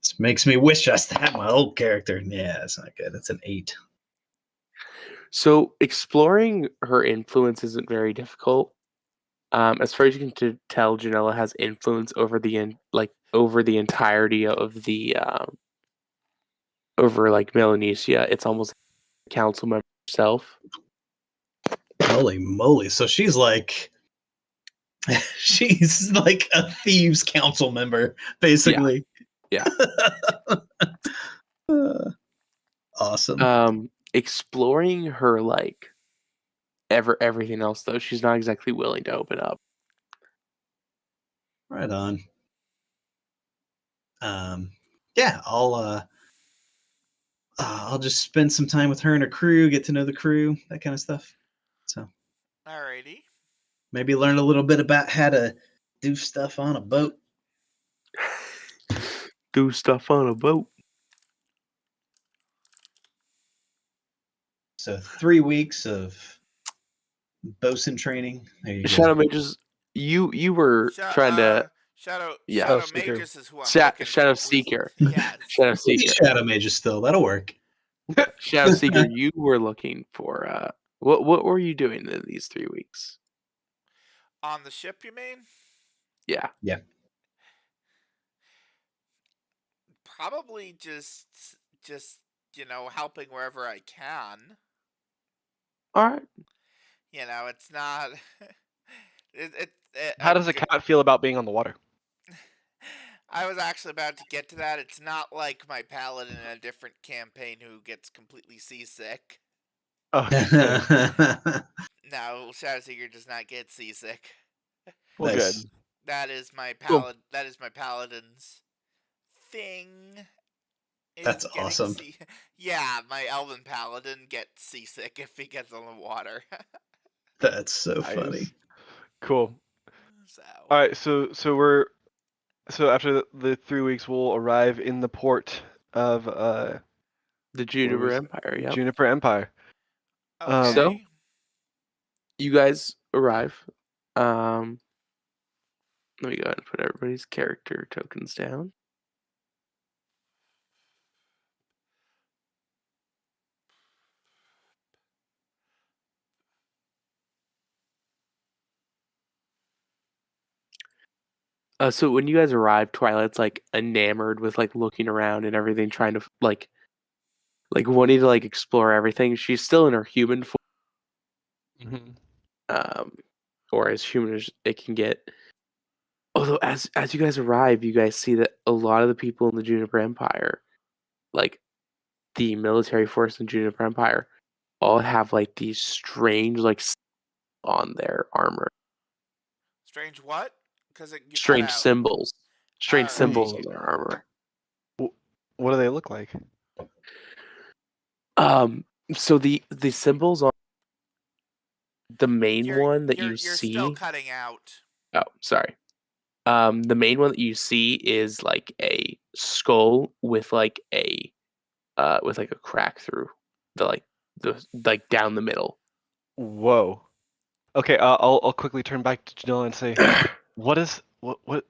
This makes me wish I still had my old character. Yeah, that's not good. That's an 8. So exploring her influence isn't very difficult. As far as you can tell, Janella has influence over the entirety of the over Melanesia. It's almost like a council member herself. Holy moly! So she's like a thieves council member, basically. Yeah. Awesome. Exploring her everything else though, she's not exactly willing to open up. Right on. Yeah, I'll just spend some time with her and her crew, get to know the crew, that kind of stuff. So. Alrighty. Maybe learn a little bit about how to do stuff on a boat. Do stuff on a boat. So 3 weeks of bosun training. There you go. Shadow Mages, you were trying to Shadow Seeker. Mages is who I'm looking Shadow for. Seeker. Yes. Shadow We'll be Seeker. Shadow Mages still. That'll work. Shadow Seeker, you were looking for what were you doing in these 3 weeks? On the ship, you mean? Yeah. Probably just helping wherever I can. All right. It's not. How does a cat feel about being on the water? I was actually about to get to that. It's not like my paladin in a different campaign who gets completely seasick. Oh, No, Shadowseeker does not get seasick. well, Nice. good. That is my Cool. That is my paladin's thing. That's awesome. Yeah, my elven paladin gets seasick if he gets on the water. That's so Nice. funny. Cool. So. All right, so after the 3 weeks, we'll arrive in the port of The Juniper Empire, yeah. Juniper Empire. Okay. So you guys arrive. Let me go ahead and put everybody's character tokens down. So when you guys arrive, Twilight's like enamored with like looking around and everything, trying to like wanting to like explore everything. She's still in her human form, or as human as it can get. Although as you guys arrive, you guys see that a lot of the people in the Juniper Empire, like the military force in Juniper Empire, all have like these strange like on their armor. Strange what? Because Strange symbols. Strange Alright. symbols on their armor. What do they look like? So the symbols on the main one that you you're see. still cutting out. Oh, sorry. The main one that you see is like a skull with like a crack through the down the middle. Whoa. Okay, I'll quickly turn back to Janelle and say, what is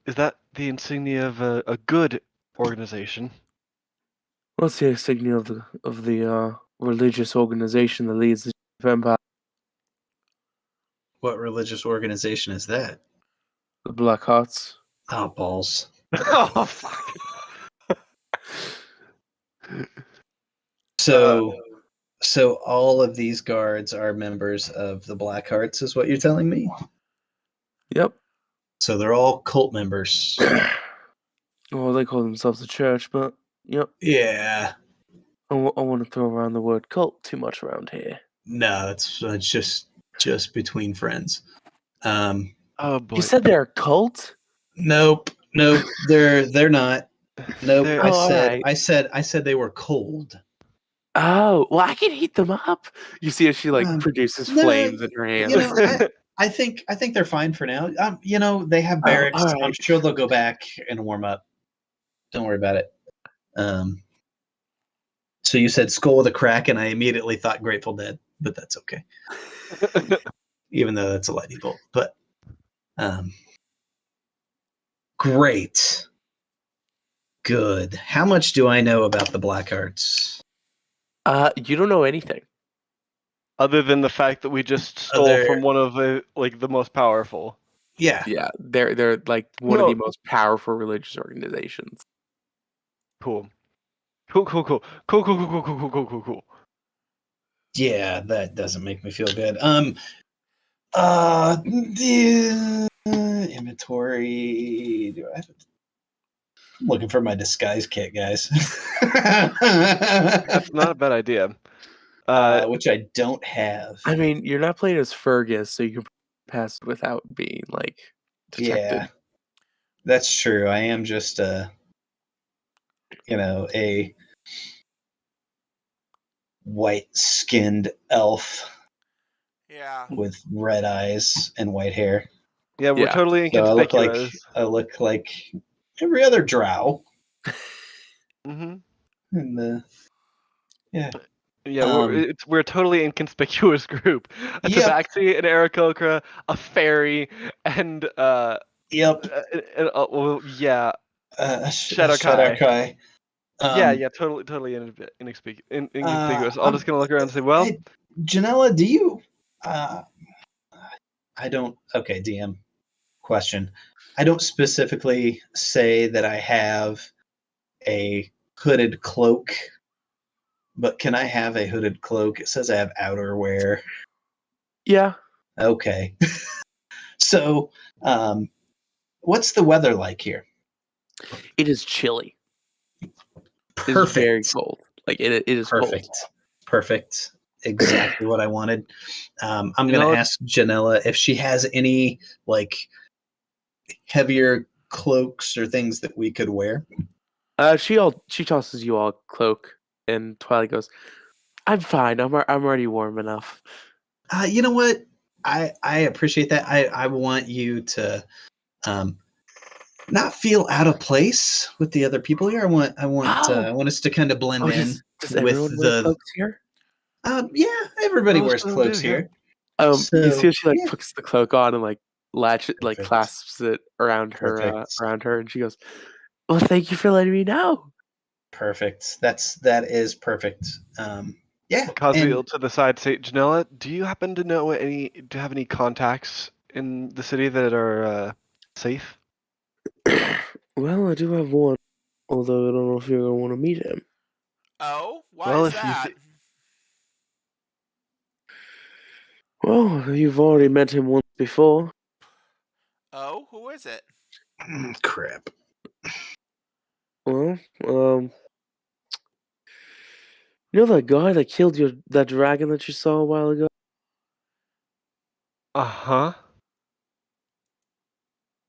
that? The insignia of a good organization? What's the insignia of the religious organization that leads the vampire? What religious organization is that? The Black Hearts. Oh, balls. Oh, fuck. So all of these guards are members of the Black Hearts, is what you're telling me? Yep. So they're all cult members. Well, they call themselves a church, but yep. Yeah. I want to throw around the word cult too much around here. No, it's just between friends. Oh boy. You said they're a cult? Nope, they're not. Nope. They're- I said they were cold. Oh, well, I can heat them up. You see as she produces flames in her hands. I think they're fine for now. They have barracks. Right. I'm sure they'll go back and warm up. Don't worry about it. So you said skull with a crack, and I immediately thought Grateful Dead, but that's okay. Even though that's a lightning bolt, but great, good. How much do I know about the Blackhearts? You don't know anything. Other than the fact that we just stole from one of the most powerful. Yeah. Yeah, they're like one of the most powerful religious organizations. Cool. Yeah, that doesn't make me feel good. Inventory. Do I have it? I'm looking for my disguise kit, guys. That's not a bad idea. Which I don't have. I mean, you're not playing as Fergus, so you can pass without being detected. Yeah, that's true. I am just a white-skinned elf. Yeah. With red eyes and white hair. Yeah, we're totally inconspicuous. I look like every other drow. Mm-hmm. And yeah. Yeah, we're a totally inconspicuous group. A Tabaxi, an Aarakocra, a fairy, and yeah, Shadowkai. Yeah, totally inconspicuous. I'm just gonna look around and say, well, hey, Janella, do you? I don't. Okay, DM question. I don't specifically say that I have a hooded cloak, but can I have a hooded cloak? It says I have outerwear. Yeah. Okay. So, what's the weather like here? It is chilly. Perfect. It's very cold. Like it is perfect. Cold. Perfect. Exactly what I wanted. I'm going to ask Janella if she has any like heavier cloaks or things that we could wear. She tosses you all a cloak, and Twilight goes, "I'm fine. I'm already warm enough." You know what? I appreciate that. I want you to not feel out of place with the other people here. I want us to kind of blend in does with everyone wear cloaks here? Yeah, everybody wears cloaks here. You see how she puts the cloak on and clasps it around her, and she goes, "Well, thank you for letting me know." Perfect. That is perfect. Yeah. Coswheel to the side. Say, Janella, do you happen to know do you have any contacts in the city that are safe? Well, I do have one, although I don't know if you're gonna want to meet him. Oh, why is that? Well, you've already met him once before. Oh, who is it? Crap. Well, you know that guy that killed that dragon that you saw a while ago? Uh-huh.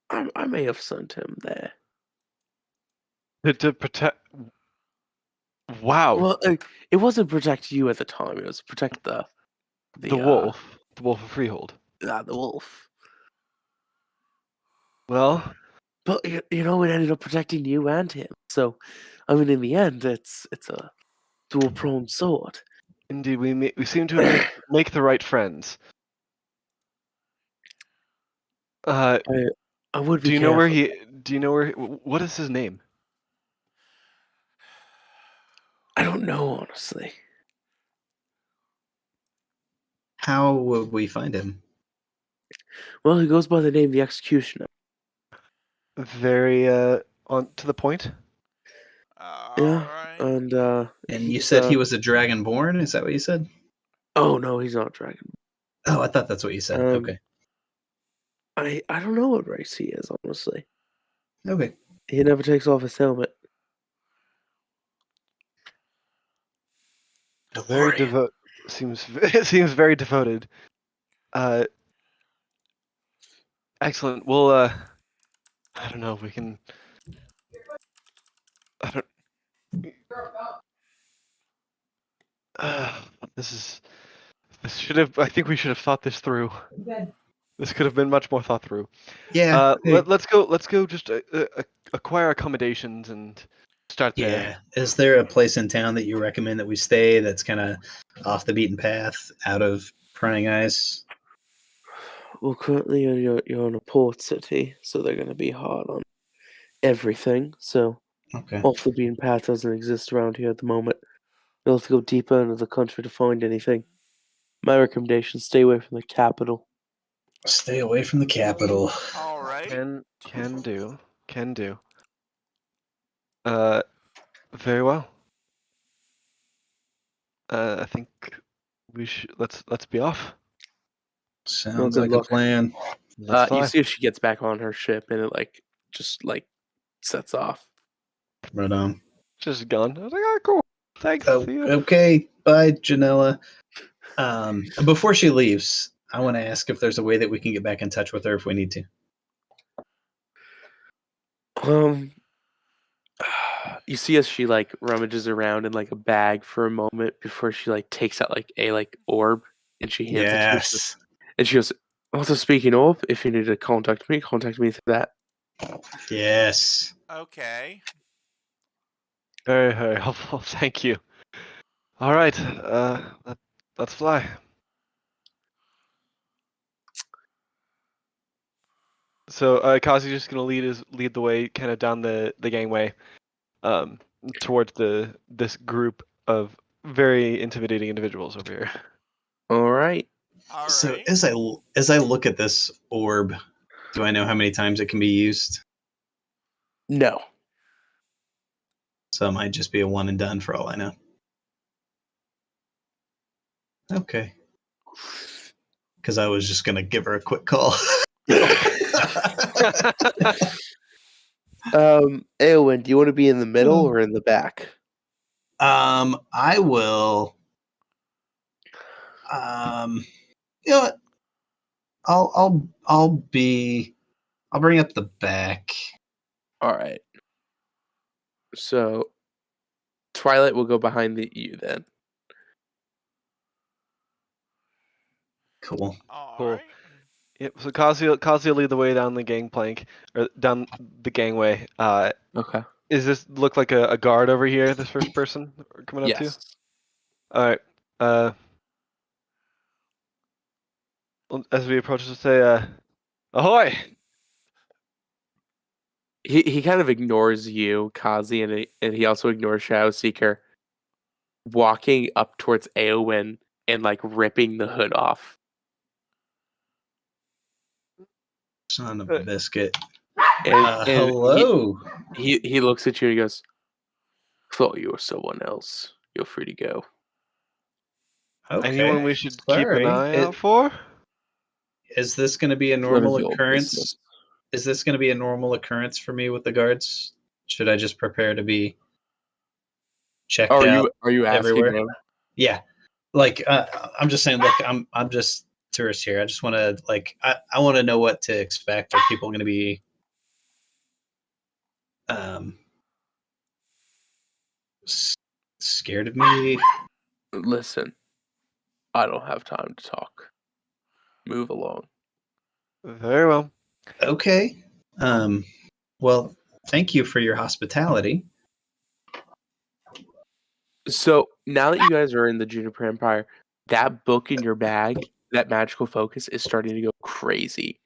I may have sent him there. To protect... Wow. Well, it wasn't protect you at the time. It was protect the wolf. The wolf of Freehold. The wolf. Well... But, you know, it ended up protecting you and him. So, I mean, in the end, it's a dual-pronged sword. Indeed, we seem to make the right friends. I would be Do you careful. know where what is his name? I don't know, honestly. How would we find him? Well, he goes by the name the Executioner. Very on to the point. Yeah, right. And you said he was a dragonborn? Is that what you said? Oh no, he's not dragon. Oh, I thought that's what you said. Okay. I don't know what race he is, honestly. Okay. He never takes off his helmet. Very devoted. Seems very devoted. Excellent. Well, I don't know. We can. I don't. This should have. I think we should have thought this through. This could have been much more thought through. Yeah. Let's go. Just acquire accommodations and start there. Yeah. Is there a place in town that you recommend that we stay that's kind of off the beaten path, out of prying eyes? Well, currently you're in a port city, so they're going to be hard on everything. So, off the beaten path doesn't exist around here at the moment. You'll have to go deeper into the country to find anything. My recommendation: stay away from the capital. Stay away from the capital. All right. Can do. Very well. I think we should let's be off. Sounds like a plan. You see if she gets back on her ship and it just sets off. Right on. Just gone. I was like, oh, cool. Thanks. Oh, okay. Bye, Janella. Before she leaves, I want to ask if there's a way that we can get back in touch with her if we need to. You see as she rummages around in a bag for a moment before she takes out a orb and she hands it to her. And she goes, "Also, speaking of, if you need to contact me through that." Yes. Okay. Very, very helpful. Thank you. All right. Let's fly. So Kazi's just gonna lead the way, kind of down the gangway, towards this group of very intimidating individuals over here. All right. All So right. as I look at this orb, do I know how many times it can be used? No. So it might just be a one and done for all I know. Okay. Because I was just gonna give her a quick call. Eowyn, do you want to be in the middle or in the back? I will. You know what? I'll bring up the back. All right. So Twilight will go behind you then. Cool. All Cool. right. Yep. So Kazi will lead the way down the gangplank, or down the gangway. Okay. Is this look like a guard over here? This first person we're coming up to. Yes. All right. As we approach, to say, "Ahoy!" He kind of ignores you, Kazi, and he also ignores Shadowseeker, walking up towards Eowyn and like ripping the hood off. Son of a biscuit. And hello. He looks at you and he goes, "Thought you were someone else. You're free to go." Okay. Anyone we should keep Sorry. an eye out for? Is this going to be a None normal of your occurrence? business. Is this going to be a normal occurrence for me with the guards? Should I just prepare to be checked out? Are you asking everywhere? them? Yeah. Like I'm just saying. Look, I'm just tourist here. I just want to I want to know what to expect. Are people going to be scared of me? Listen, I don't have time to talk. Move along. Very well. Okay. Well, thank you for your hospitality. So now that you guys are in the Juniper Empire, that book in your bag, that magical focus, is starting to go crazy.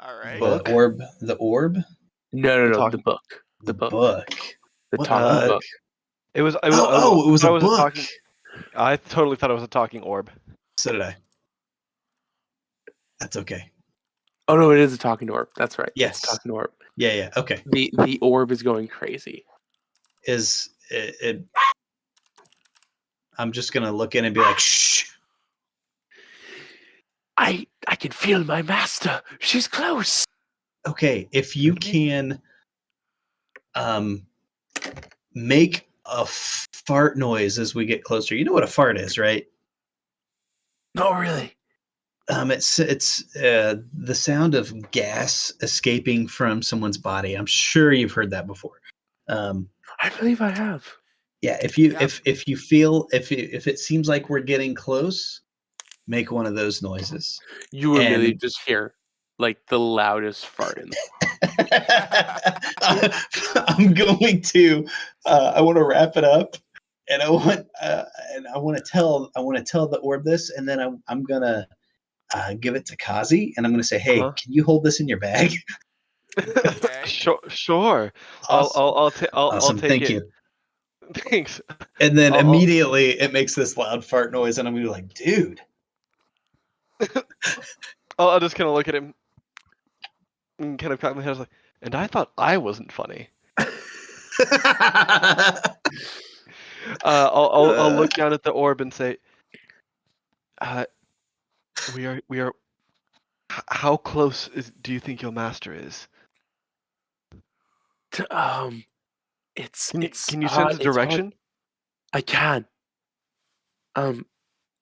All right. The orb. The orb. No, talking- the book. The book. The What talking book. It was. It was a book. I totally thought it was a talking orb. So did I. That's okay. Oh no, it is a talking orb. That's right. Yes. It's a talking orb. Yeah. Okay. The orb is going crazy. Is it? I'm just gonna look in and be like, shh. I can feel my master. She's close. Okay, if you can make a fart noise as we get closer. You know what a fart is, right? Not really. It's the sound of gas escaping from someone's body. I'm sure you've heard that before. I believe I have. Yeah, if you feel if it seems like we're getting close, make one of those noises. You will really just hear like the loudest fart in I'm going to I want to wrap it up, and I want to tell the orb this, and then I'm gonna give it to Kazi, and I'm gonna say, hey, can you hold this in your bag? Okay. Sure. Awesome. I'll take Thank it. you. Thanks. And then immediately it makes this loud fart noise, and I'm gonna be like, dude. I'll just kind of look at him and kind of crack my head. I was like, and I thought I wasn't funny. I'll look down at the orb and say, we are. How close do you think your master is? It's Can you sense a direction? I can.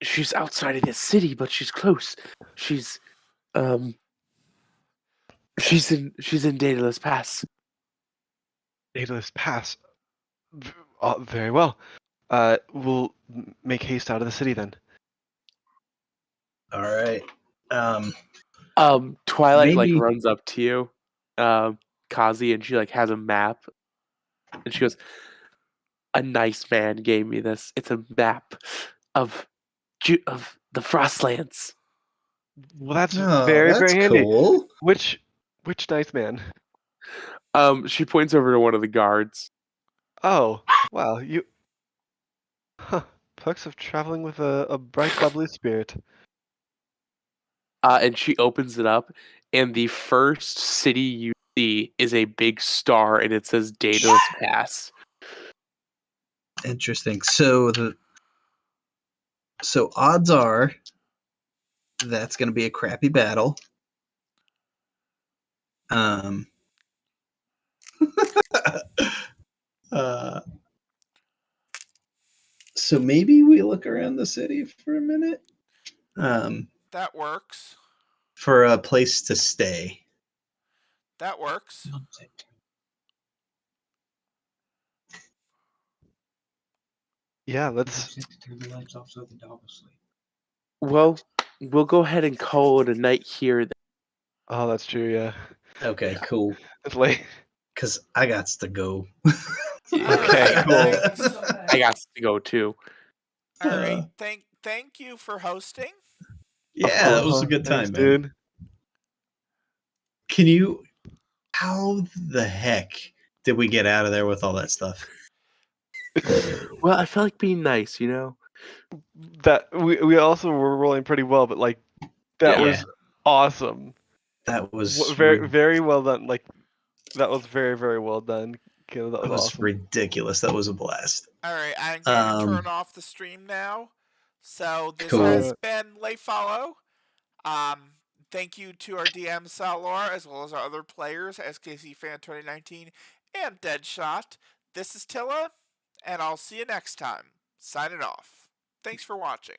She's outside of the city, but she's close. She's in Daedalus Pass. Daedalus Pass. Very well. We'll make haste out of the city then. All right. Twilight like runs up to you, Kazi, and she like has a map, and she goes, A nice man gave me this. It's a map of the Frostlands. Well, that's Oh, very, that's very handy. cool. Which nice man? She points over to one of the guards. Oh, wow. Perks of traveling with a bright, bubbly spirit. And she opens it up, and the first city you see is a big star, and it says Daedalus Pass. Interesting. So odds are that's going to be a crappy battle. So maybe we look around the city for a minute. That works. For a place to stay. That works. Yeah, let's. Well, we'll go ahead and call it a night here. Oh, that's true. Yeah. Okay, cool. It's late. Because I got to go. Okay, cool. Thanks. I got to go too. All right. Thank you for hosting. Yeah, that was a good time, Thanks, man. dude. Can you? How the heck did we get out of there with all that stuff? Well, I felt like being nice, you know. That we also were rolling pretty well, but like that Yeah. was awesome. That was Very, very well done. Like that was very, very well done. That was awesome. ridiculous. That was a blast. All right, I'm going to turn off the stream now. So this Cool. has been Leyfallow. Thank you to our DM Salor as well as our other players, SKC Fan 2019 and Deadshot. This is Tyll'a, and I'll see you next time. Signing off. Thanks for watching.